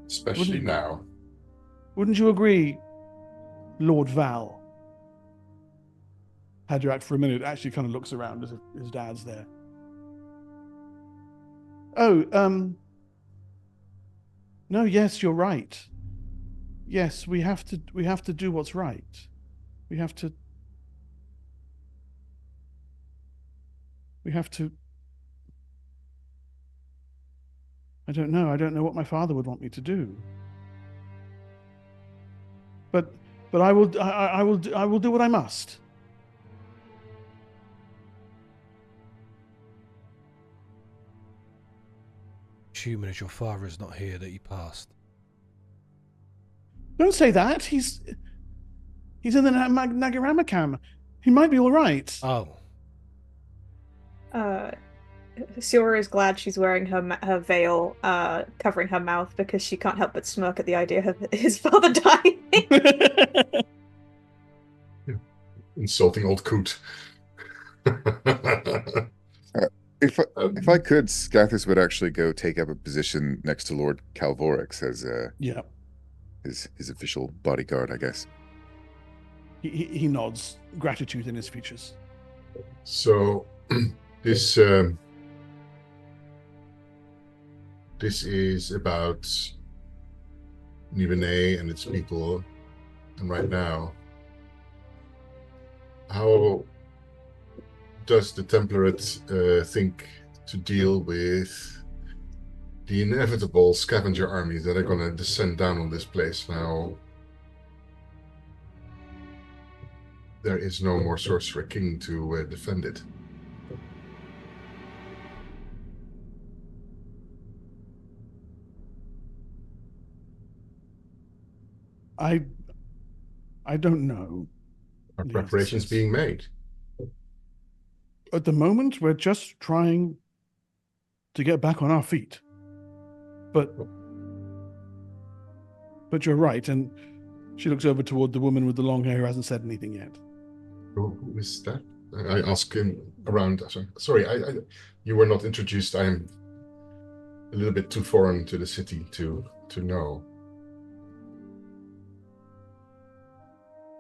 Especially now. Wouldn't you agree, Lord Val? Hadrak, for a minute, actually kind of looks around as if his dad's there. Oh, no, yes, you're right. Yes, we have to do what's right. We have to I don't know. I don't know what my father would want me to do. But I will do what I must. Assuming as your father is not here that he passed. Don't say that. He's in the Nagaramakam. He might be all right. Oh. Siora is glad she's wearing her veil, covering her mouth, because she can't help but smirk at the idea of his father dying. Insulting old coot. If I could, Scathis would actually go take up a position next to Lord Calvorix as his official bodyguard, I guess. He nods, gratitude in his features. So, this is about Nibenay and its people, and right now, how does the Template think to deal with the inevitable scavenger armies that are going to descend down on this place now? There is no more Sorcerer King to defend it. I don't know. Are preparations being made? At the moment, we're just trying to get back on our feet. But you're right, and she looks over toward the woman with the long hair who hasn't said anything yet. Who is that? I ask him around. Sorry, you were not introduced. I am a little bit too foreign to the city to know.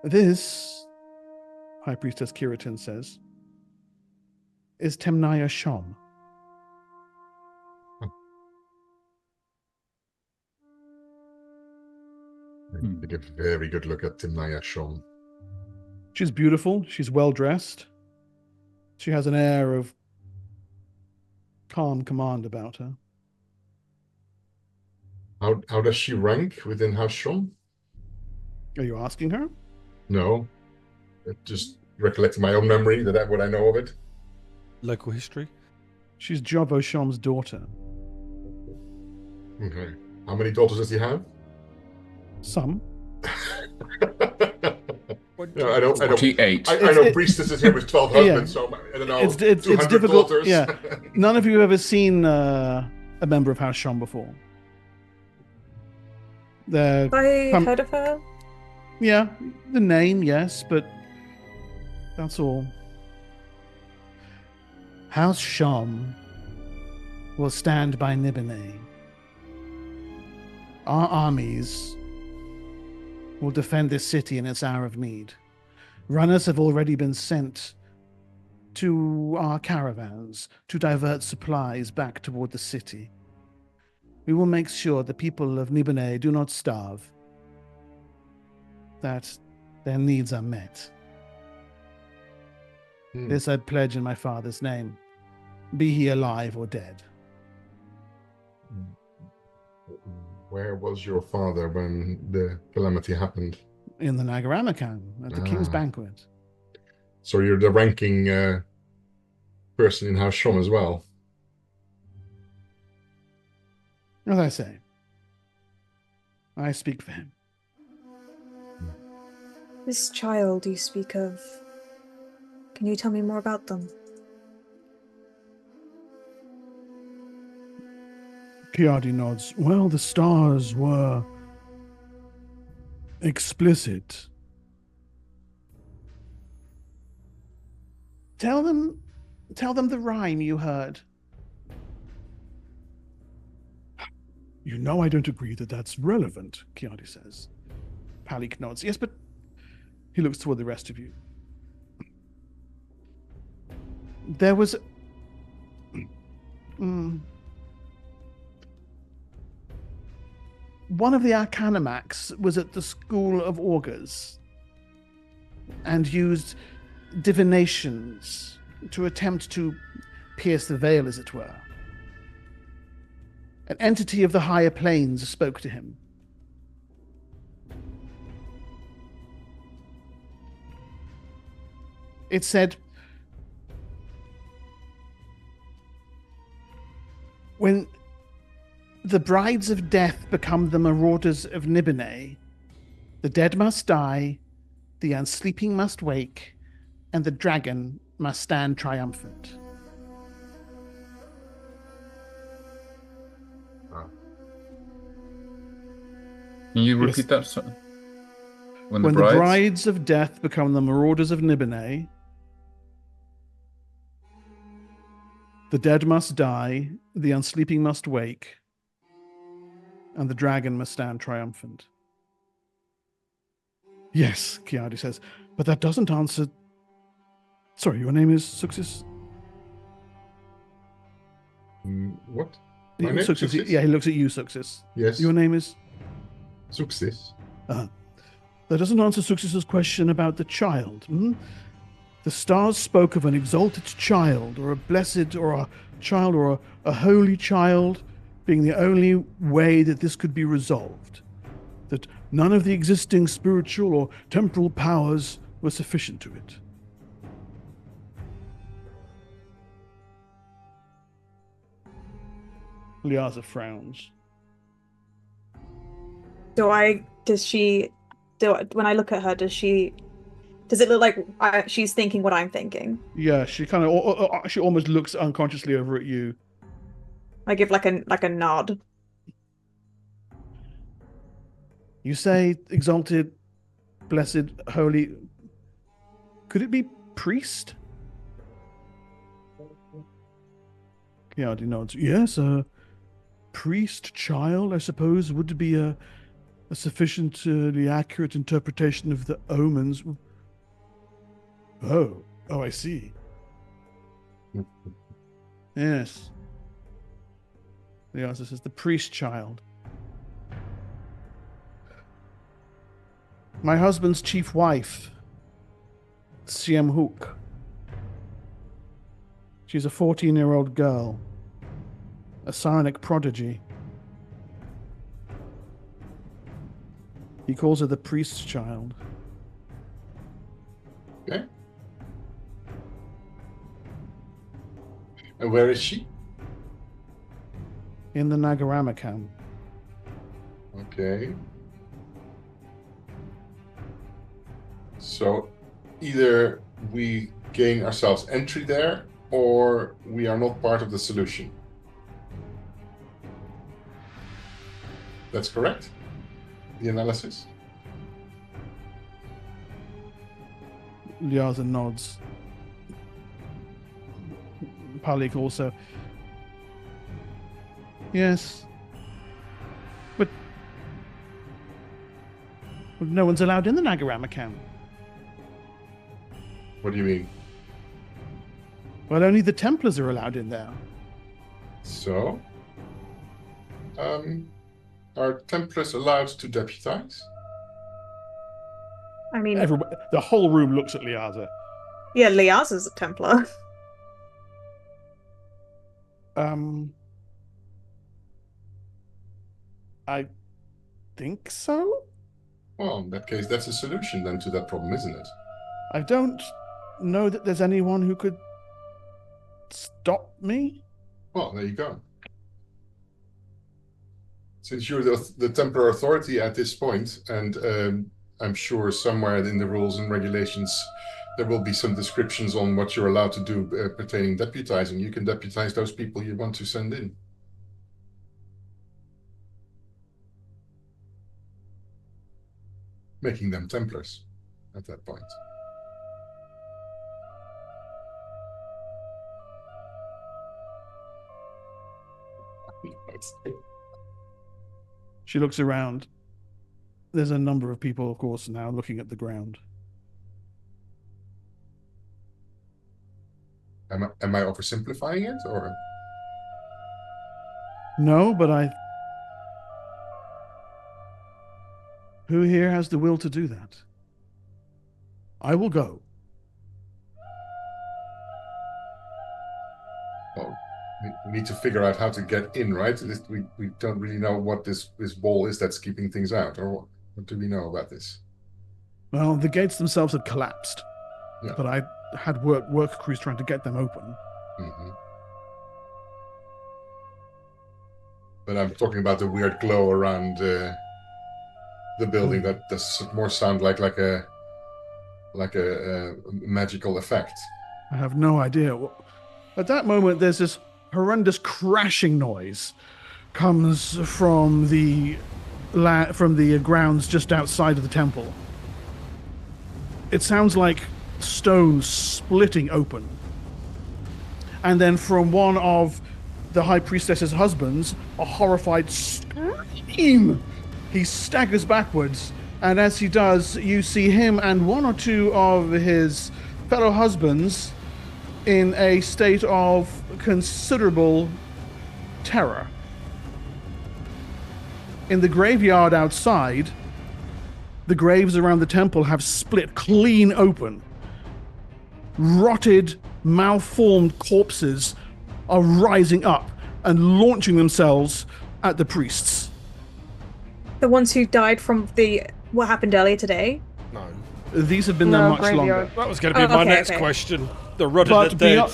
This, High Priestess Kiratin says, is Temnaya Shom. I take a very good look at Timnaya Shom. She's beautiful. She's well dressed. She has an air of calm command about her. How does she rank within House Shom? Are you asking her? No. Just recollecting my own memory, that what I know of it. Local history? She's Jovo Shom's daughter. Okay. How many daughters does he have? Some. No, I know. 48. I know priestesses here with 12 husbands, so I don't know. It's difficult. Daughters. Yeah. None of you have ever seen a member of House Shom before. Have I heard of her? Yeah, the name, yes, but that's all. House Shom will stand by Nibenay. Our armies will defend this city in its hour of need. Runners have already been sent to our caravans to divert supplies back toward the city. We will make sure the people of Nibenay do not starve, that their needs are met. This I pledge in my father's name, be he alive or dead. Where was your father when the calamity happened? In the Nagaramakan, at the King's Banquet. So you're the ranking person in House Shom as well? As I say, I speak for him. This child you speak of, can you tell me more about them? Kiadi nods. Well, the stars were explicit. Tell them the rhyme you heard. You know I don't agree that that's relevant, Kiadi says. Palik nods. Yes, but he looks toward the rest of you. There was... One of the Arcanamax was at the School of Augurs and used divinations to attempt to pierce the veil, as it were. An entity of the higher planes spoke to him. It said, when the brides of death become the Marauders of Nibenay, the dead must die, the unsleeping must wake, and the dragon must stand triumphant. Can you repeat that? Sir? When the brides of death become the Marauders of Nibenay, the dead must die, the unsleeping must wake, and the dragon must stand triumphant. Yes, Kiadi says, but that doesn't answer... Sorry, your name is Success? What? My name? Success. Success? Yeah, he looks at you, Success. Yes. Your name is? Success. That doesn't answer Success's question about the child. The stars spoke of an exalted child, or a blessed, or a child, or a holy child being the only way that this could be resolved. That none of the existing spiritual or temporal powers were sufficient to it. Liaza frowns. When I look at her, does it look like she's thinking what I'm thinking? Yeah, she kind of, she almost looks unconsciously over at you. I give like a nod. You say exalted, blessed, holy. Could it be priest? Kiadi nods. Yes, a priest child, I suppose, would be a sufficiently accurate interpretation of the omens. Oh, I see. Yes. The answer says the priest child. My husband's chief wife, Siem Hook. She's a 14-year-old girl, a psionic prodigy. He calls her the priest's child. Okay. And where is she? In the Nagarama camp. Okay. So either we gain ourselves entry there, or we are not part of the solution. That's correct? The analysis? Liaza nods. Palik also. Yes. But no one's allowed in the Nagarama camp. What do you mean? Well, only the Templars are allowed in there. So, are Templars allowed to deputize? I mean, the whole room looks at Liaza. Yeah, Liaza's a Templar. I think so. Well, in that case, that's a solution then to that problem, isn't it? I don't know that there's anyone who could stop me. Well, there you go. Since you're the Templar authority at this point, and I'm sure somewhere in the rules and regulations there will be some descriptions on what you're allowed to do pertaining deputizing. You can deputize those people you want to send in. Making them Templars at that point. She looks around. There's a number of people, of course, now looking at the ground. Am I oversimplifying it, or? No, but who here has the will to do that? I will go. Well, We need to figure out how to get in, right? We don't really know what this wall is that's keeping things out, or what do we know about this? Well, the gates themselves had collapsed, Yeah. but I had work crews trying to get them open. Mm-hmm. But I'm talking about the weird glow around the building that does more sound like a magical effect. I have no idea. At that moment, there's this horrendous crashing noise comes from the grounds just outside of the temple. It sounds like stone splitting open. And then from one of the High Priestess's husbands, a horrified scream. He staggers backwards, and as he does, you see him and one or two of his fellow husbands in a state of considerable terror. In the graveyard outside, the graves around the temple have split clean open. Rotted, malformed corpses are rising up and launching themselves at the priests. The ones who died from what happened earlier today? No. These have been there much longer. That was going to be my next question. The rotted dead.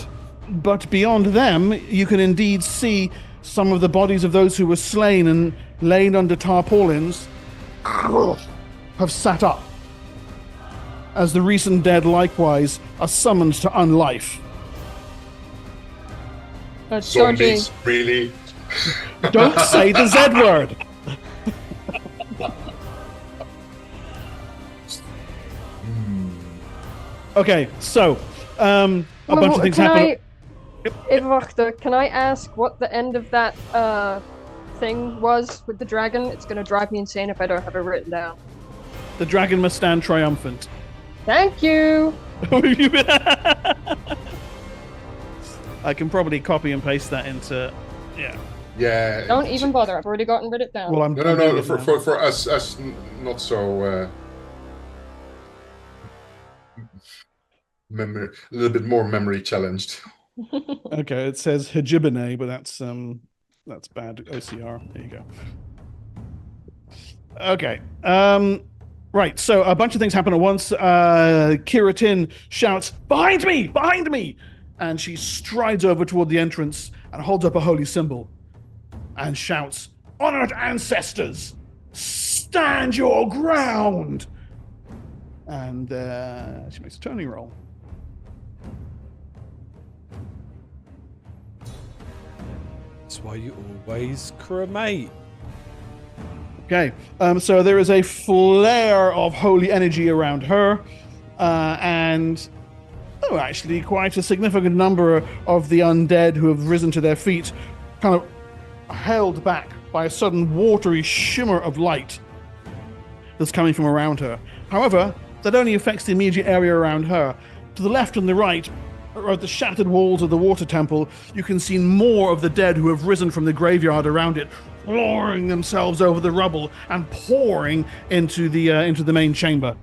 But beyond them, you can indeed see some of the bodies of those who were slain and laid under tarpaulins have sat up, as the recent dead likewise are summoned to unlife. Zombies, really? Don't say the Z word! Okay, so, a bunch of things happen. Wacht, can I ask what the end of that thing was with the dragon? It's gonna drive me insane if I don't have it written down. The dragon must stand triumphant. Thank you! I can probably copy and paste that into... Yeah. Don't even bother, I've already written it down. Well, No, for us not so... a little bit more memory challenged. Okay, it says Hijibine, but that's bad OCR. There you go. Okay. Right, so a bunch of things happen at once. Kiratin shouts, "Behind me! Behind me!" And she strides over toward the entrance and holds up a holy symbol and shouts, "Honored ancestors, stand your ground!" And she makes a turning roll. That's why you always cremate. Okay, so there is a flare of holy energy around her, and actually quite a significant number of the undead who have risen to their feet kind of held back by a sudden watery shimmer of light that's coming from around her. However, that only affects the immediate area around her. To the left and the right, at the shattered walls of the water temple, you can see more of the dead who have risen from the graveyard around it, flooring themselves over the rubble and pouring into the main chamber.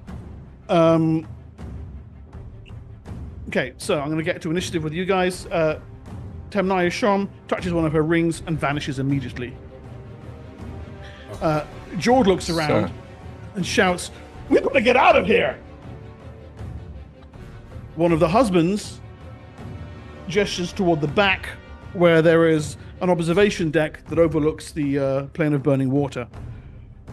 Okay, so I'm going to get to initiative with you guys. Temnaya Shom touches one of her rings and vanishes immediately. Jord looks around and shouts, "We've got to get out of here!" One of the husbands gestures toward the back, where there is an observation deck that overlooks the plane of burning water.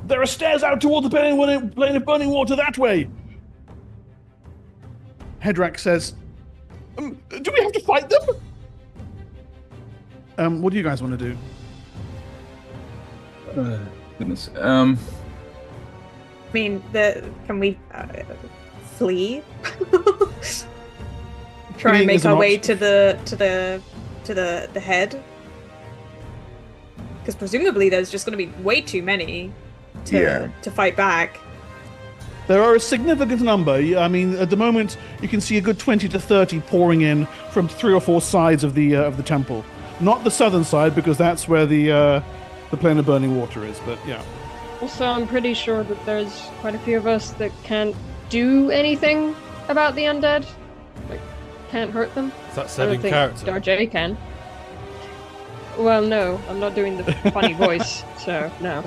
"There are stairs out toward the plane of burning water that way!" Hedrak says, "Do we have to fight them?" What do you guys want to do? Goodness. I mean, can we flee? Try and make our way to the head, because presumably there's just going to be way too many to fight back. There are a significant number. I mean, at the moment, you can see a good 20 to 30 pouring in from 3 or 4 sides of the temple. Not the southern side, because that's where the plane of burning water is. But yeah. Also, I'm pretty sure that there's quite a few of us that can't do anything about the undead. Like, can't hurt them. Is that setting character? Darjay can. Well, no, I'm not doing the funny voice, so no.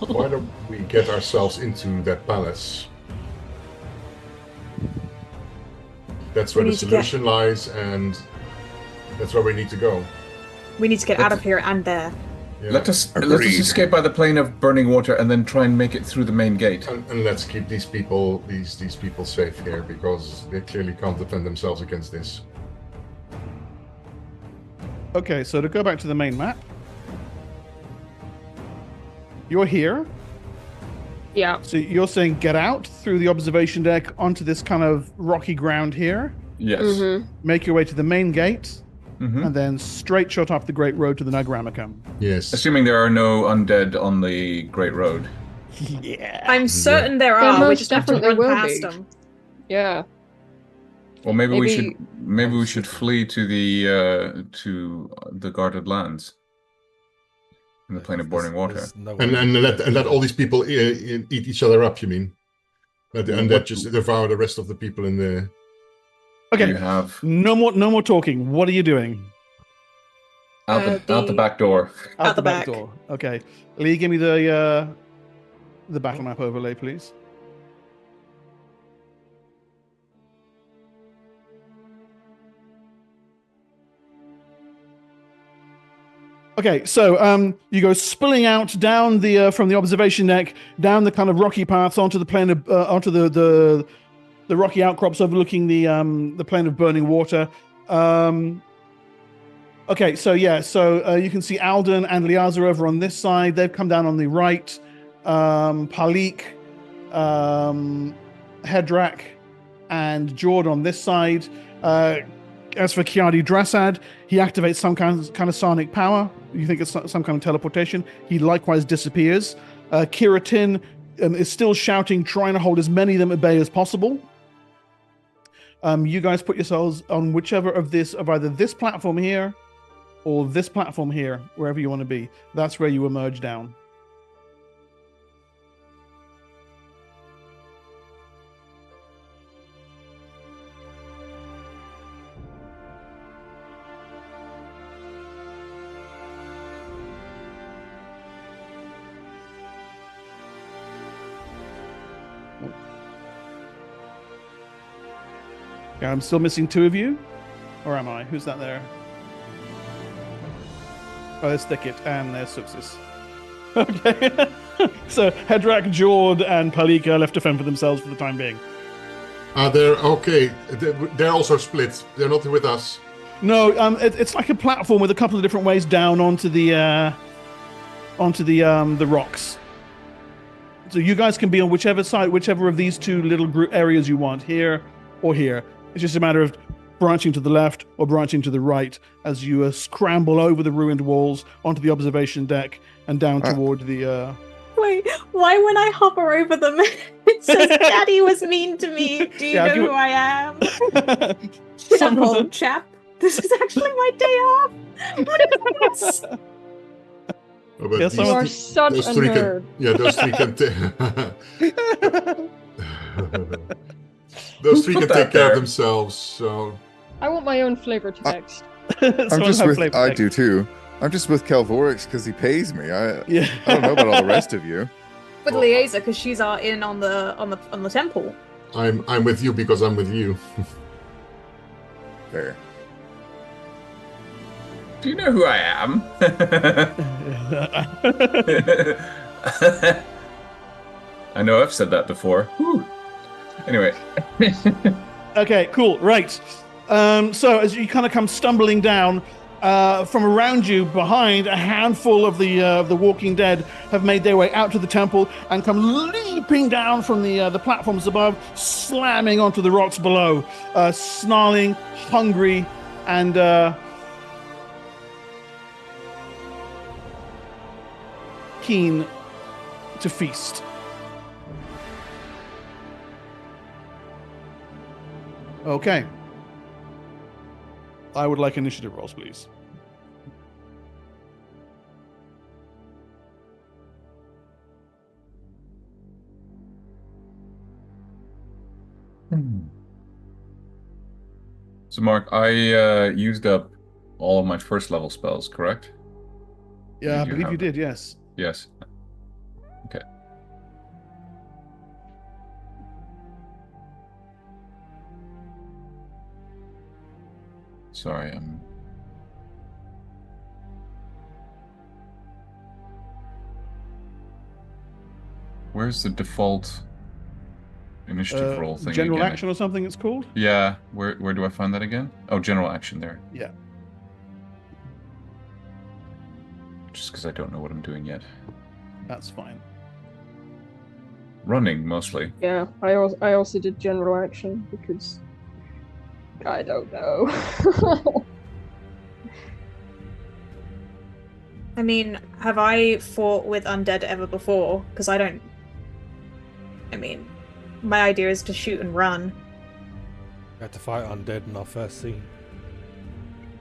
Why don't we get ourselves into that palace? That's where the solution lies, and that's where we need to go. We need to get out of here and there. Yeah. Let us escape by the plane of burning water and then try and make it through the main gate. And let's keep these people safe here, because they clearly can't defend themselves against this. Okay, so to go back to the main map, you're here. Yeah. So you're saying get out through the observation deck onto this kind of rocky ground here. Yes. Mm-hmm. Make your way to the main gate, Mm-hmm. and then straight shot up the Great Road to the Nagramicum. Yes. Assuming there are no undead on the Great Road. Yeah. I'm certain there There are. We most just have to definitely run will past be. them. Yeah. Well, maybe Maybe- we should flee to the guarded lands in the plane of burning water. There's no And one- let all these people eat each other up, you mean? Let the undead just devour the rest of the people in the... Okay. You have No more talking. What are you doing? out the back door. Out the back. door. Okay. Lee, give me the battle map overlay, please. Okay, so you go spilling out down the from the observation deck, down the kind of rocky paths onto the plane of onto the rocky outcrops overlooking the plane of burning water. Okay, so yeah, so you can see Alden and Liaza over on this side. They've come down on the right. Palik, Hedrak, and Jord on this side. As for Kiadi Drassad, he activates some kind of sonic power. You think it's some kind of teleportation. He likewise disappears. Kiratin is still shouting, trying to hold as many of them at bay as possible. You guys put yourselves on whichever of either this platform here or this platform here, wherever you want to be. That's where you emerge down. Yeah, I'm still missing two of you? Or am I? Who's that there? Oh, there's Thicket and there's Suxis. Okay. So Hedrak, Jord, and Palika left to fend for themselves for the time being. They're okay. They're also split. They're not with us. No, it's like a platform with a couple of different ways down onto the rocks. So you guys can be on whichever side, whichever of these two little group areas you want, here or here. It's just a matter of branching to the left or branching to the right as you scramble over the ruined walls onto the observation deck and down toward the... Wait, why when I hover over them, it says Daddy was mean to me? Do you know who I am? Shut up, old chap. This is actually my day off. What is this? Yes, You are such a nerd. Those three can... Those three can take care of themselves, so... I want my own flavor text. I do too. I'm just with Calvorix because he pays me. I don't know about all the rest of you. With Liaza, because she's in on the temple. I'm with you because I'm with you. There. Do you know who I am? I know I've said that before. Whew. Anyway. Okay, cool. Right. So as you kind of come stumbling down, from around you, behind, a handful of the Walking Dead have made their way out to the temple and come leaping down from the platforms above, slamming onto the rocks below, snarling, hungry, and keen to feast. Okay. I would like initiative rolls, please. So, Mark, I used up all of my first level spells, correct? Yeah, I You believe have you them. did. Yes. Yes. Okay. Sorry, I'm... Where's the default initiative roll thing General again? action or something it's called? Yeah, where do I find that again? Oh, general action there. Yeah. Just because I don't know what I'm doing yet. That's fine. Running, mostly. Yeah, I also did general action because I don't know. I mean, have I fought with undead ever before? Because I don't. I mean, my idea is to shoot and run. We had to fight undead in our first scene.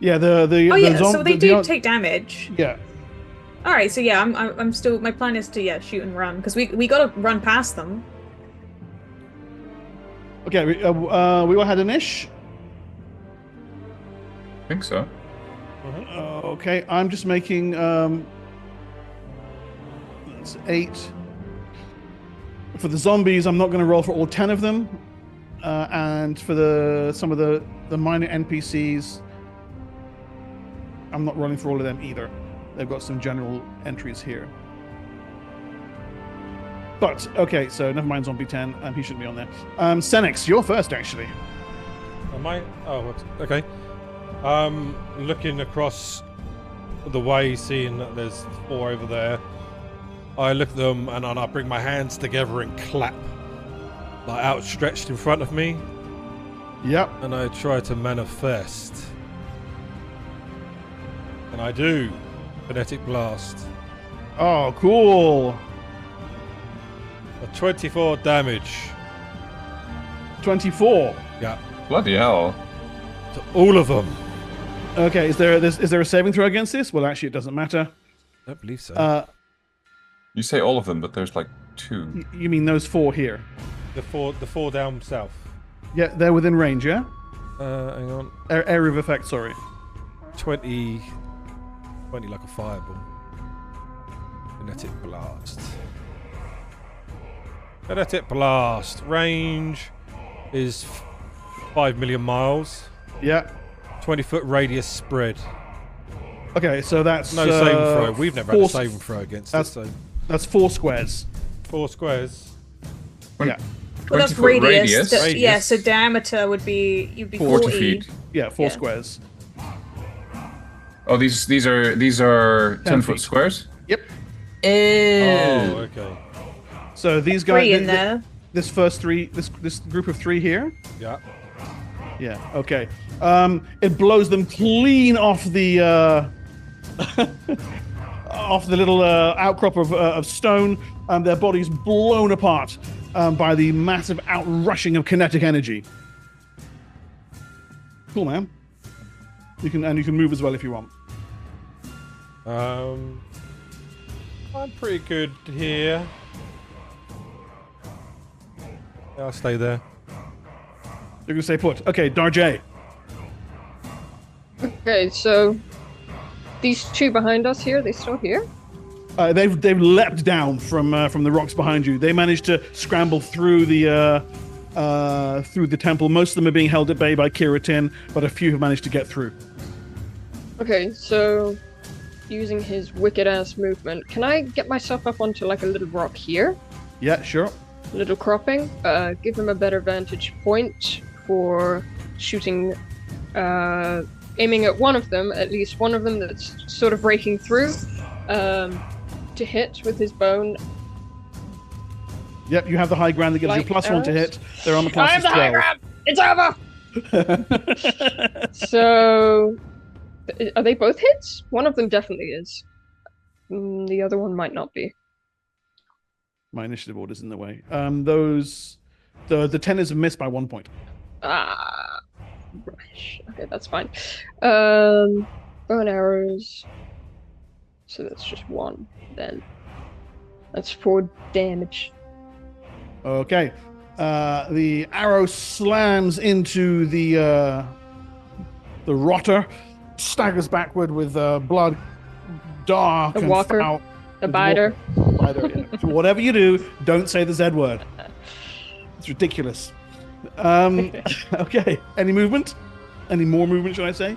Yeah, Oh the yeah, zom- so they the- do the- take damage. Yeah. All right, so yeah, I'm still. My plan is to shoot and run because we gotta run past them. Okay, we all had an ish. I think so. Okay, I'm just making that's 8. For the zombies, I'm not going to roll for all 10 of them, and for some of the minor NPCs, I'm not rolling for all of them either. They've got some general entries here. But okay, so never mind zombie 10, he shouldn't be on there. Senix, you're first actually. Am I? Oh, what? Okay. Looking across the way, seeing that there's 4 over there, I look at them and I bring my hands together and clap, like outstretched in front of me. Yep. And I try to manifest. And I do. Kinetic blast. Oh, cool. A 24 damage. 24. Yeah. Bloody hell. To all of them. Okay, is there a saving throw against this? Well, actually, it doesn't matter. I don't believe so. You say all of them, but there's like 2. You mean those 4 here? The four down south. Yeah, they're within range, yeah? Hang on. Area of effect, sorry. 20 like a fireball. Kinetic blast. Kinetic blast. Range is 5 million miles. Yeah. 20-foot radius spread. Okay, so that's no saving throw. We've never had a saving throw against it. So that's 4 squares. 4 squares. Yeah. Well, that's radius. Yeah, so diameter would be 40 feet. Yeah, 4 squares. Oh, these are 10-foot squares. Yep. Oh, okay. So these guys. 3 in there. This first 3, this group of 3 here. Yeah. Yeah. Okay. It blows them clean off the off the little outcrop of stone. Their bodies blown apart by the massive outrushing of kinetic energy. Cool, man. You can move as well if you want. I'm pretty good here. Yeah, I'll stay there. You're gonna stay put. Okay, Darjay. Okay, so these 2 behind us here, they still here? They've leapt down from the rocks behind you. They managed to scramble through the temple. Most of them are being held at bay by Kiratin, but a few have managed to get through. Okay, so using his wicked ass movement, can I get myself up onto like a little rock here? Yeah, sure. Little cropping. Give him a better vantage point for shooting, aiming at one of them, at least one of them that's sort of breaking through, to hit with his bone. Yep, you have the high ground that gives you +1 to hit. They're on the plus I have the 12. high ground! It's over! So, are they both hits? One of them definitely is. The other one might not be. My initiative order's in the way. The 10 is a miss by 1 point. Ah, rubbish. Okay, that's fine. Bow and arrows. So that's just 1 then. That's 4 damage. Okay. The arrow slams into the rotter. staggers backward with blood dark The and walker. foul. The biter. Biter, yeah. So whatever you do, don't say the Z word. It's ridiculous. Okay. Any movement? Any more movement, should I say?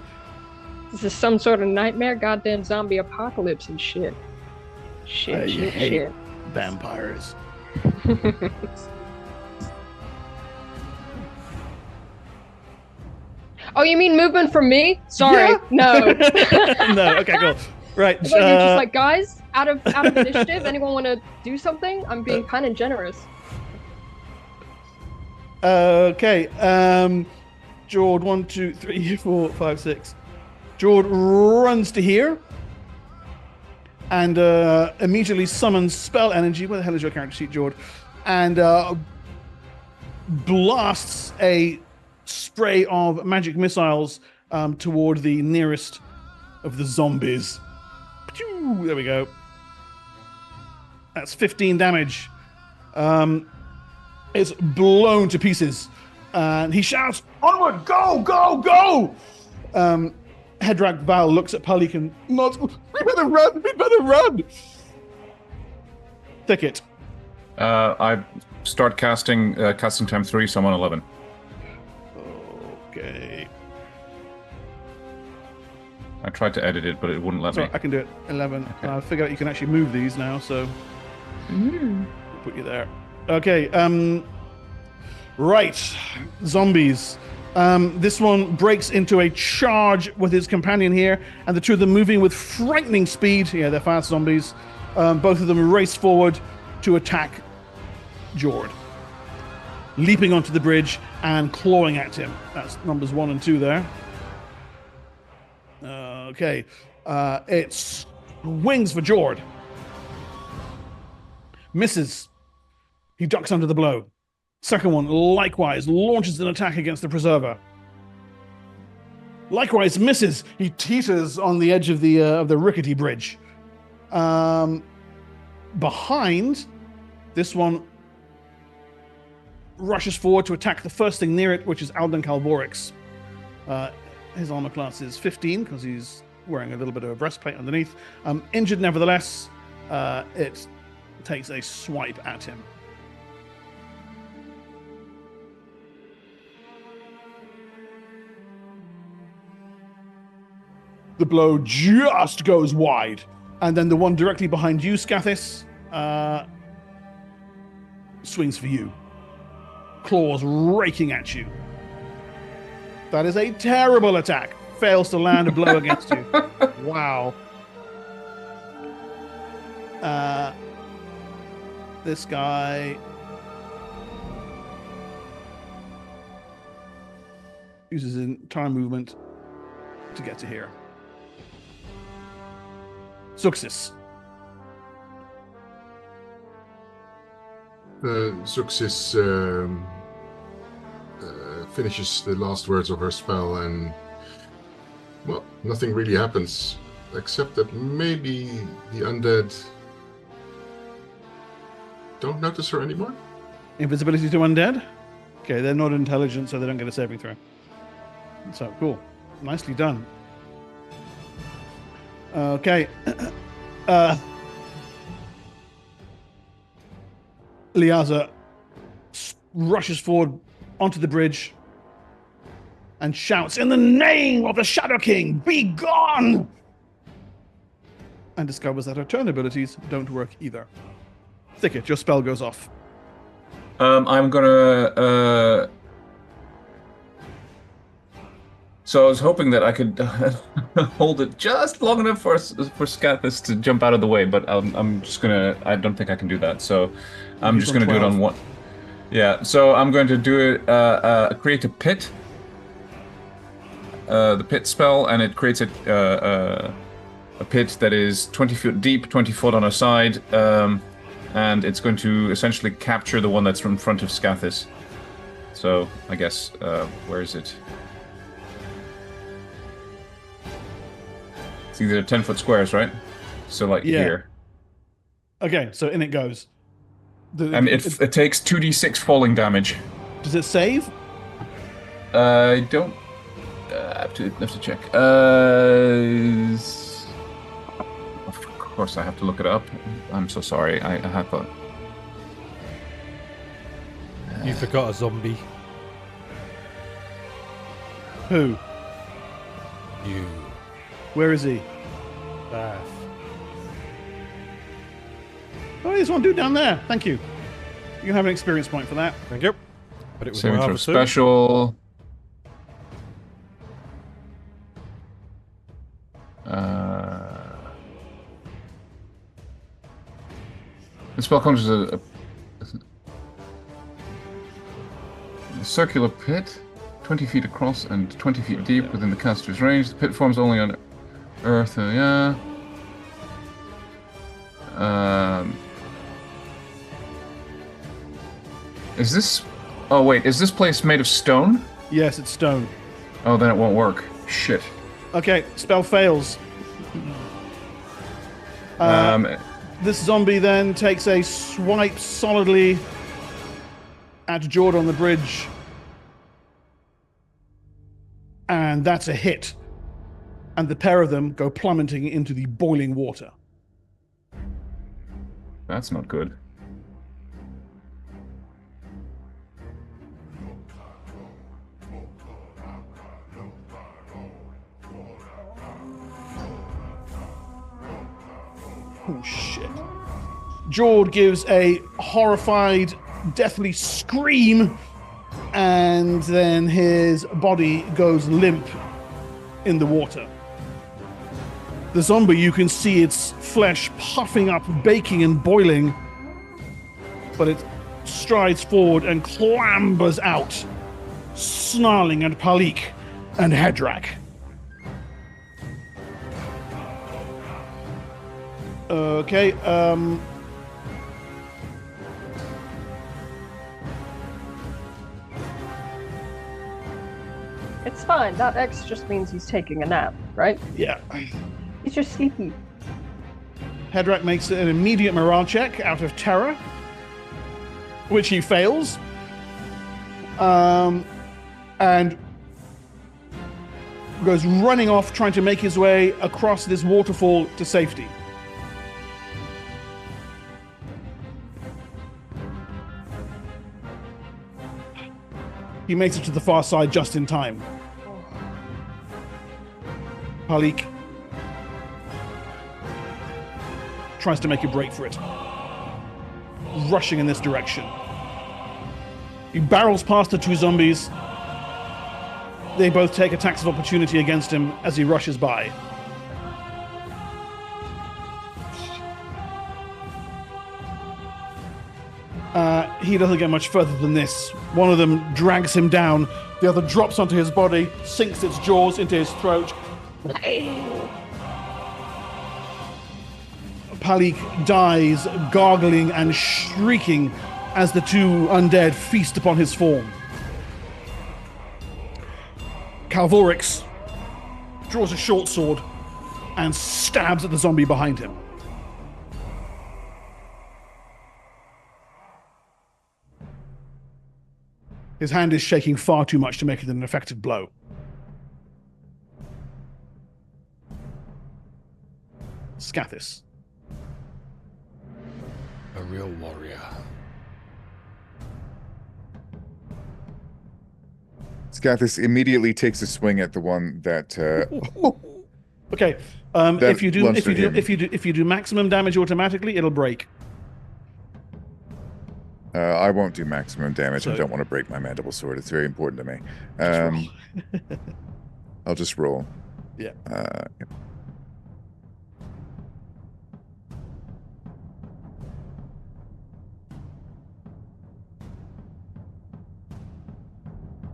This is some sort of nightmare, goddamn zombie apocalypse and shit. Shit. Vampires. Oh, you mean movement from me? Sorry, no. No. Okay, cool. Right. I thought you were just like, guys, out of initiative, anyone want to do something? I'm being kind of generous. Okay. Jord, 1, 2, 3, 4, 5, 6. Jord runs to here and immediately summons spell energy. Where the hell is your character sheet, Jord? And blasts a spray of magic missiles toward the nearest of the zombies. There we go. That's 15 damage. It's blown to pieces. And he shouts, "Onward! Go! Go! Go!" Hedrak Val looks at Pelican. Nods, "We better run! We better run!" Thicket. I start casting time 3, so I'm on 11. Okay. I tried to edit it, but it wouldn't let me. I can do it. 11. Okay. I figured out you can actually move these now, so put you there. Okay. Right. Zombies. This one breaks into a charge with his companion here, and the two of them moving with frightening speed. Yeah, they're fast zombies. Both of them race forward to attack Jord, leaping onto the bridge and clawing at him. That's numbers 1 and 2 there. Okay. It swings for Jord. Misses. He ducks under the blow. Second one, likewise, launches an attack against the Preserver. Likewise, misses. He teeters on the edge of the rickety bridge. Behind, this one rushes forward to attack the first thing near it, which is Alden Calvorix. His armor class is 15 because he's wearing a little bit of a breastplate underneath. Injured, nevertheless. It takes a swipe at him. The blow just goes wide. And then the one directly behind you, Scathis, swings for you. Claws raking at you. That is a terrible attack. Fails to land a blow against you. Wow. This guy uses his entire movement to get to here. Suxis. Suxis finishes the last words of her spell, and well, nothing really happens except that maybe the undead don't notice her anymore. Invisibility to undead? Okay, they're not intelligent, so they don't get a saving throw. So, cool. Nicely done. Okay. Liaza rushes forward onto the bridge and shouts, "In the name of the Shadow King, be gone!" And discovers that her turn abilities don't work either. Thicket, your spell goes off. I'm gonna. So I was hoping that I could hold it just long enough for Scathis to jump out of the way, but I'm just gonna. I don't think I can do that, so I'm just gonna do it on one. Yeah, so I'm going to do it. Create a pit. The pit spell, and it creates a pit that is 20 feet deep, 20 foot on a side, and it's going to essentially capture the one that's in front of Scathis. So I guess where is it? It's either 10-foot squares, right? So like here. Okay, so in it goes. And it takes 2d6 falling damage. Does it save? I don't. have to check. Of course, I have to look it up. I'm so sorry. I had thought. You forgot a zombie. Who? You. Where is he? Bath. Oh, there's one dude down there. Thank you. You can have an experience point for that. Thank you. But it was Saving throw two. special. The spell conjures a circular pit, 20 feet across and 20 feet deep within the caster's range. The pit forms only on Earth. Is this? Oh wait, is this place made of stone? Yes, it's stone. Oh, then it won't work. Shit. Okay, spell fails. This zombie then takes a swipe solidly at Jordan on the bridge. And that's a hit. And the pair of them go plummeting into the boiling water. That's not good. Oh, shit. Jord gives a horrified, deathly scream, and then his body goes limp in the water. The zombie, you can see its flesh puffing up, baking and boiling, but it strides forward and clambers out, snarling at Palik and Hedrak. Okay, It's fine. That X just means he's taking a nap, right? Yeah. He's just sleepy. Hedrak makes an immediate morale check out of terror, which he fails. And goes running off, trying to make his way across this waterfall to safety. He makes it to the far side just in time. Palik tries to make a break for it, rushing in this direction. He barrels past the two zombies. They both take attacks of opportunity against him as he rushes by. He doesn't get much further than this. One of them drags him down. The other drops onto his body, sinks its jaws into his throat. Palik dies, gargling and shrieking as the two undead feast upon his form. Calvorix draws a short sword and stabs at the zombie behind him. His hand is shaking far too much to make it an effective blow. Scathis. A real warrior. Scathis immediately takes a swing at the one that. Okay. If you do maximum damage automatically, it'll break. I won't do maximum damage. So, I don't want to break my mandible sword. It's very important to me. I'll just roll. Yeah.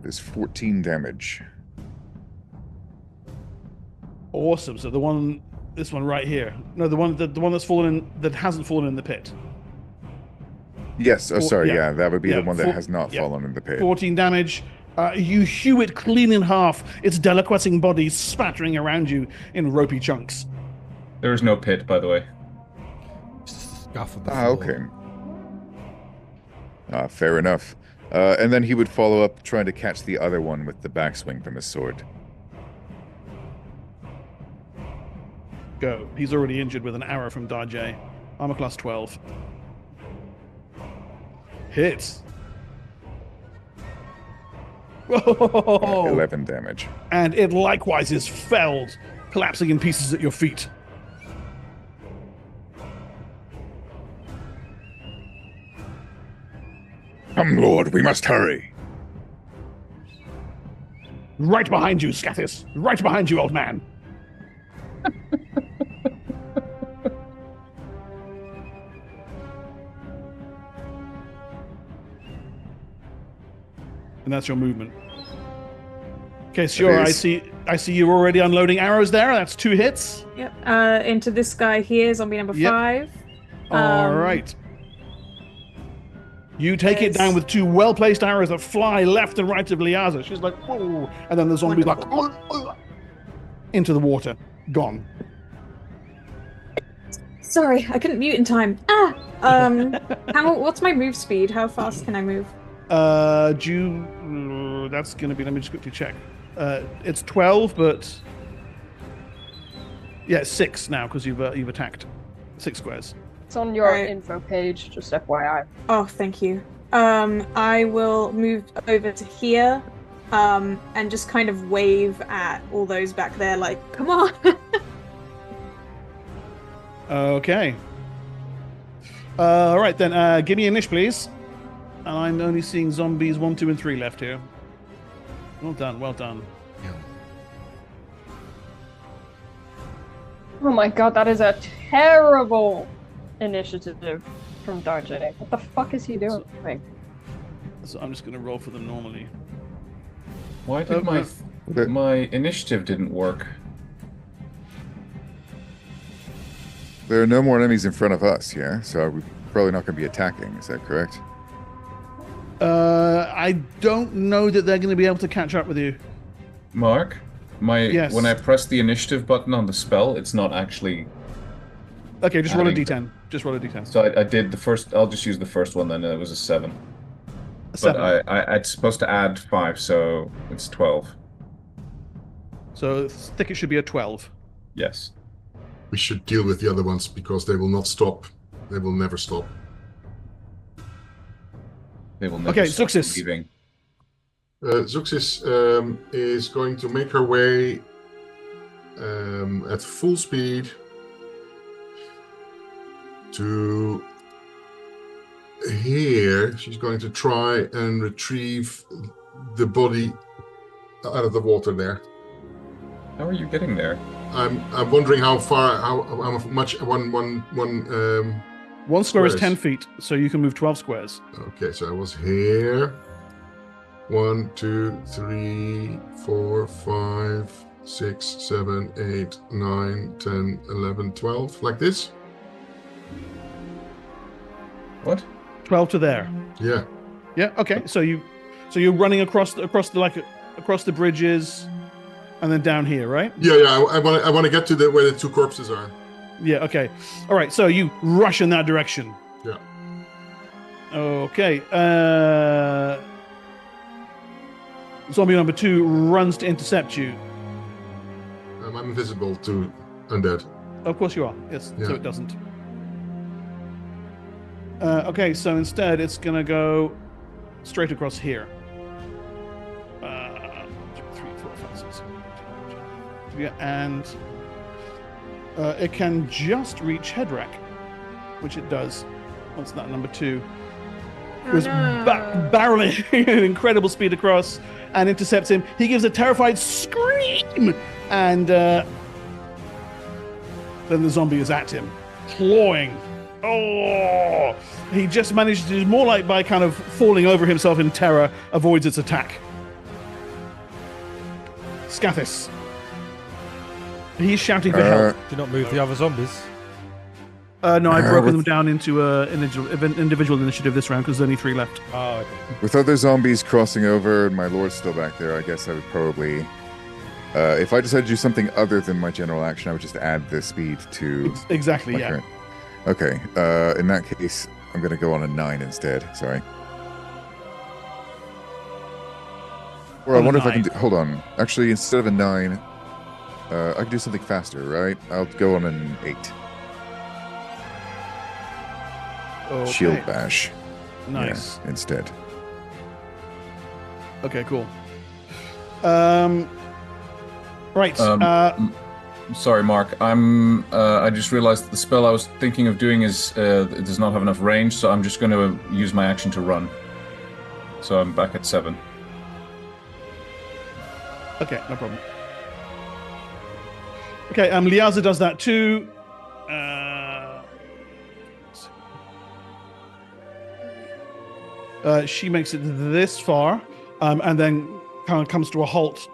There's 14 damage. Awesome. So this one right here. No, the one that's fallen in, that hasn't fallen in the pit. Yes. Oh, sorry. Yeah, that would be the one that has not fallen in the pit. 14 damage. You hew it clean in half, its deliquescing body spattering around you in ropey chunks. There is no pit, by the way. Okay. Fair enough. And then he would follow up trying to catch the other one with the backswing from his sword. Go. He's already injured with an arrow from Darjay. Armor class 12. Hits. Whoa! 11 damage. And it likewise is felled, collapsing in pieces at your feet. Come, Lord, we must hurry. Right behind you, Scathis. Right behind you, old man. And that's your movement. Okay, sure. I see you're already unloading arrows there. That's 2 hits. Yep. Into this guy here, zombie number 5. All right. You take it down with 2 well-placed arrows that fly left and right of Liaza. She's like, whoa. And then the zombie's like, into the water. Gone. Sorry, I couldn't mute in time. What's my move speed? How fast can I move? That's going to be, let me just quickly check. It's 12, but yeah, it's 6 now because you've attacked 6 squares. It's on your info page, just FYI. Oh, thank you. I will move over to here, and just kind of wave at all those back there, like, come on. Okay. All right then. Give me a niche, please. And I'm only seeing zombies 1, 2, and 3 left here. Well done. Well done. Oh my god, that is a terrible initiative from Darjay. What the fuck is he doing? So I'm just going to roll for them normally. Why did my initiative didn't work? There are no more enemies in front of us, yeah? So we're probably not going to be attacking, is that correct? I don't know that they're going to be able to catch up with you. Mark, Yes. When I press the initiative button on the spell, it's not actually... Okay, just roll a d10. Just roll a d10. So I did the first... I'll just use the first one then, it was a 7. A 7. But it's supposed to add 5, so it's 12. So thicket should be a 12. Yes. We should deal with the other ones because they will not stop. They will never stop. They will never stop Zuxis. leaving. Zuxis is going to make her way at full speed to here. She's going to try and retrieve the body out of the water there. How are you getting there? I'm wondering how much one square is 10 feet, so you can move 12 squares. Okay, so I was here. 1, 2, 3, 4, 5, 6, 7, 8, 9, 10, 11, 12, like this. What? 12 to there. Yeah. Yeah. Okay. So you're running across the bridges, and then down here, right? Yeah. I want to get to where the 2 corpses are. Yeah. Okay. All right. So you rush in that direction. Yeah. Okay. Zombie number 2 runs to intercept you. I'm invisible to undead. Of course you are. Yes. Yeah. So it doesn't. Okay. So instead, it's gonna go straight across here. 1, 2, 3, 4, 5, 6, 7, 8, 9, 10, 11, 12. Yeah, and it can just reach Headwreck, which it does. What's that? Number 2. Goes barreling at incredible speed across and intercepts him. He gives a terrified scream, and then the zombie is at him, clawing. Oh! He just managed to do more like by kind of falling over himself in terror, avoids its attack. Scathis. He's shouting for help. Do not move the other zombies. No, I've broken them down into individual initiative this round because there's only 3 left. Oh, okay. With other zombies crossing over and my lord's still back there, I guess I would probably... if I decided to do something other than my general action, I would just add the speed to... Exactly, yeah. Current. Okay, in that case, I'm going to go on a 9 instead. Sorry. Or I wonder if I can do... Hold on. Actually, instead of a 9... I can do something faster, right? I'll go on an 8. Okay. Shield bash. Nice. Yeah, instead. Okay, cool. Right. Sorry, Mark. I just realized that the spell I was thinking of doing it does not have enough range, so I'm just going to use my action to run. So I'm back at 7. Okay, no problem. Okay, Liaza does that too. She makes it this far, and then kind of comes to a halt,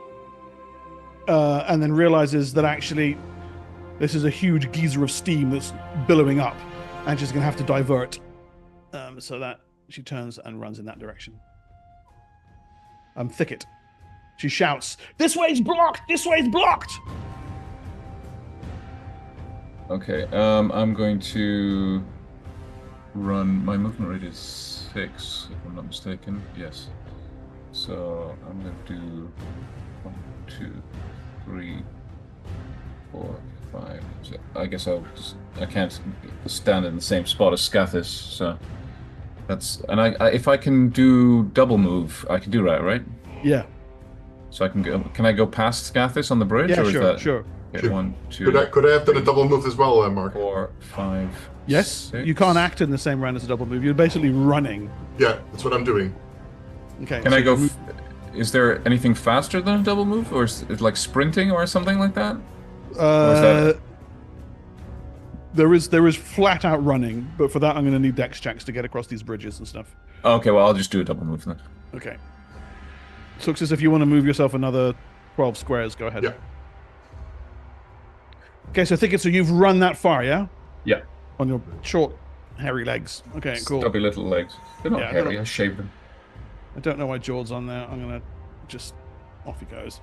and then realizes that actually this is a huge geyser of steam that's billowing up, and she's going to have to divert. So that she turns and runs in that direction. Thicket. She shouts, "This way's blocked! This way's blocked!" Okay, I'm going to run. My movement rate is 6, if I'm not mistaken. Yes. So I'm going to do 1, 2, 3, 4, 5. So I guess I can't stand in the same spot as Scathis, so that's. And I if I can do double move, I can do that, right? Yeah. So I can go. Can I go past Scathis on the bridge? Yeah, or sure, is that, sure. Okay, 1, 2. Could I have done a double move as well, Mark? 4, 5. Yes, 6. you can't act in the same round as a double move. You're basically running. Yeah, that's what I'm doing. Okay. Can so I go? Is there anything faster than a double move, or is it like sprinting or something like that? There is flat out running, but for that I'm going to need dex checks to get across these bridges and stuff. Okay, well I'll just do a double move then. Okay. Success, if you want to move yourself another 12 squares, go ahead. Yeah. Okay, so so you've run that far, yeah? Yeah. On your short, hairy legs. Okay, cool. Stubby little legs. They're not Yeah, hairy. I shaved them. I don't know why Jord's on there. I'm gonna just off he goes.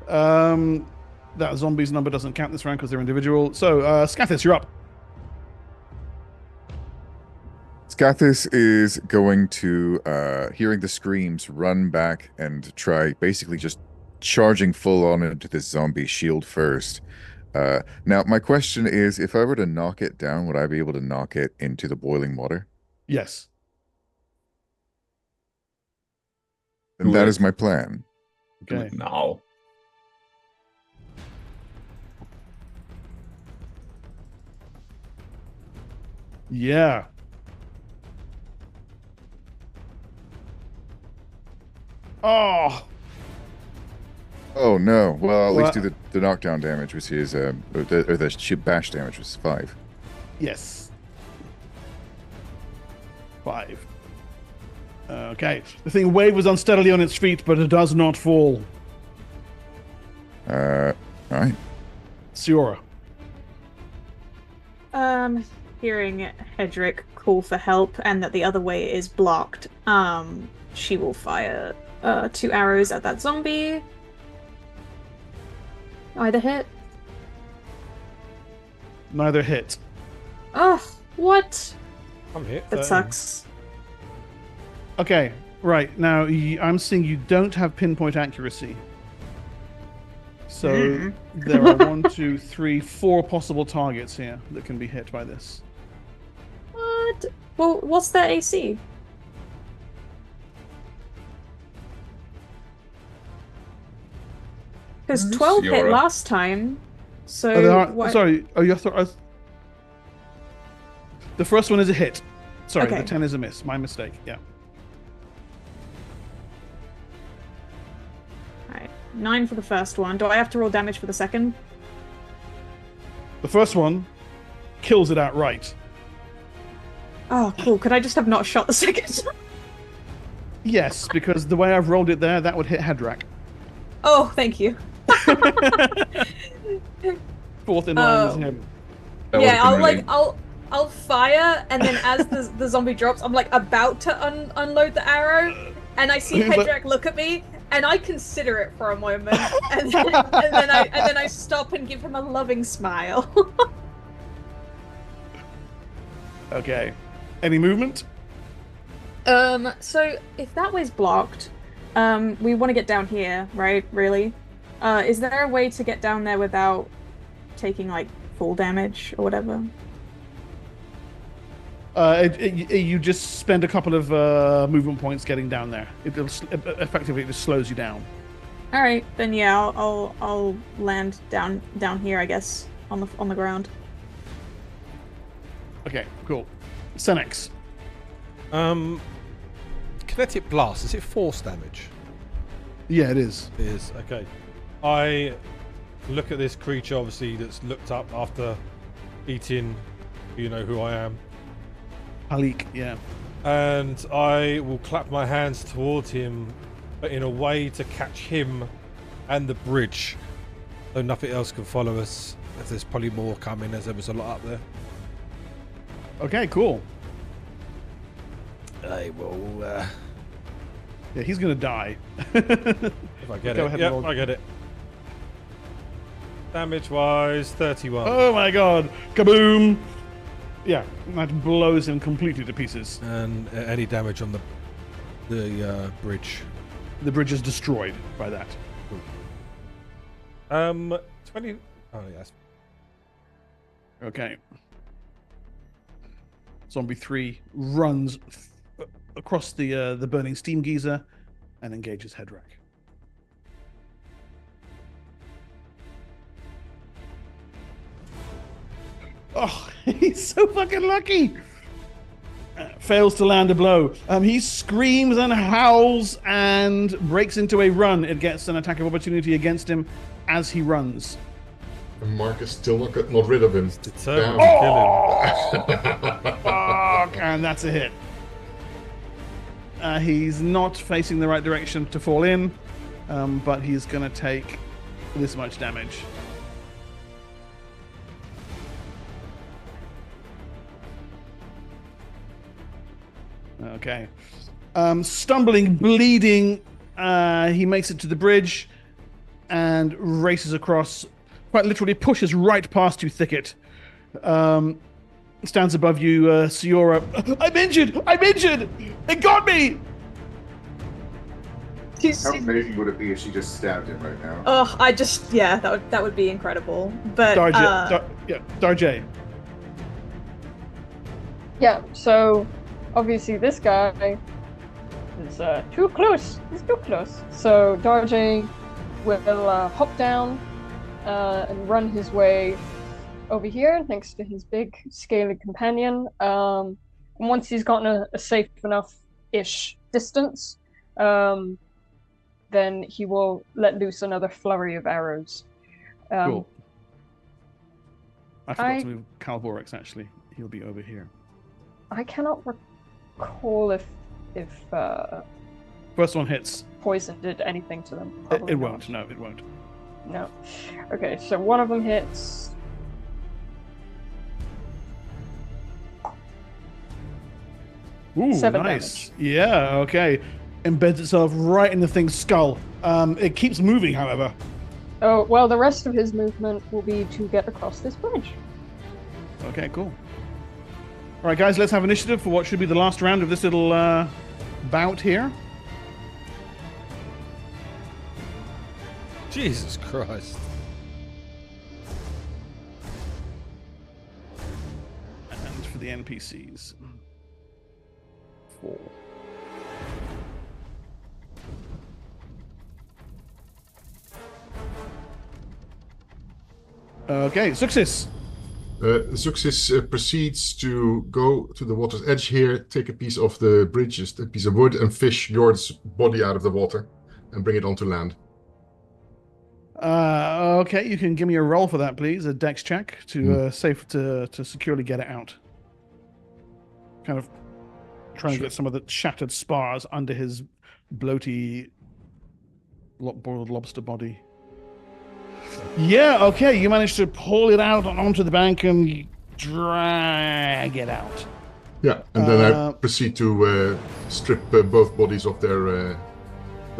That zombies number doesn't count this round because they're individual. So Scathis, you're up. Scathis is going to, hearing the screams, run back and try basically just charging full on into this zombie shield first. Now, my question is, if I were to knock it down, would I be able to knock it into the boiling water? Yes. And that is my plan. Okay. No. Yeah. Oh. Oh no! Well, at least do the knockdown damage, which is or the bash damage, was 5. Yes. 5. Okay. The thing wavers unsteadily on its feet, but it does not fall. All right. Siora. Hearing Hedrick call for help and that the other way is blocked, she will fire 2 arrows at that zombie. Either hit. Neither hit. Oh, what? I'm hit. That sucks. Okay, right. Now, I'm seeing you don't have pinpoint accuracy. So there are 1, 2, 3, 4 possible targets here that can be hit by this. What? Well, what's their AC? Because 12 hit last time, so... Sorry, the first one is a hit. Sorry, Okay. The 10 is a miss. My mistake, yeah. Alright, 9 for the first one. Do I have to roll damage for the second? The first one kills it outright. Oh, cool. Could I just have not shot the second? Yes, because the way I've rolled it there, that would hit Hedrak. Oh, thank you. Fourth in line is him. Yeah, I'll fire, and then as the zombie drops, I'm like about to unload the arrow, and I see Hedrak look at me, and I consider it for a moment, and then I stop and give him a loving smile. Okay. Any movement? So if that way's blocked, we want to get down here, right? Really? Is there a way to get down there without taking like full damage or whatever? You just spend a couple of movement points getting down there. Effectively, it just slows you down. All right, then yeah, I'll land down here, I guess, on the ground. Okay, cool. Senex. Kinetic blast. Is it force damage? Yeah, it is. It is. Okay. I look at this creature, obviously, that's looked up after eating. You know who I am. Halik, yeah. And I will clap my hands towards him, but in a way to catch him and the bridge, so nothing else can follow us. If there's probably more coming, as there was a lot up there. Okay, cool. I will. Yeah, he's gonna die. If I get it. Yep, I get it. Damage-wise, 31. Oh my god! Kaboom! Yeah, that blows him completely to pieces. And any damage on the bridge? The bridge is destroyed by that. 20. Oh yes. Okay. Zombie 3 runs across the burning steam geyser and engages Headrak. Oh, he's so fucking lucky! Fails to land a blow. He screams and howls and breaks into a run. It gets an attack of opportunity against him as he runs. And Mark is still not rid of him. Determined to kill him. Fuck, and that's a hit. He's not facing the right direction to fall in, but he's going to take this much damage. Okay. Stumbling, bleeding, he makes it to the bridge and races across, quite literally pushes right past you, Thicket. Stands above you, Siora. I'm injured! I'm injured! It got me! How amazing would it be if she just stabbed him right now? Oh, that would be incredible. But Darjay. Yeah, so obviously this guy is too close. He's too close. So Darjay will hop down and run his way over here next to his big scaly companion. And once he's gotten a safe enough-ish distance, then he will let loose another flurry of arrows. Cool. I forgot to move Calvorax, actually. He'll be over here. I cannot recall if first one hits. Poison did anything to them. It won't. No, it won't. No. Okay, so one of them hits. Ooh, 7 nice. damage. Yeah, okay. Embeds itself right in the thing's skull. It keeps moving, however. Oh, well, the rest of his movement will be to get across this bridge. Okay, cool. All right, guys, let's have initiative for what should be the last round of this little bout here. Jesus Christ. And for the NPCs. 4. Okay, success. Success proceeds to go to the water's edge here, take a piece of the bridge, just a piece of wood, and fish Jord's body out of the water and bring it onto land. Okay, you can give me a roll for that, please. A dex check to to securely get it out. Kind of trying to get some of the shattered spars under his bloaty boiled lobster body. Yeah, okay, you managed to pull it out onto the bank and drag it out. Yeah, and then I proceed to strip both bodies of their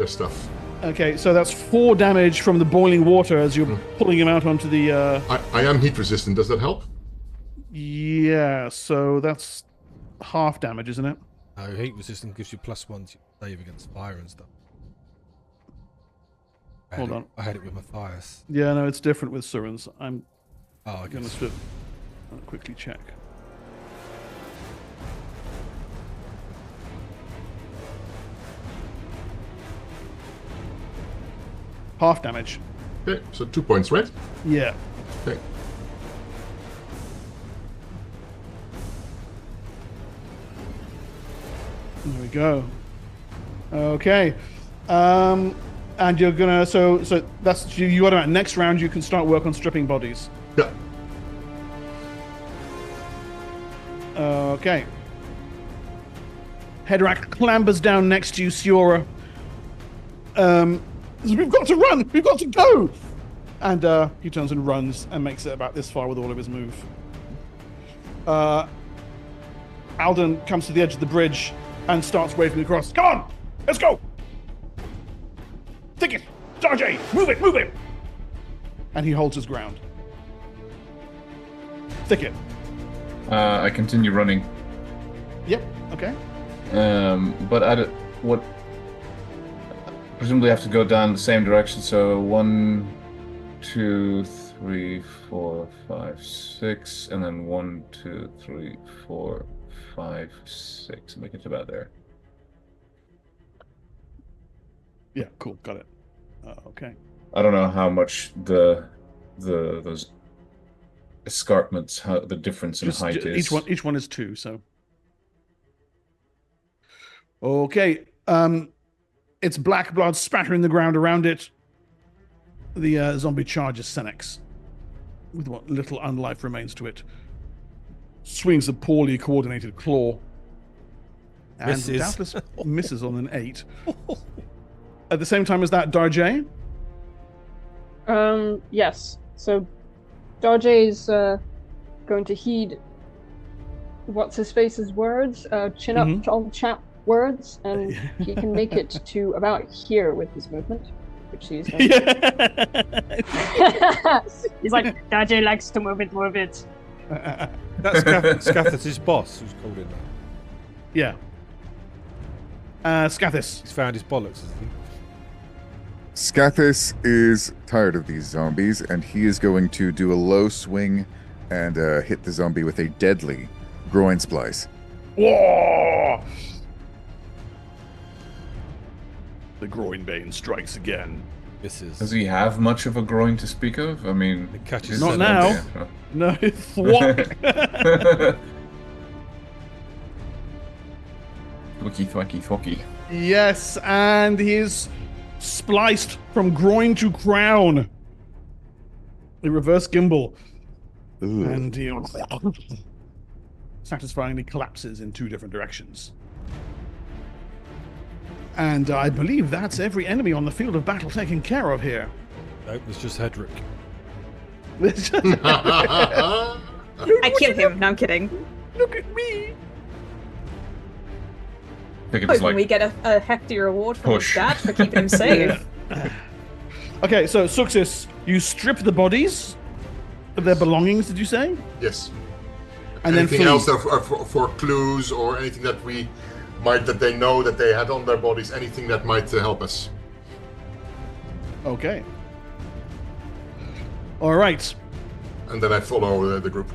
stuff. Okay, so that's 4 damage from the boiling water as you're pulling him out onto the... I am heat resistant, does that help? Yeah, so that's half damage, isn't it? No, heat resistant gives you +1 to save against fire and stuff. Hold on. I had it with Matthias. Yeah, no, it's different with Surins. I'm Oh, going to quickly check. Half damage. Okay, so 2 points, right? Yeah. Okay. There we go. Okay. And you're gonna so that's you got about next round you can start work on stripping bodies. Yeah. Okay. Hedrak clambers down next to you, Siora. We've got to run! We've got to go! And he turns and runs and makes it about this far with all of his move. Alden comes to the edge of the bridge and starts waving across. Come on! Let's go! Thicket! Darjay! Move it! Move it! And he holds his ground. Thicket. I continue running. Yep, okay. But what? Presumably have to go down the same direction, so 1, 2, 3, 4, 5, 6, and then 1, 2, 3, 4, 5, 6. Make it about there. Yeah, cool, got it. Okay. I don't know how much those escarpments, how the difference in height is. Each one is 2, so. Okay. It's black blood spattering the ground around it. The zombie charges Senex with what little unlife remains to it. Swings a poorly coordinated claw. And Misses. doubtless misses on an 8. At the same time as that, Darjay? Yes. So Darjay's going to heed what's his face's words, chin up, tall chap words, and he can make it to about here with his movement, which he's done. He's like, Darjay likes to move it, move it. That's Scathis' boss who's called in that. Yeah. Scathis. He's found his bollocks, hasn't he? Scathis is tired of these zombies, and he is going to do a low swing and hit the zombie with a deadly groin splice. Whoa! The groin bane strikes again. Does he have much of a groin to speak of? I mean, it catches not now. No, thwack. Thwacky, thwacky, thwacky. Yes, and he is spliced from groin to crown. A reverse gimbal. Ooh. And he satisfyingly collapses in 2 different directions. And I believe that's every enemy on the field of battle taken care of here. Nope, it's just Hedrick. I kill him. No, I'm kidding. Look at me. Hoping we get a hefty reward from his dad for keeping him safe. Okay, so Suxis, you strip the bodies of their belongings, did you say? Yes. And anything then else for clues or anything that that they know that they had on their bodies, anything that might help us. Okay. All right. And then I follow the group.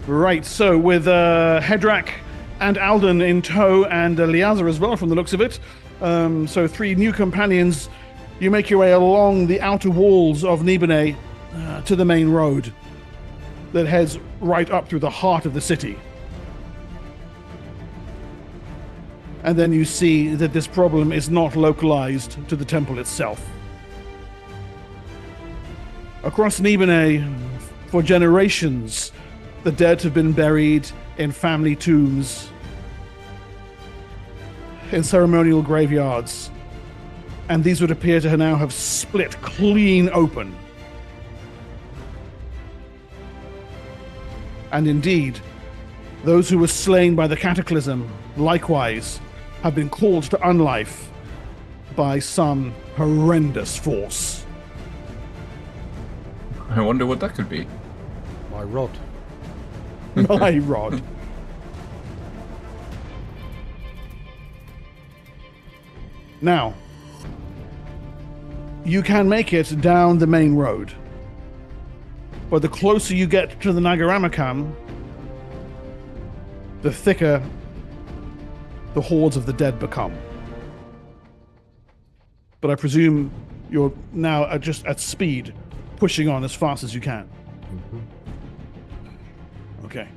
Right, so with Hedrak and Alden in tow, and Liaza as well from the looks of it. So 3 new companions, you make your way along the outer walls of Nibenay to the main road that heads right up through the heart of the city. And then you see that this problem is not localized to the temple itself. Across Nibenay, for generations, the dead have been buried in family tombs, in ceremonial graveyards, and these would appear to now have split clean open. And indeed, those who were slain by the Cataclysm, likewise, have been called to unlife by some horrendous force. I wonder what that could be. My rod. My rod. Now, You can make it down the main road. But the closer you get to the Nagaramakam, the thicker the hordes of the dead become. But I presume you're now just at speed, pushing on as fast as you can. Okay.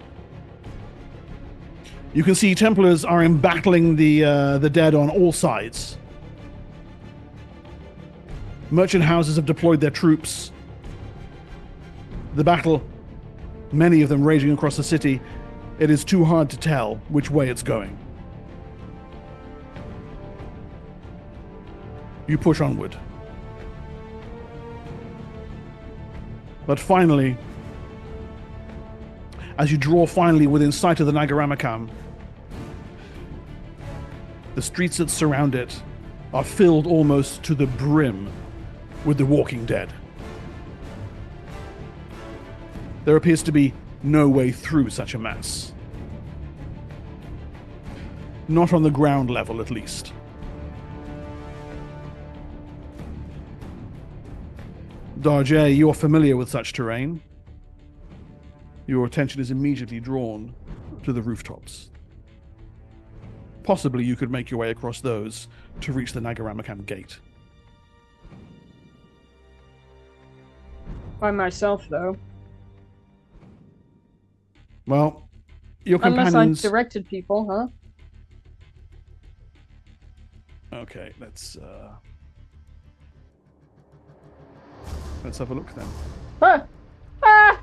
You can see Templars are embattling the dead on all sides. Merchant houses have deployed their troops. The battle, many of them raging across the city, it is too hard to tell which way it's going. You push onward. But finally, as you draw finally within sight of the Nagaramakam, the streets that surround it are filled almost to the brim with the walking dead. There appears to be no way through such a mass. Not on the ground level, at least. Darjay, you're familiar with such terrain. Your attention is immediately drawn to the rooftops. Possibly you could make your way across those to reach the Nagaramakam gate. By myself, though. Well, your companions... Unless I directed people, huh? Okay, let's have a look then. Ah! Ah!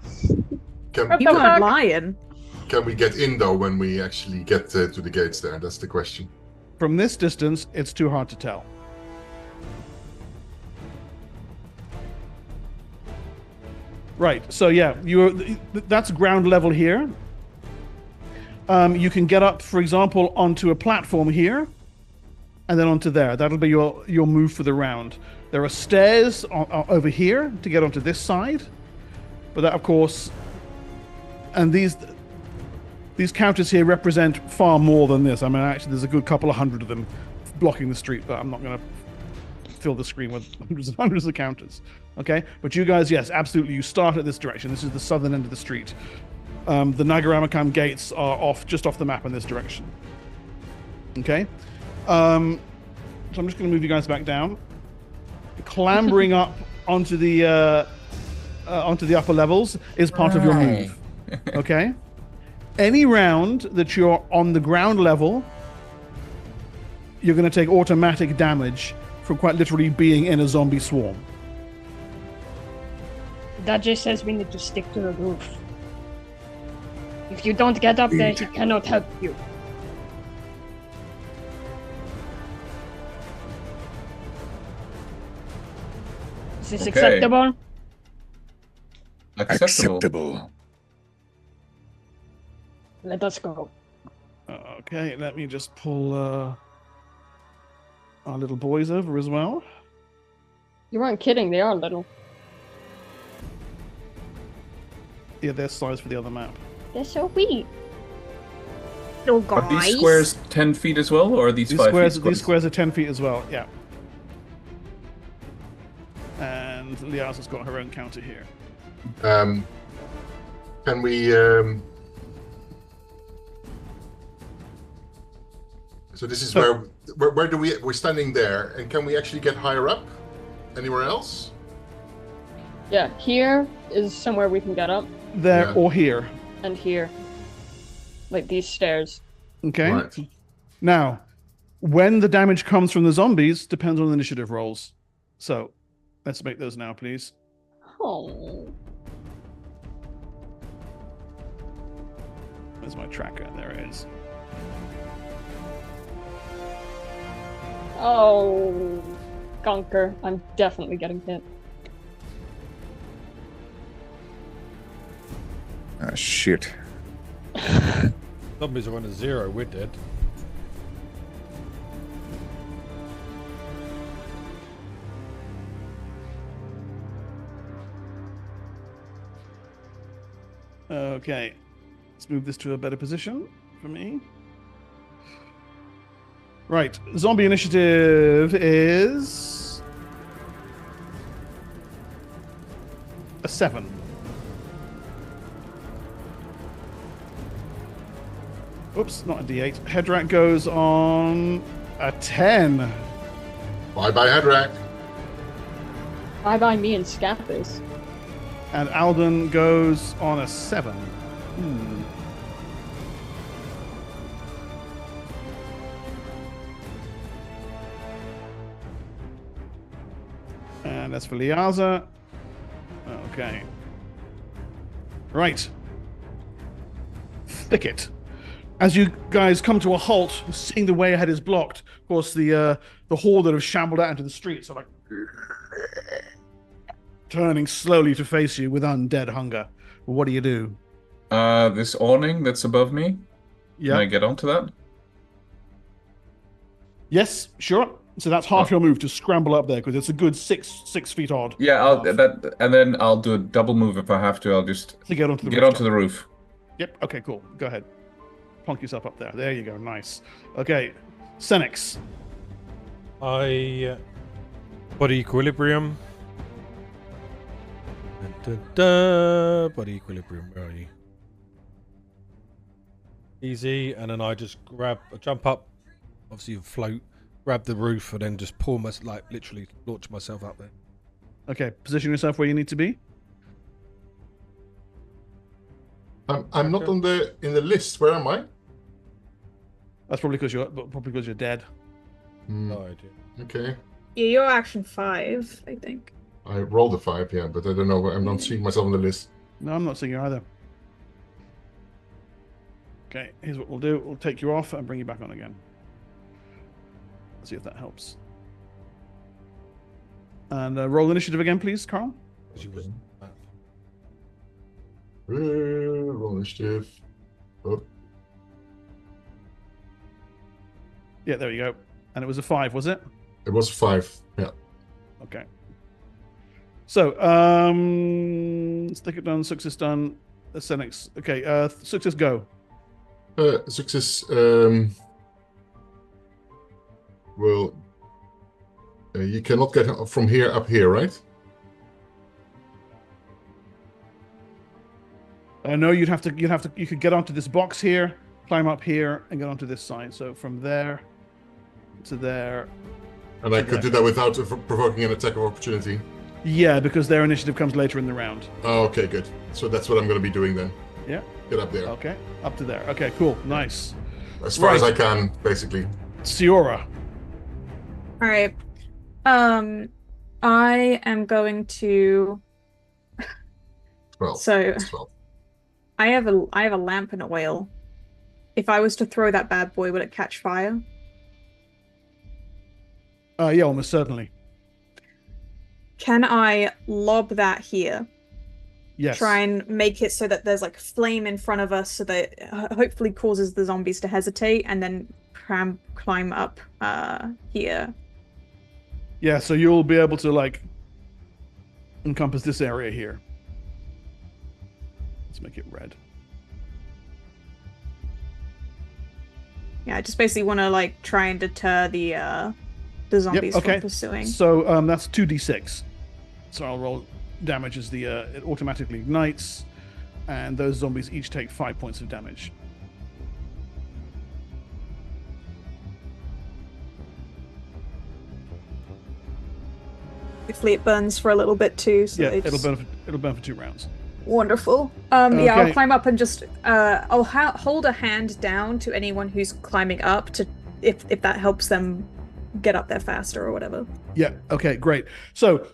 You weren't lying. Can we get in, though, when we actually get to the gates there? That's the question. From this distance, it's too hard to tell. Right, so yeah, that's ground level here. You can get up, for example, onto a platform here, and then onto there. That'll be your move for the round. There are stairs over here to get onto this side, but that, of course, and these counters here represent far more than this. I mean, actually, there's a good couple of hundred of them blocking the street, but I'm not going to fill the screen with hundreds of counters. Okay, but you guys, yes, absolutely, you start at this direction. This is the southern end of the street. The Nagaramakam gates are just off the map in this direction. Okay, so I'm just going to move you guys back down. Clambering up onto the upper levels is part of your move. Okay, any round that you're on the ground level, you're going to take automatic damage from quite literally being in a zombie swarm. That just says we need to stick to the roof. If you don't get up there, he cannot help you. Is this acceptable? Acceptable. Let us go. Okay, let me just pull our little boys over as well. You weren't kidding, they are little. Yeah, their size for the other map. They're so wee. Little guys. Are these squares 10 feet as well, or are these 5 feet? These squares are 10 feet as well, yeah. And Liaz has got her own counter here. Can we... So this is where do we're standing there, and can we actually get higher up? Anywhere else? Yeah, here is somewhere we can get up. There or here. And here. Like these stairs. Okay. Right. Now, when the damage comes from the zombies depends on the initiative rolls. So, let's make those now, please. Oh. Where's my tracker? There it is. Oh, gunker. I'm definitely getting hit. Ah, shit. Zombies are on a 0, we're dead. Okay, let's move this to a better position for me. Right, zombie initiative is a 7. Oops, not a D8. Hedrak goes on a 10. Bye-bye, Hedrak. Bye-bye me and Scathers. And Alden goes on a 7. And that's for Liaza. Okay. Right. Thicket. As you guys come to a halt, seeing the way ahead is blocked, of course, the horde that have shambled out into the streets are like turning slowly to face you with undead hunger. What do you do? This awning that's above me. Yeah. Can I get onto that? Yes, sure. So that's half your move to scramble up there because it's a good 6 feet odd. Yeah, and then I'll do a double move if I have to. I'll just get onto the roof. Yep. Okay. Cool. Go ahead. Plonk yourself up there. There you go. Nice. Okay. Senix. I body equilibrium. Body equilibrium. Where are you? Easy, and then I just jump up. Obviously, you float. Grab the roof and then just pull literally launch myself up there. Okay, position yourself where you need to be. I'm not in the list. Where am I? That's probably because you're dead. No idea. Okay. Yeah, you're action 5, I think. I rolled a 5, yeah, but I don't know. I'm not seeing myself on the list. No, I'm not seeing you either. Okay, here's what we'll do. We'll take you off and bring you back on again. See if that helps. And roll initiative again, please, Carl. Roll initiative. Oh. Yeah, there you go. And it was a 5, was it? It was 5. Yeah. Okay. So, stick it done. Success done. Senix. Okay. Success go. Success. Well, you cannot get from here up here, right? No, you could get onto this box here, climb up here, and get onto this side. So from there to there. And I could do that without provoking an attack of opportunity. Yeah, because their initiative comes later in the round. Oh, okay, good. So that's what I'm going to be doing then. Yeah. Get up there. Okay, up to there. Okay, cool, nice. As far as I can, basically. Siora. All right. I am going to. Well. So. I have a lamp and oil. If I was to throw that bad boy, would it catch fire? Yeah, almost certainly. Can I lob that here? Yes. Try and make it so that there's like flame in front of us, so that it hopefully causes the zombies to hesitate, and then climb up here. Yeah, so you'll be able to like encompass this area here. Let's make it red. Yeah, I just basically want to like try and deter the zombies from pursuing. So that's 2d6. So I'll roll damage as it automatically ignites, and those zombies each take 5 points of damage. Hopefully it burns for a little bit too. So yeah, it'll burn for 2 rounds. Wonderful. Yeah, I'll climb up and just I'll hold a hand down to anyone who's climbing up to if that helps them get up there faster or whatever. Yeah. Okay. Great. So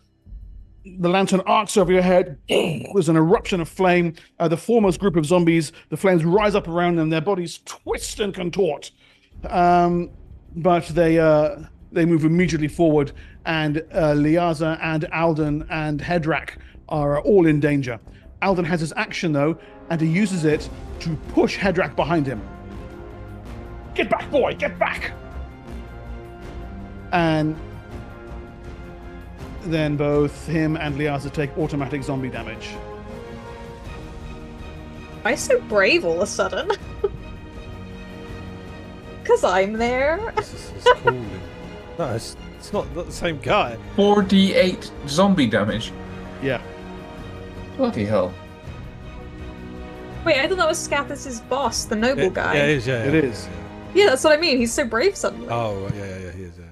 the lantern arcs over your head. There's an eruption of flame. The foremost group of zombies, the flames rise up around them. Their bodies twist and contort, but they move immediately forward. And Liaza and Alden and Hedrak are all in danger. Alden has his action though, and he uses it to push Hedrak behind him. Get back, boy! Get back! And then both him and Liaza take automatic zombie damage. Why so brave all of a sudden? Because I'm there. It's cool. No, it's not the same guy. 4d8 zombie damage. Yeah. Bloody hell. Wait, I thought that was Scathus's boss, the noble guy. Yeah, it is. Yeah, It is. Yeah, that's what I mean. He's so brave suddenly. Oh, yeah, he is. Yeah.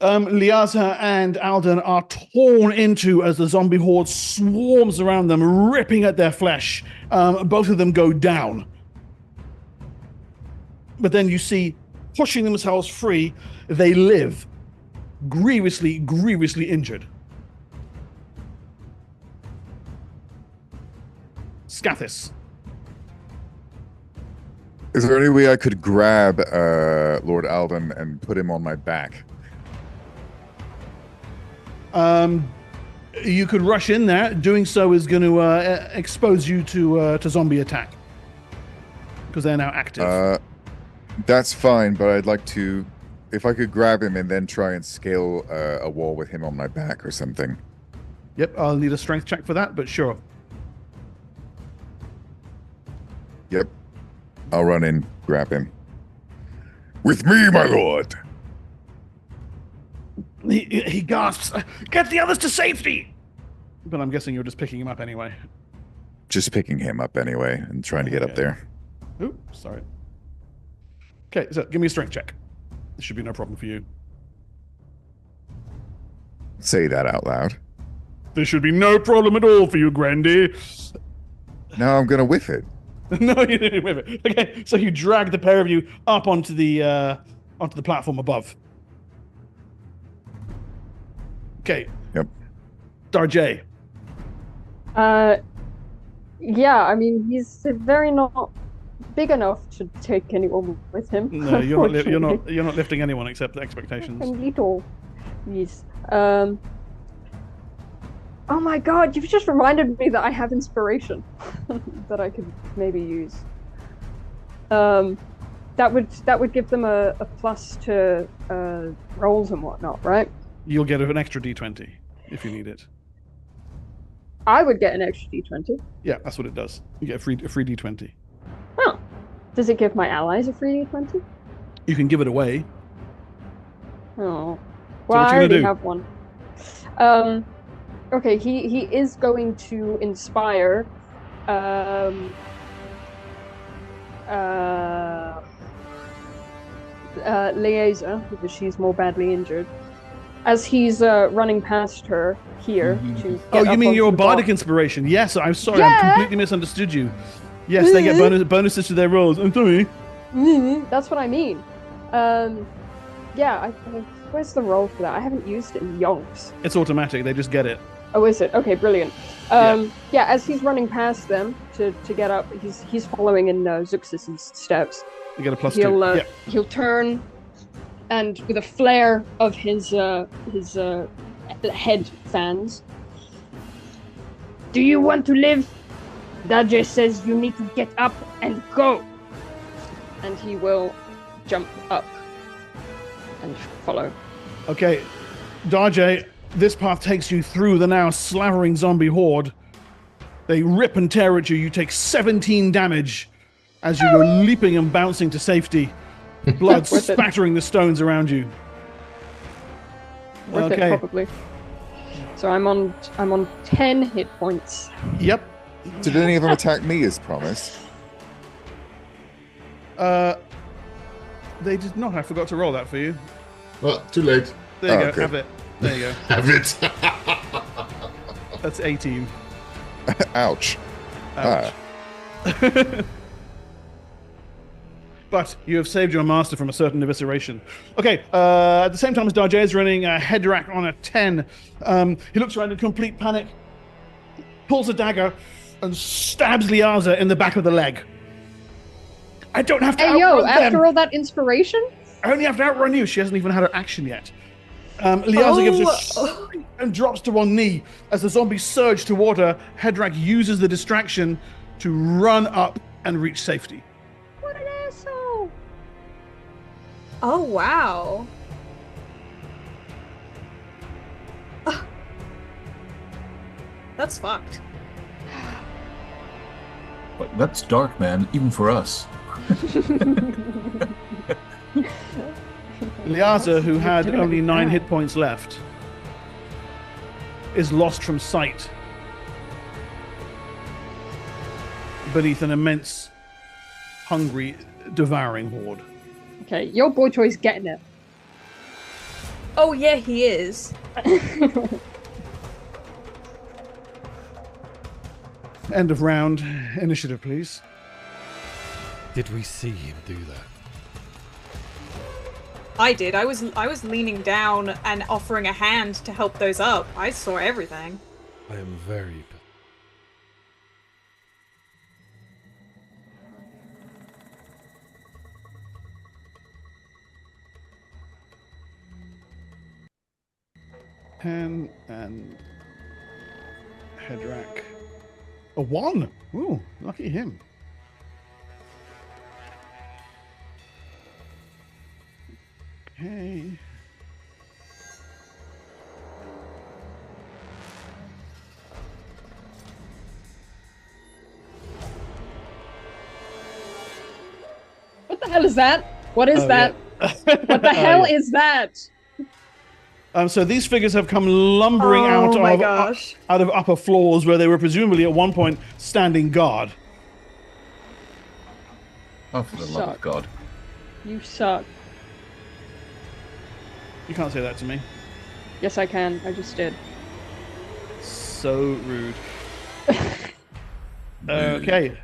Liaza and Alden are torn into as the zombie horde swarms around them, ripping at their flesh. Both of them go down. But then you see, pushing themselves free, they live, grievously injured. Scathus. Is there any way I could grab Lord Alden and put him on my back? You could rush in there. Doing so is going to expose you to zombie attack because they're now active. That's fine, but I'd like to, if I could grab him and then try and scale a wall with him on my back or something. Yep, I'll need a strength check for that, but sure. Yep, I'll run in, grab him. With me, my lord. He gasps, "Get the others to safety!" But I'm guessing you're just picking him up anyway. Just picking him up anyway and trying to get up there. Ooh, sorry. Okay, so give me a strength check. This should be no problem for you. Say that out loud. This should be no problem at all for you, Grandy. Now I'm going to whiff it. No, you didn't whiff it. Okay, so you drag the pair of you up onto the platform above. Okay. Yep. Darjay. Yeah, I mean, he's very not big enough to take anyone with him. No, you're not lifting anyone except the expectations. I'm little. Yes. Oh my god, you've just reminded me that I have inspiration that I could maybe use. That would give them a plus to rolls and whatnot, right? You'll get an extra d20 if you need it. I would get an extra d20. Yeah, that's what it does. You get a free d20. Oh. Does it give my allies a free d20? You can give it away. Oh. So Well, what I you already gonna do? have one. Okay, he is going to inspire Liaza, because she's more badly injured. As he's running past her here to get Oh, you up mean onto your the bardic bar. inspiration? Yes, I'm sorry, Yeah. I completely misunderstood you. Yes, they get bonuses to their rolls. I'm sorry. That's what I mean. Yeah, where's the roll for that? I haven't used it in yonks. It's automatic. They just get it. Oh, is it? Okay, brilliant. Yeah, as he's running past them to get up, he's following in Zuxus's steps. You get a plus He'll 2. Yeah. he'll turn, and with a flare of his head fans. Do you want to live? Dajay says you need to get up and go. And he will jump up and follow. Okay, Darjay, this path takes you through the now slavering zombie horde. They rip and tear at you. You take 17 damage as you go leaping and bouncing to safety. Blood spattering the stones around you. Worth it, probably. So I'm on 10 hit points. Yep. Did any of them attack me as promised? They did not. I forgot to roll that for you. Well, too late. There you go. Okay. Have it. There you go. Have it. That's 18. Ouch. Ouch. But you have saved your master from a certain evisceration. Okay, at the same time as Darjay is running Hedrak on a 10, he looks around in complete panic, pulls a dagger, and stabs Liaza in the back of the leg. I don't have to outrun them. After all that inspiration? I only have to outrun you. She hasn't even had her action yet. Liaza gives a and drops to one knee. As the zombies surge toward her, Hedrak uses the distraction to run up and reach safety. What an asshole! Oh, wow. That's fucked. But that's dark, man, even for us. Liaza, who had only 9 hit points left, is lost from sight. beneath an immense, hungry, devouring horde. Okay, your boy toy's getting it. Oh yeah, he is. End of round. Initiative, please. Did we see him do that? I did. I was leaning down and offering a hand to help those up. I saw everything. I am very... Pen and Hedrak. A 1. Ooh, lucky him. Okay. What the hell is that? What is that? Yeah. What the hell is that? So these figures have come lumbering out of upper floors where they were presumably at one point standing guard. Oh, for the love of God. You suck. You can't say that to me. Yes, I can. I just did. So rude. Okay.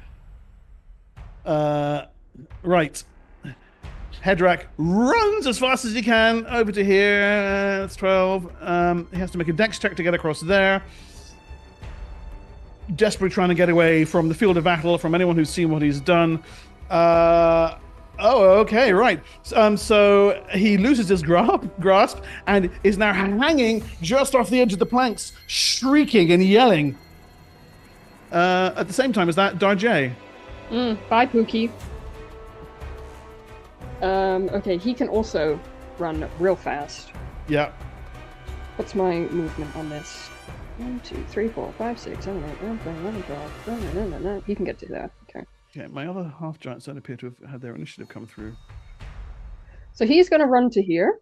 Right. Hedrak runs as fast as he can over to here. That's 12. He has to make a dex check to get across there. Desperately trying to get away from the field of battle, from anyone who's seen what he's done. Oh, okay, right. So he loses his grasp and is now hanging just off the edge of the planks, shrieking and yelling. At the same time as that, Darjay. Bye, Pookie. Okay, he can also run real fast. Yeah. What's my movement on this? 1, 2, 3, 4, 5, 6, 7, 8, 9, 10, 11, 12. He can get to there. Okay. Okay, my other half giants don't appear to have had their initiative come through. So he's going to run to here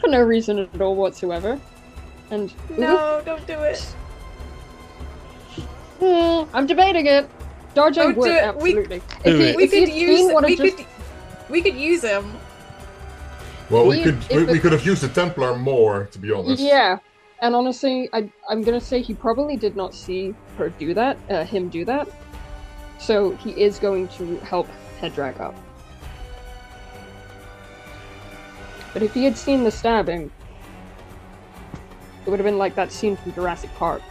for no reason at all whatsoever. And no, don't do it. I'm debating it. Darjay would absolutely. We could use him. Well, we could have used the Templar more, to be honest. Yeah, and honestly, I'm gonna say he probably did not see her do that, him do that. So he is going to help Hedrak up. But if he had seen the stabbing, it would have been like that scene from Jurassic Park.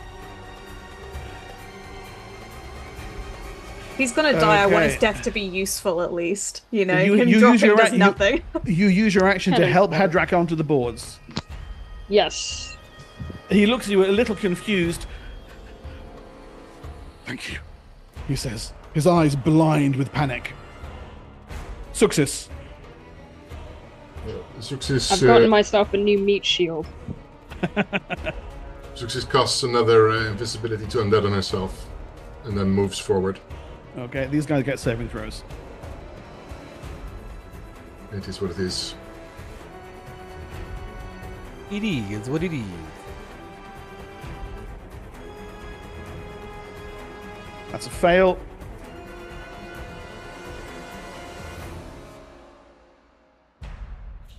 He's gonna die. I want his death to be useful, at least. You know, you use your does nothing. You use your action to help Hedrak onto the boards. Yes. He looks at you a little confused. Thank you, he says, his eyes blind with panic. Success. Success. I've gotten myself a new meat shield. Success casts another invisibility to undead on herself, and then moves forward. Okay, these guys get saving throws. It is what it is. It is what it is. That's a fail.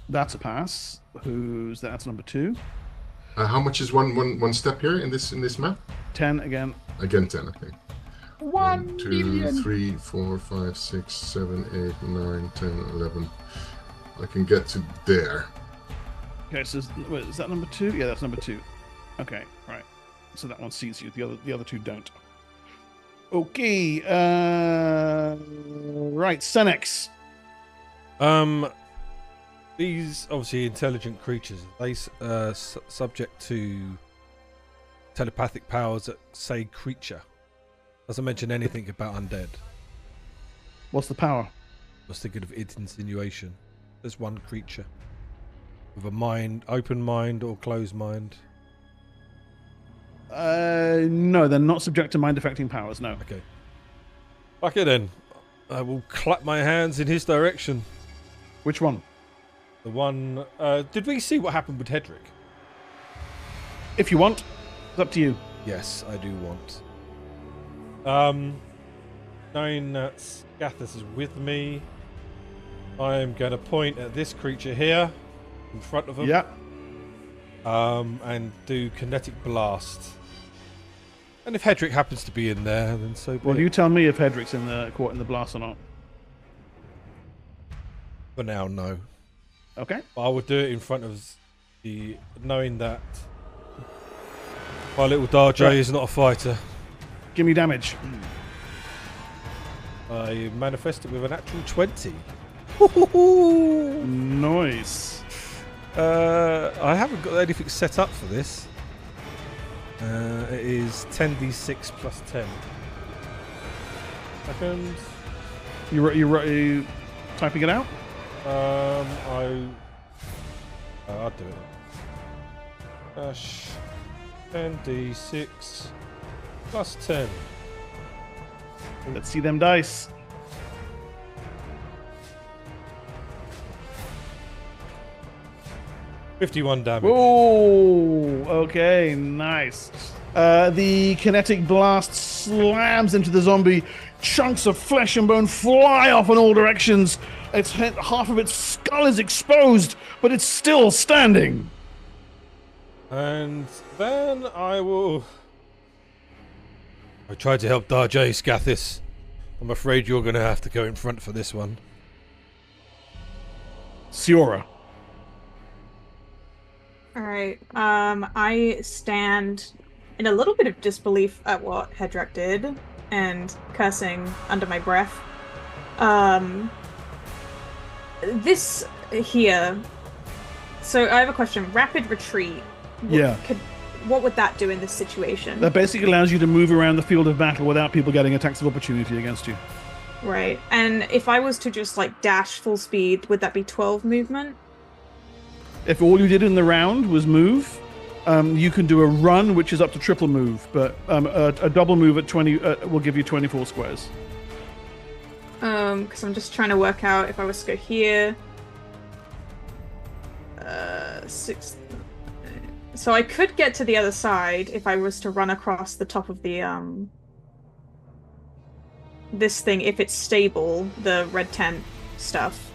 That's a pass. Who's that? That's number 2. How much is one step here in this map? 10 again. Again 10. Okay. 1, 2, 3, 4, 5, 6, 7, 8, 9, 10, 11. I can get to there. Okay, so wait, is that number 2? Yeah, that's number 2. Okay, right. So that one sees you. The other 2 don't. Okay. Right, Senex. These obviously intelligent creatures. Are they subject to telepathic powers that say creature? Doesn't mention anything about undead. What's the power? I was thinking of its insinuation. There's one creature with a mind, open mind or closed mind. No, they're not subject to mind-affecting powers. No. Okay. Okay then. I will clap my hands in his direction. Which one? The one. Did we see what happened with Hedrick? If you want, it's up to you. Yes, I do want. Knowing that Scathis is with me, I am going to point at this creature here, in front of him. Yeah. And do kinetic blast. And if Hedrick happens to be in there, then so be Well, it. you tell me if Hedrick's caught in the blast or not. For now, no. Okay. But I would do it in front of the... knowing that my little Darjay is not a fighter. Give me damage. I manifest it with an actual 20. Nice. I haven't got anything set up for this. It is 10d6 plus 10. Second. You typing it out? I'll do it. 10d6 plus 10. Let's see them dice. $51 damage. Oh, okay, nice. The kinetic blast slams into the zombie. Chunks of flesh and bone fly off in all directions. Half of its skull is exposed, but it's still standing. And then I tried to help Darjay, Scathis. I'm afraid you're going to have to go in front for this one. Siora. Alright, I stand in a little bit of disbelief at what Hedrick did, and cursing under my breath. This here... So I have a question. Rapid retreat. What would that do in this situation? That basically allows you to move around the field of battle without people getting attacks of opportunity against you. Right, and if I was to just, like, dash full speed, would that be 12 movement? If all you did in the round was move, you can do a run, which is up to triple move, but a double move at 20 will give you 24 squares. Because I'm just trying to work out if I was to go here. 6. So I could get to the other side if I was to run across the top of the this thing, if it's stable, the red tent stuff.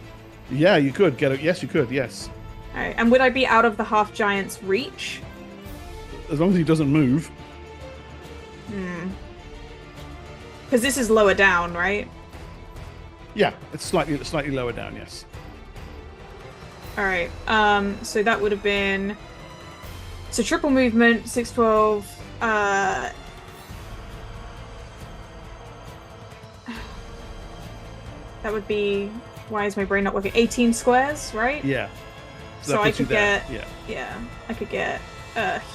Yeah, you could get it. Yes, you could. Yes. Alright, and would I be out of the half giant's reach? As long as he doesn't move. Because this is lower down, right? Yeah, it's slightly lower down. Yes. Alright, so that would have been... So triple movement, 6, 12, that would be... Why is my brain not working? 18 squares, right? Yeah. So I could get... I could get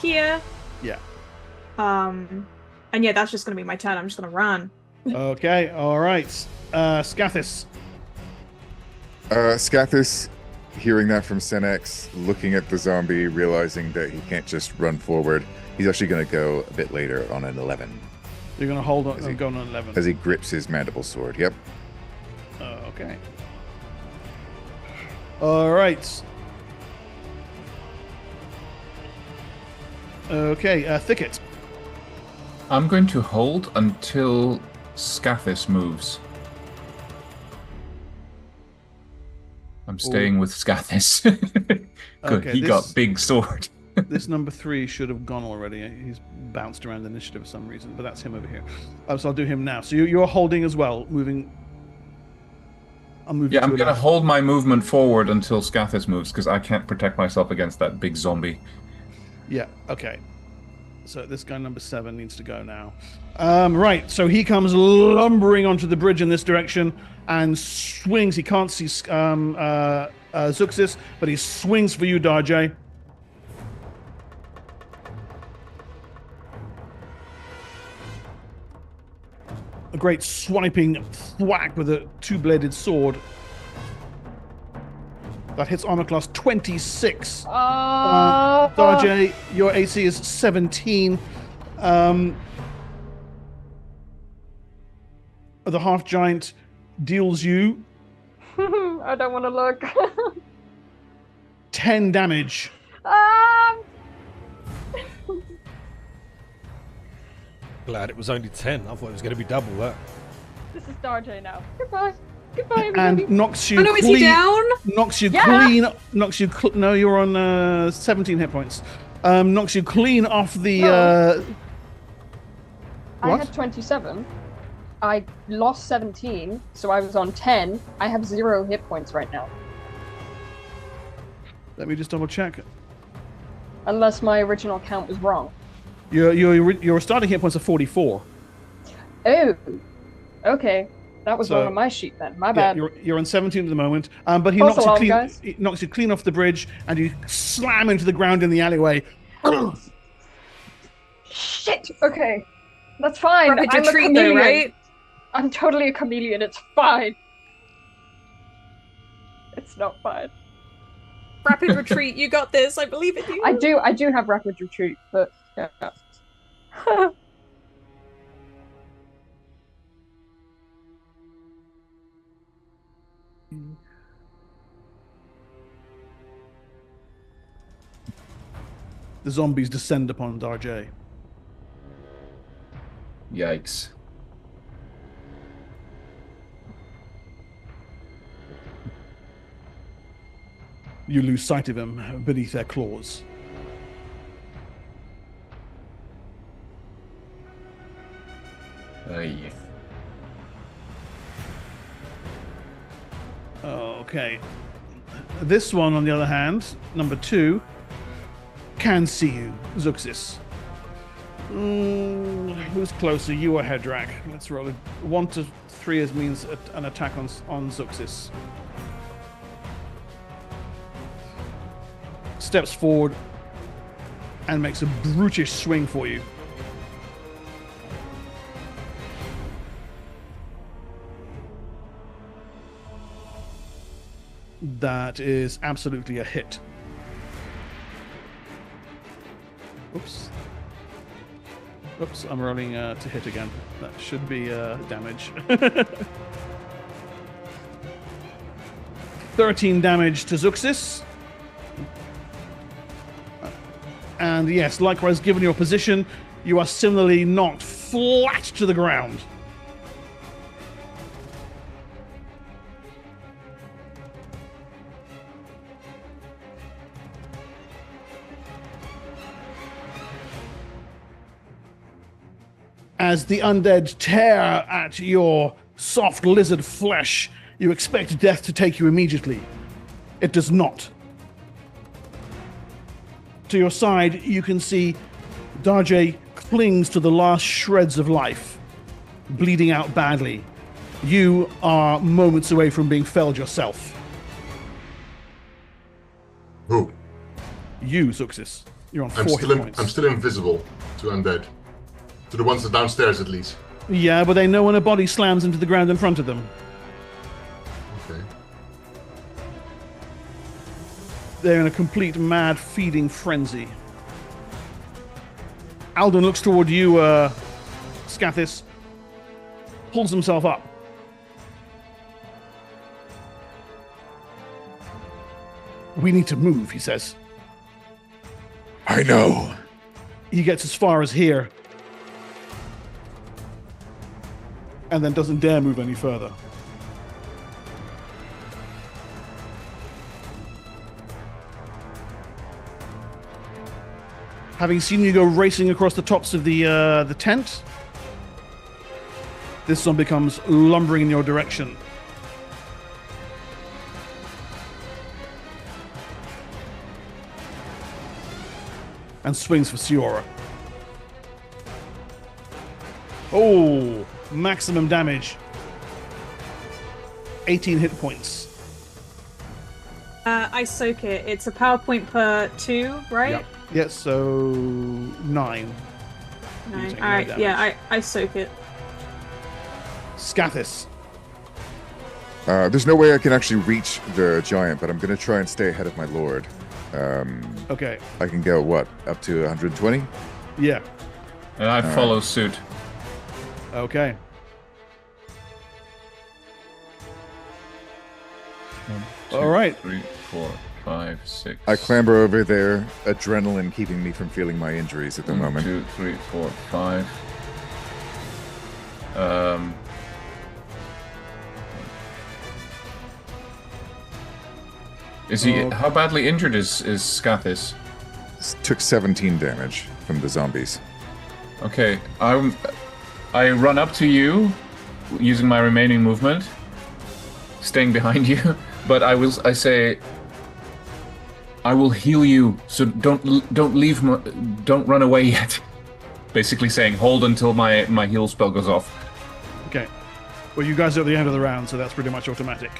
here. Yeah. And yeah, that's just going to be my turn. I'm just going to run. Okay, alright. Scathis. Scathis, hearing that from Senex, looking at the zombie, realizing that he can't just run forward, he's actually going to go a bit later on an 11. You're going to hold on and go on an 11. As he grips his mandible sword, yep. Okay. Alright. Okay, Thicket. I'm going to hold until Scathis moves. I'm staying with Scathis. Good, Okay, he got big sword. This number 3 should have gone already. He's bounced around the initiative for some reason, but that's him over here. So I'll do him now. So you're holding as well, moving. I'm going to hold my movement forward until Scathis moves, because I can't protect myself against that big zombie. Yeah, okay. So this guy number 7 needs to go now. Right, so he comes lumbering onto the bridge in this direction and swings. He can't see Zuxis, but he swings for you, Darjay. A great swiping thwack with a two-bladed sword. That hits armor class 26. Darjay, your AC is 17. The half giant deals you I don't want to look. 10 damage. glad it was only 10. I thought it was going to be double that. This is Darjay now. Goodbye. Goodbye, everybody. And knocks you Oh no, is he down? Knocks you Yeah. clean. No, you're on 17 hit points. Knocks you clean off the. No. I What? had 27. I lost 17, so I was on 10. I have 0 hit points right now. Let me just double check. Unless my original count was wrong. Your starting hit points are 44. Oh. Okay. That was So- wrong on my sheet then. My Yeah, bad. you're on 17 at the moment. But he False knocks you alarm, clean. guys. He knocks you clean off the bridge, and you slam into the ground in the alleyway. Shit! Okay. That's fine. Rapid I'm a retreat chameleon. though, right? I'm totally a chameleon. It's fine. It's not fine. Rapid retreat, you got this. I believe in you. I do have rapid retreat, but yeah. The zombies descend upon Darjay. Yikes. You lose sight of him beneath their claws. Aye. Okay. This one, on the other hand, number 2, can see you, Zuxis. Who's closer, you or Hedrak? Let's roll it. 1 to 3 means an attack on Zuxis. Steps forward and makes a brutish swing for you. That is absolutely a hit. Oops. Oops, I'm rolling to hit again. That should be damage. 13 damage to Zuxis. And yes, likewise, given your position, you are similarly knocked flat to the ground. As the undead tear at your soft lizard flesh, you expect death to take you immediately. It does not. To your side, you can see Darjay clings to the last shreds of life, bleeding out badly. You are moments away from being felled yourself. Who? You, Zuxis. You're on 4 hit points. I'm still invisible to undead. To the ones that downstairs, at least. Yeah, but they know when a body slams into the ground in front of them. Okay. They're in a complete mad feeding frenzy. Alden looks toward you, Scathis, pulls himself up. We need to move, he says. I know. He gets as far as here, and then doesn't dare move any further. Having seen you go racing across the tops of the tent, this zombie comes lumbering in your direction. And swings for Siora. Oh, maximum damage. 18 hit points. I soak it. It's a power point per 2, right? Yep. Yes, so 9. 9. taking no Alright, damage. yeah, I soak it. Scathis. There's no way I can actually reach the giant, but I'm going to try and stay ahead of my lord. Okay. I can go, what, up to 120? Yeah. And I follow suit. Okay. 1, 2, All right. 3, 4, 5, 6. I clamber over there, adrenaline keeping me from feeling my injuries at the 1, moment. 2, 3, 4, 5. Is he? How badly injured is Scathis? Took 17 damage from the zombies. Okay, I run up to you, using my remaining movement, staying behind you. But I say, I will heal you. So don't leave. Don't run away yet. Basically saying, hold until my heal spell goes off. Okay. Well, you guys are at the end of the round, so that's pretty much automatic.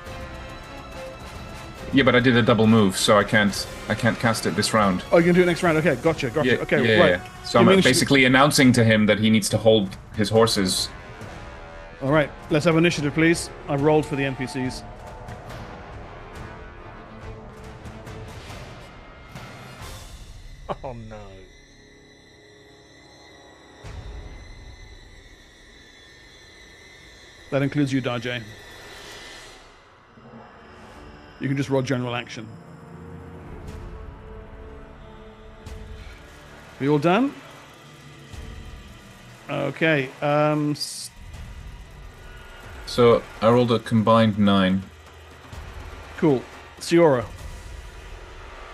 Yeah, but I did a double move, so I can't cast it this round. Oh, you can do it next round. Okay, gotcha. Yeah, okay, yeah, right. Yeah. So I'm basically announcing to him that he needs to hold his horses. All right, let's have initiative, please. I've rolled for the NPCs. Oh no. That includes you, Darjay. You can just roll general action. We all done? Okay. So I rolled a combined 9. Cool. Siora.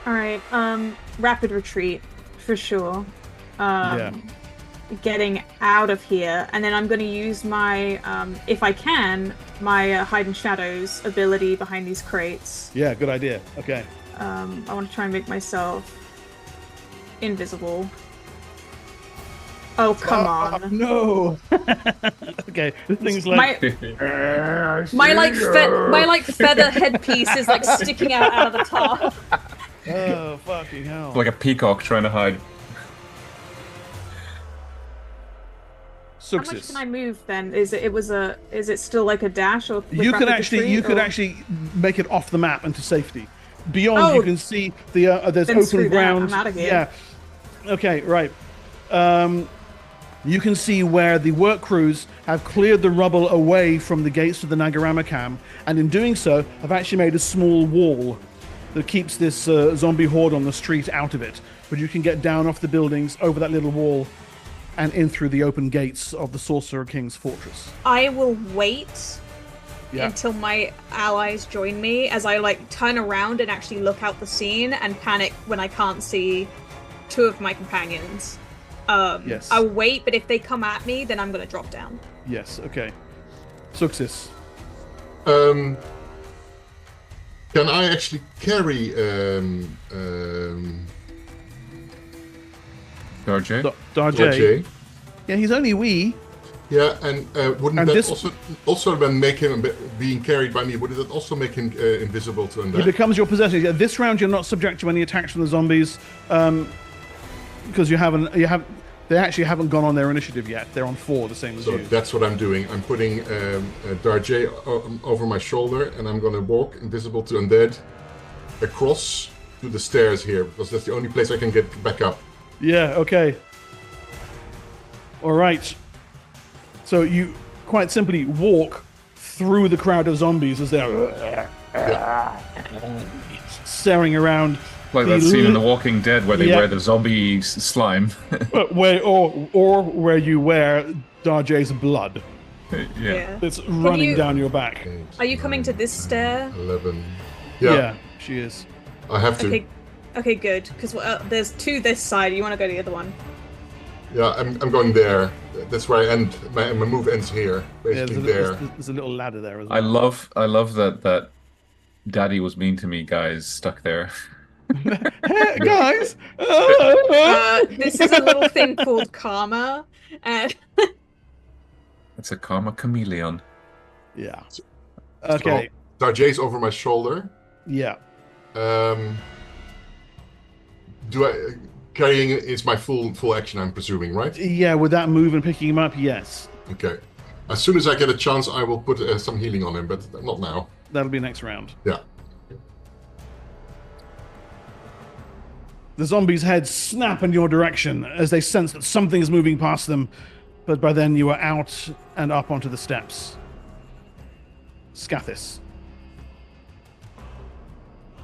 All right. Rapid retreat for sure. Yeah. Getting out of here, and then I'm going to use my, if I can, my hide in shadows ability behind these crates. Yeah, good idea. Okay. I want to try and make myself invisible. Oh, come on. No. Okay, things like my feather headpiece is like sticking out of the top. Oh, fucking hell. Like a peacock trying to hide. How much can I move then? Is it still like a dash or you could actually make it off the map into safety. Beyond you can see the there's open ground. I'm out of here. Yeah. Okay, right. You can see where the work crews have cleared the rubble away from the gates of the Nagarama camp, and in doing so have actually made a small wall that keeps this zombie horde on the street out of it. But you can get down off the buildings over that little wall and in through the open gates of the Sorcerer King's fortress. I will wait until my allies join me as I like turn around and actually look out the scene and panic when I can't see two of my companions. Yes. I'll wait, but if they come at me, then I'm going to drop down. Yes, okay. Success. Can I actually carry Darjay? Yeah, he's only wee. Yeah, and wouldn't that also when make him being carried by me? Wouldn't that also make him invisible to undead? He becomes your possession. Yeah, this round, you're not subject to any attacks from the zombies because they actually haven't gone on their initiative yet. They're on 4, the same as you. So that's what I'm doing. I'm putting Darjay over my shoulder, and I'm going to walk invisible to undead across to the stairs here because that's the only place I can get back up. Yeah, okay. All right. So you quite simply walk through the crowd of zombies as they're staring around. Like that scene in The Walking Dead where they wear the zombie slime. or where you wear Darjay's blood. Yeah. It's running down your back. Are you coming to this stair? 11. Yeah, she is. I have to. Okay, good. Because there's 2 this side. You want to go to the other one? Yeah, I'm going there. That's where I end. My move ends here. Basically there's a little ladder there as well. I love that Daddy was mean to me guys stuck there. Hey, guys! This is a little thing called karma. It's a karma chameleon. Yeah. Okay. So Darjay's over my shoulder. Yeah. Carrying is my full action, I'm presuming, right? Yeah, with that move and picking him up, yes. Okay. As soon as I get a chance, I will put some healing on him, but not now. That'll be next round. Yeah. The zombies' heads snap in your direction as they sense that something is moving past them, but by then you are out and up onto the steps. Scathis.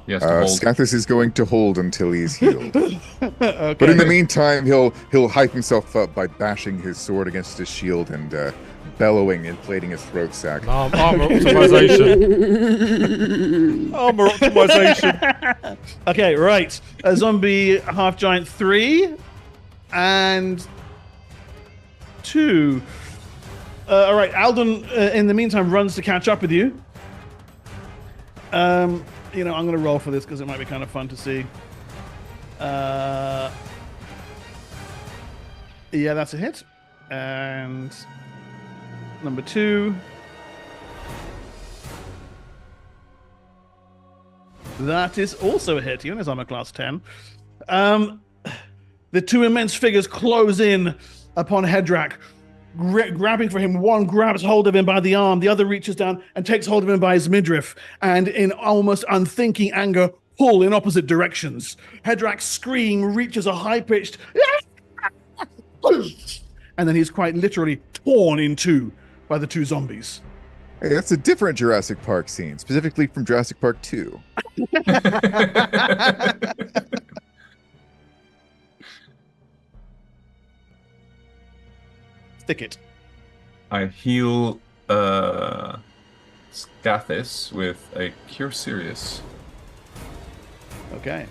He has to hold. Scathis is going to hold until he's healed. Okay. But in the meantime, he'll hype himself up by bashing his sword against his shield and bellowing, inflating his throat sack. Armor optimization. Armor optimization. Okay, right. A zombie half giant 3 and 2. All right, Alden, in the meantime, runs to catch up with you. You know, I'm going to roll for this because it might be kind of fun to see. Yeah, that's a hit. And number 2. That is also a hit. He only has armor class 10. The two immense figures close in upon Hedrak, grabbing for him. One grabs hold of him by the arm, the other reaches down and takes hold of him by his midriff, and in almost unthinking anger, pull in opposite directions. Hedrak's scream reaches a high-pitched and then he's quite literally torn in two by the two zombies. Hey, that's a different Jurassic Park scene, specifically from Jurassic Park 2. Stick it. I heal Scathis with a Cure Serious. Okay.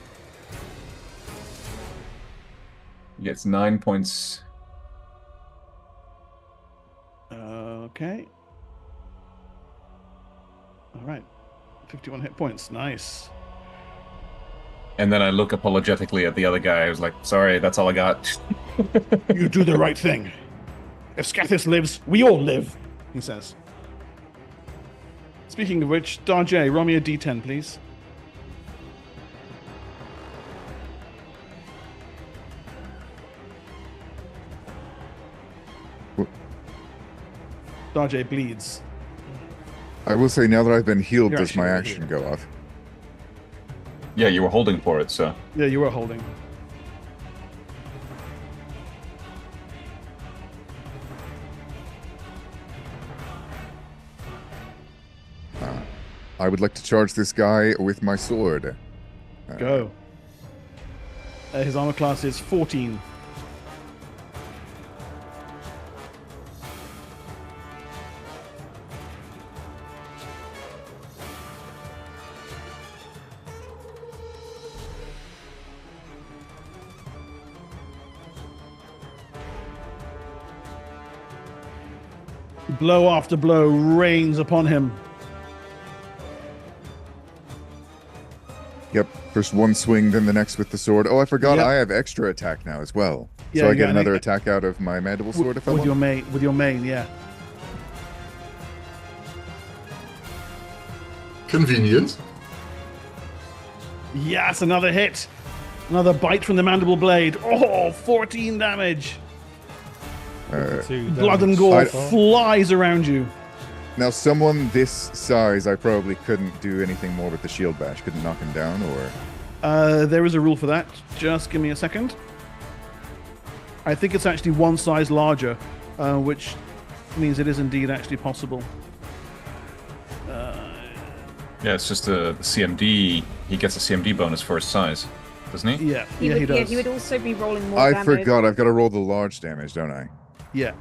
He gets 9 points. Okay. All right. 51 hit points. Nice. And then I look apologetically at the other guy. I was like, sorry, that's all I got. You do the right thing. If Scathis lives, we all live, he says. Speaking of which, Darjay, roll me a d10, please. Darjay bleeds. I will say, now that I've been healed, You're does my actually action go off? Yeah, you were holding for it, so. Yeah, you were holding. I would like to charge this guy with my sword. Go. His armor class is 14. Blow after blow rains upon him. Yep, first one swing, then the next with the sword. Oh, I forgot, Yep. I have extra attack now as well. Yeah, So I you get got another attack out of my mandible sword if I with want? your main, yeah. Convenient. Yes, another hit. Another bite from the mandible blade. Oh, 14 damage. Blood and gore flies around you. Now, someone this size, I probably couldn't do anything more with the shield bash. Couldn't knock him down, or... There is a rule for that. Just give me a second. I think it's actually one size larger, which means it is indeed actually possible. Yeah, it's just the CMD. He gets a CMD bonus for his size, doesn't he? Yeah, He yeah, would, he does. Yeah, he would also be rolling more I damage. forgot, I've got to roll the large damage, don't I? Yeah.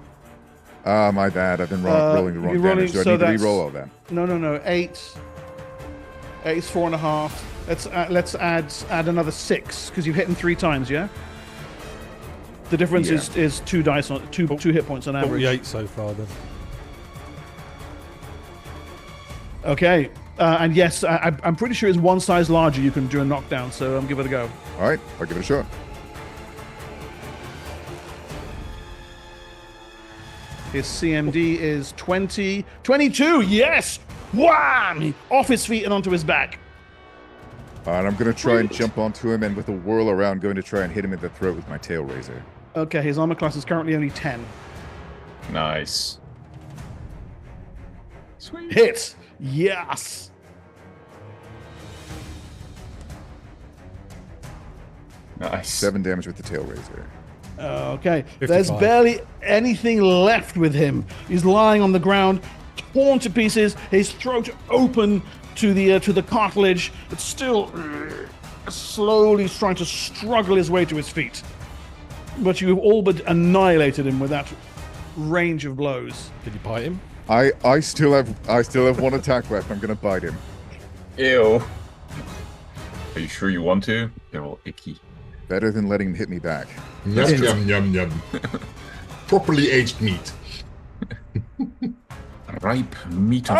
Ah, my bad, I've been rolling the wrong you're rolling- damage. Do I so need to that's- re-roll all that? No. 8. 8's 4.5. Let's add another 6 because you've hit him 3 times. Yeah. The difference Yeah. is 2 dice on two hit points on average. 48 so far then. Okay. And yes, I'm pretty sure it's one size larger. You can do a knockdown. So give it a go. All right, I'll give it a shot. His CMD is 20. 22. Yes. Wham! Off his feet and onto his back. And I'm going to try and jump onto him, and with a whirl around, going to try and hit him in the throat with my tail razor. Okay. His armor class is currently only 10. Nice. Sweet. Hit. Yes. Nice. 7 damage with the tail razor. Okay. 55. There's barely anything left with him. He's lying on the ground, torn to pieces, his throat open, to the cartilage. It's still slowly trying to struggle his way to his feet. But you've all but annihilated him with that range of blows. Can you bite him? I still have one attack left. I'm gonna bite him. Ew. Are you sure you want to? They're all icky. Better than letting him hit me back. Yum, yum, yum, yum. Properly aged meat. Ripe meat of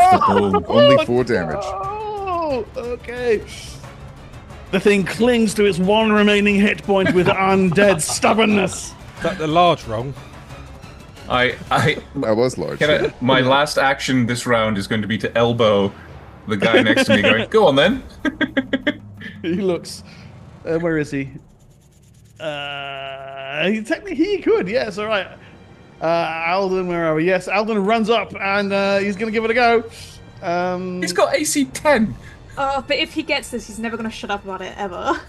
the bone. Only 4 damage. Oh, okay. The thing clings to its one remaining hit point with undead stubbornness. Is that the large wrong? I was large. My last action this round is going to be to elbow the guy next to me, going, "Go on then." He looks. Where is he? Technically, he could. Yes, all right. Alden, where are we? Yes, Alden runs up and he's going to give it a go. He's got AC 10. But if he gets this, he's never going to shut up about it ever.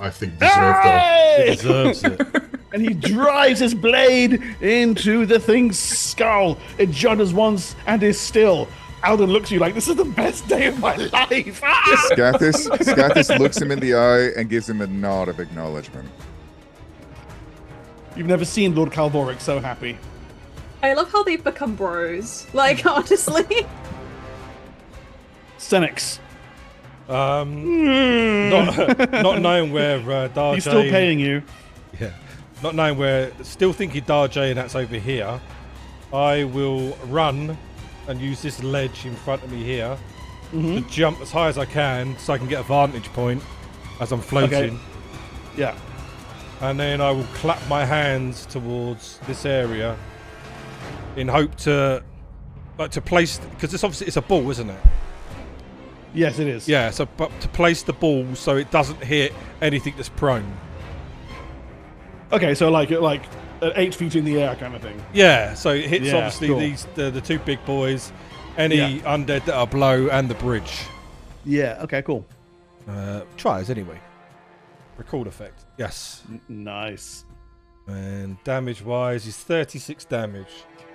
I think deserved though. He deserves it. And he drives his blade into the thing's skull. It judders once and is still. Alden looks at you like, this is the best day of my life. Scathis looks him in the eye and gives him a nod of acknowledgement. You've never seen Lord Calvoric so happy. I love how they've become bros. Like, honestly. Cenix. Not knowing where Darjay... He's still paying you. Yeah. Not knowing where... Still thinking Darjay and that's over here. I will run and use this ledge in front of me here to jump as high as I can so I can get a vantage point as I'm floating. Okay. Yeah. And then I will clap my hands towards this area in hope to place, because this obviously it's a ball, isn't it? Yes, it is. Yeah, so but to place the ball so it doesn't hit anything that's prone. Okay, so like at 8 feet in the air kind of thing. Yeah, so it hits obviously cool. these the two big boys, any undead that are below, and the bridge. Yeah. Okay. Cool. Tries anyway. Record effect. Yes. Nice. And damage-wise, is 36 damage.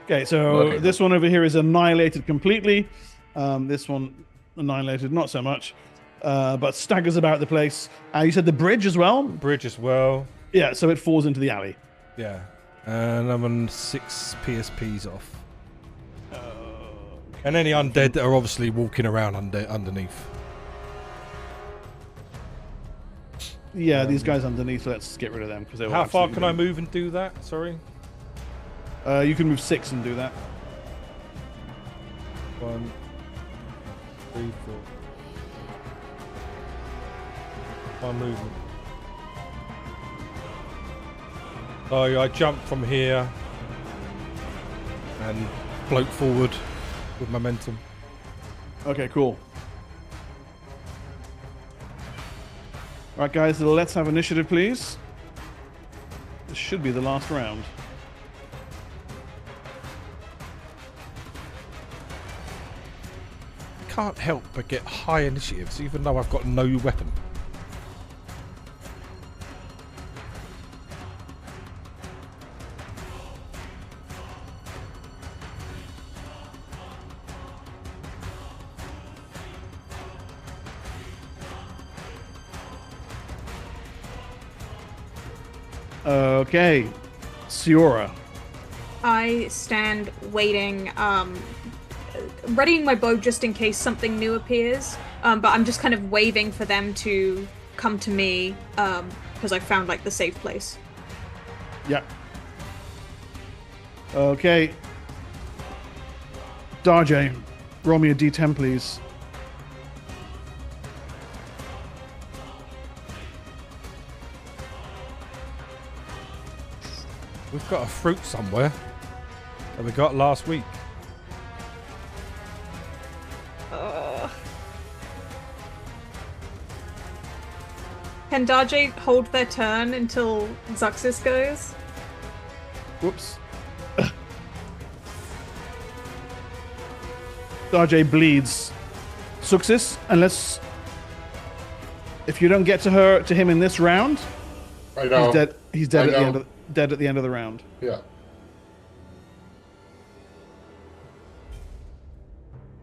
Okay, so this one over here is annihilated completely. This one annihilated not so much, but staggers about the place. You said the bridge as well? Bridge as well. Yeah, so it falls into the alley. Yeah. And I'm on 6 PSPs off. And any undead that are obviously walking around underneath. Yeah, these guys underneath, let's get rid of them. How far can I move and do that? Sorry? You can move 6 and do that. 1, 3, 4. 1 movement. So I jump from here and float forward with momentum. Okay, cool. Right, guys, let's have initiative, please. This should be the last round. Can't help but get high initiatives, even though I've got no weapon. Okay, Siora. I stand waiting, readying my bow just in case something new appears. But I'm just kind of waving for them to come to me, because I found like the safe place. Yeah. Okay. Darjay, roll me a d10, please. We've got a fruit somewhere that we got last week. Can Darjay hold their turn until Zuxis goes? Whoops. Darjay bleeds. Suxis, unless if you don't get to him in this round, I know. he's dead. He's dead at the end of the round. Yeah.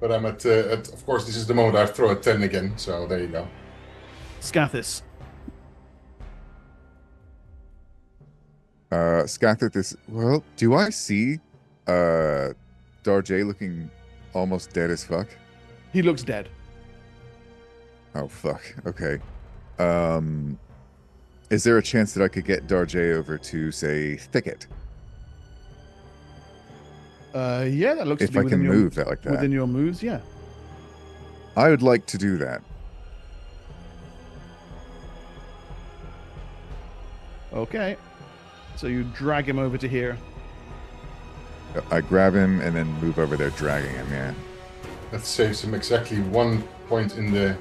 But I'm at of course, this is the moment I throw a 10 again, so there you go. Scathis. Scathith is... Well, do I see Darjay looking almost dead as fuck? He looks dead. Oh, fuck. Okay. Is there a chance that I could get Darjay over to, say, Thicket? Yeah, that looks If to be I within can your, move that like that. within your moves, yeah. I would like to do that. Okay. So you drag him over to here. I grab him and then move over there, dragging him, yeah. That saves him exactly 1 point in the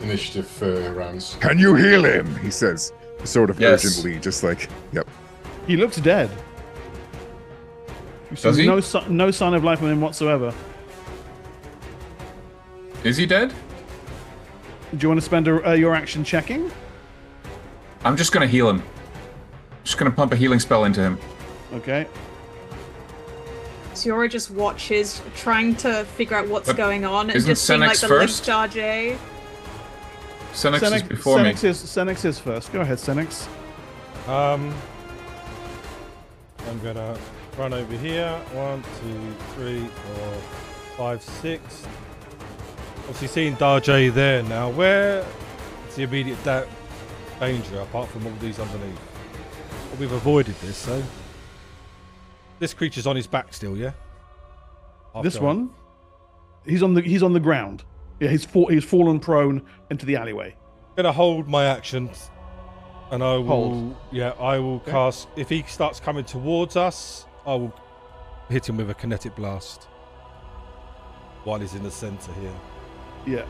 initiative rounds. Can you heal him? He says, sort of Yes. urgently, just like, yep. He looks dead. You Does see he? no sign of life in him whatsoever. Is he dead? Do you want to spend your action checking? I'm just gonna heal him. Just gonna pump a healing spell into him. Okay. Siora just watches, trying to figure out what's But going on, and isn't just seeing like Senex the first? limp Darjay. Senex is before me. Senex is first. Go ahead, Senex. I'm gonna run over here. 1, 2, 3, 4, 5, 6. Obviously, seeing Darjay there now. Where is the immediate danger apart from all these underneath? Well, we've avoided this, so this creature's on his back still, yeah. This one, he's on the ground. Yeah, he's fallen prone into the alleyway. I'm gonna hold my action, and I will. Hold. Yeah, I will cast. If he starts coming towards us, I will hit him with a kinetic blast while he's in the center here. Yeah.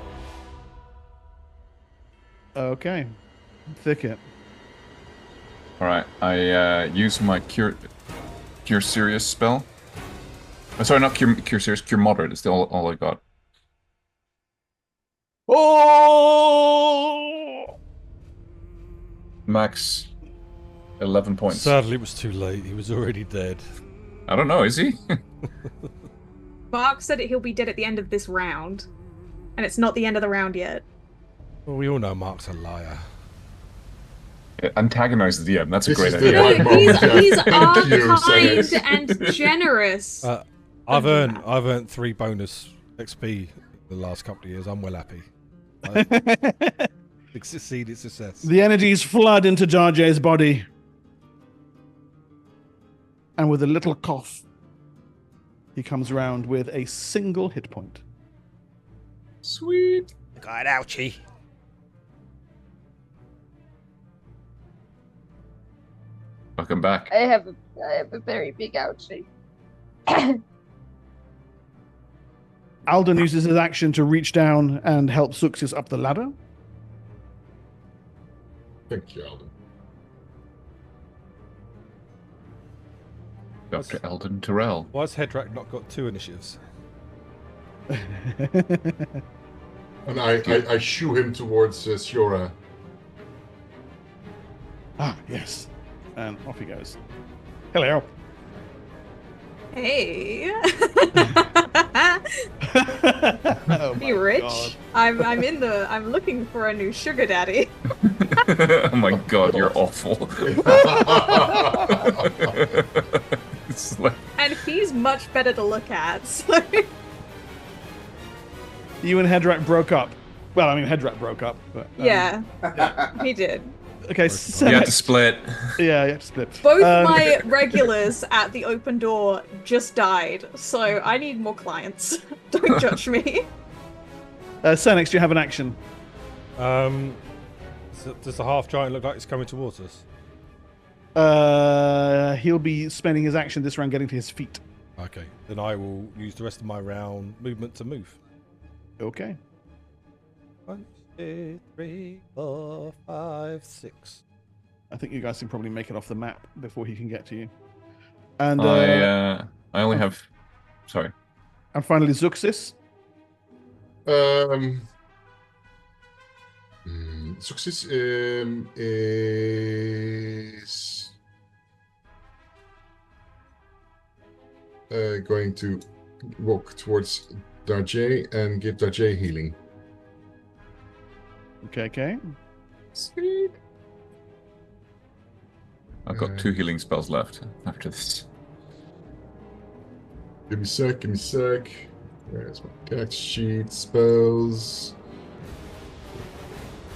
Okay. Thicket. All right, I use my cure serious spell. Sorry, not cure serious, cure moderate. It's all I got. Oh! Max 11 points. Sadly, it was too late. He was already dead. I don't know. Is he? Mark said he'll be dead at the end of this round, and it's not the end of the round yet. Well, we all know Mark's a liar. Antagonize the DM. That's a This great is the idea. right moment. He's Thank you, kind Senex. and generous. I've earned 3 bonus XP the last couple of years. I'm well happy. Succeeded success. The energies flood into Darjay's body. And with a little cough, he comes round with a single hit point. Sweet. God, ouchie. Welcome back. I have a very big ouchie. Alden uses his action to reach down and help Suxis up the ladder. Thank you, Alden. Dr. Eldon Terrell. Why has Hedrak not got 2 initiatives? And I shoo him towards Siora. Ah, yes. And off he goes. Hello. Hey. Oh Be my rich. God. I'm looking for a new sugar daddy. Oh my god, you're awful. It's like, And he's much better to look at. So. You and Hedrak broke up. Well, I mean, Hedrak broke up. But, Yeah, he did. Okay, you have to split. Yeah, you have to split. Both my regulars at the open door just died, so I need more clients. Don't judge me. Senex, do you have an action? Does the half giant look like it's coming towards us? He'll be spending his action this round getting to his feet. Okay, then I will use the rest of my round movement to move. Okay. 1, 2, 3, 4, 5, 6. I think you guys can probably make it off the map before he can get to you. And I only have. Sorry. And finally, Zuxis. Success is going to walk towards Darjay and give Darjay healing. Okay. Sweet. I've got 2 healing spells left after this. Give me a sec. Where's my text sheet? Spells.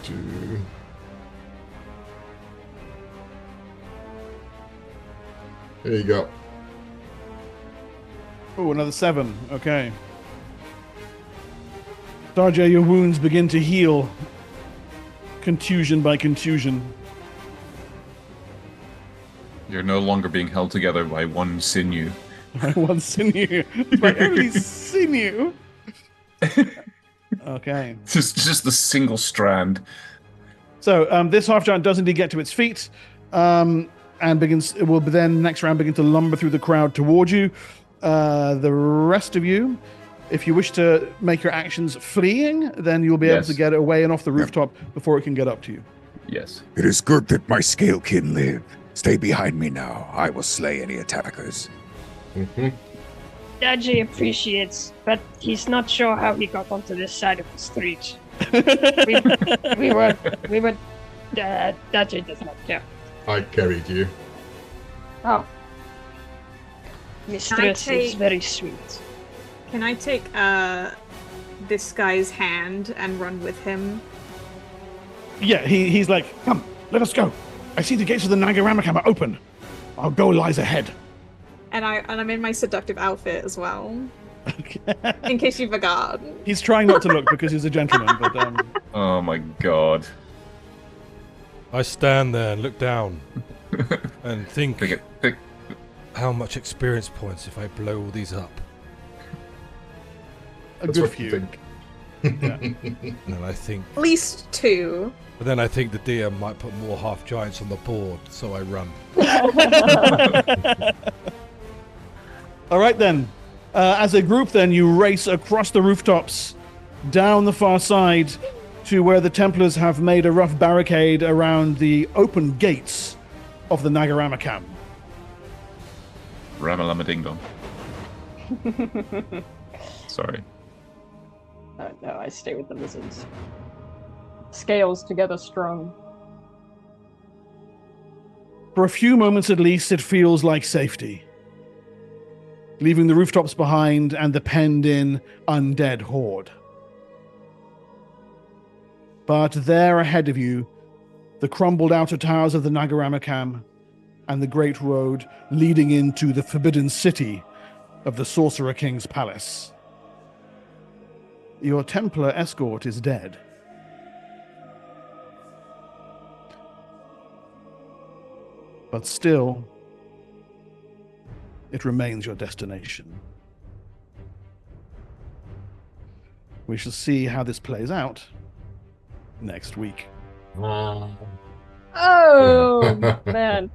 2. There you go. Oh, another 7. Okay. Darjay, your wounds begin to heal. Contusion by contusion. You're no longer being held together by one sinew. One sinew. My only sinew. Okay. Just the single strand. So this half giant does indeed get to its feet, and begins. It will then next round begin to lumber through the crowd toward you. The rest of you, if you wish to make your actions fleeing, then you'll be able to get away and off the rooftop before it can get up to you. Yes. It is good that my scalekin live. Stay behind me now. I will slay any attackers. Daji appreciates, but he's not sure how he got onto this side of the street. we were. Daji does not care. I carried you. Oh. Mistress is very sweet. Can I take this guy's hand and run with him? Yeah, he's like, come, let us go. I see the gates of the Nagaramakam are open. Our goal lies ahead. And I'm in my seductive outfit as well. In case you forgot. He's trying not to look because he's a gentleman, but Oh my god. I stand there and look down and think how much experience points if I blow all these up. A good few. Yeah. And I think At least 2. But then I think the DM might put more half giants on the board, so I run. All right then. As a group, then you race across the rooftops, down the far side, to where the Templars have made a rough barricade around the open gates of the Nagaramakam. Ramalama ding dong. Sorry. No, I stay with the lizards. Scales together strong. For a few moments at least, it feels like safety. Leaving the rooftops behind and the penned-in undead horde. But there ahead of you, the crumbled outer towers of the Nagaramakam and the great road leading into the forbidden city of the Sorcerer King's palace. Your Templar escort is dead. But still, it remains your destination. We shall see how this plays out next week. Oh, man.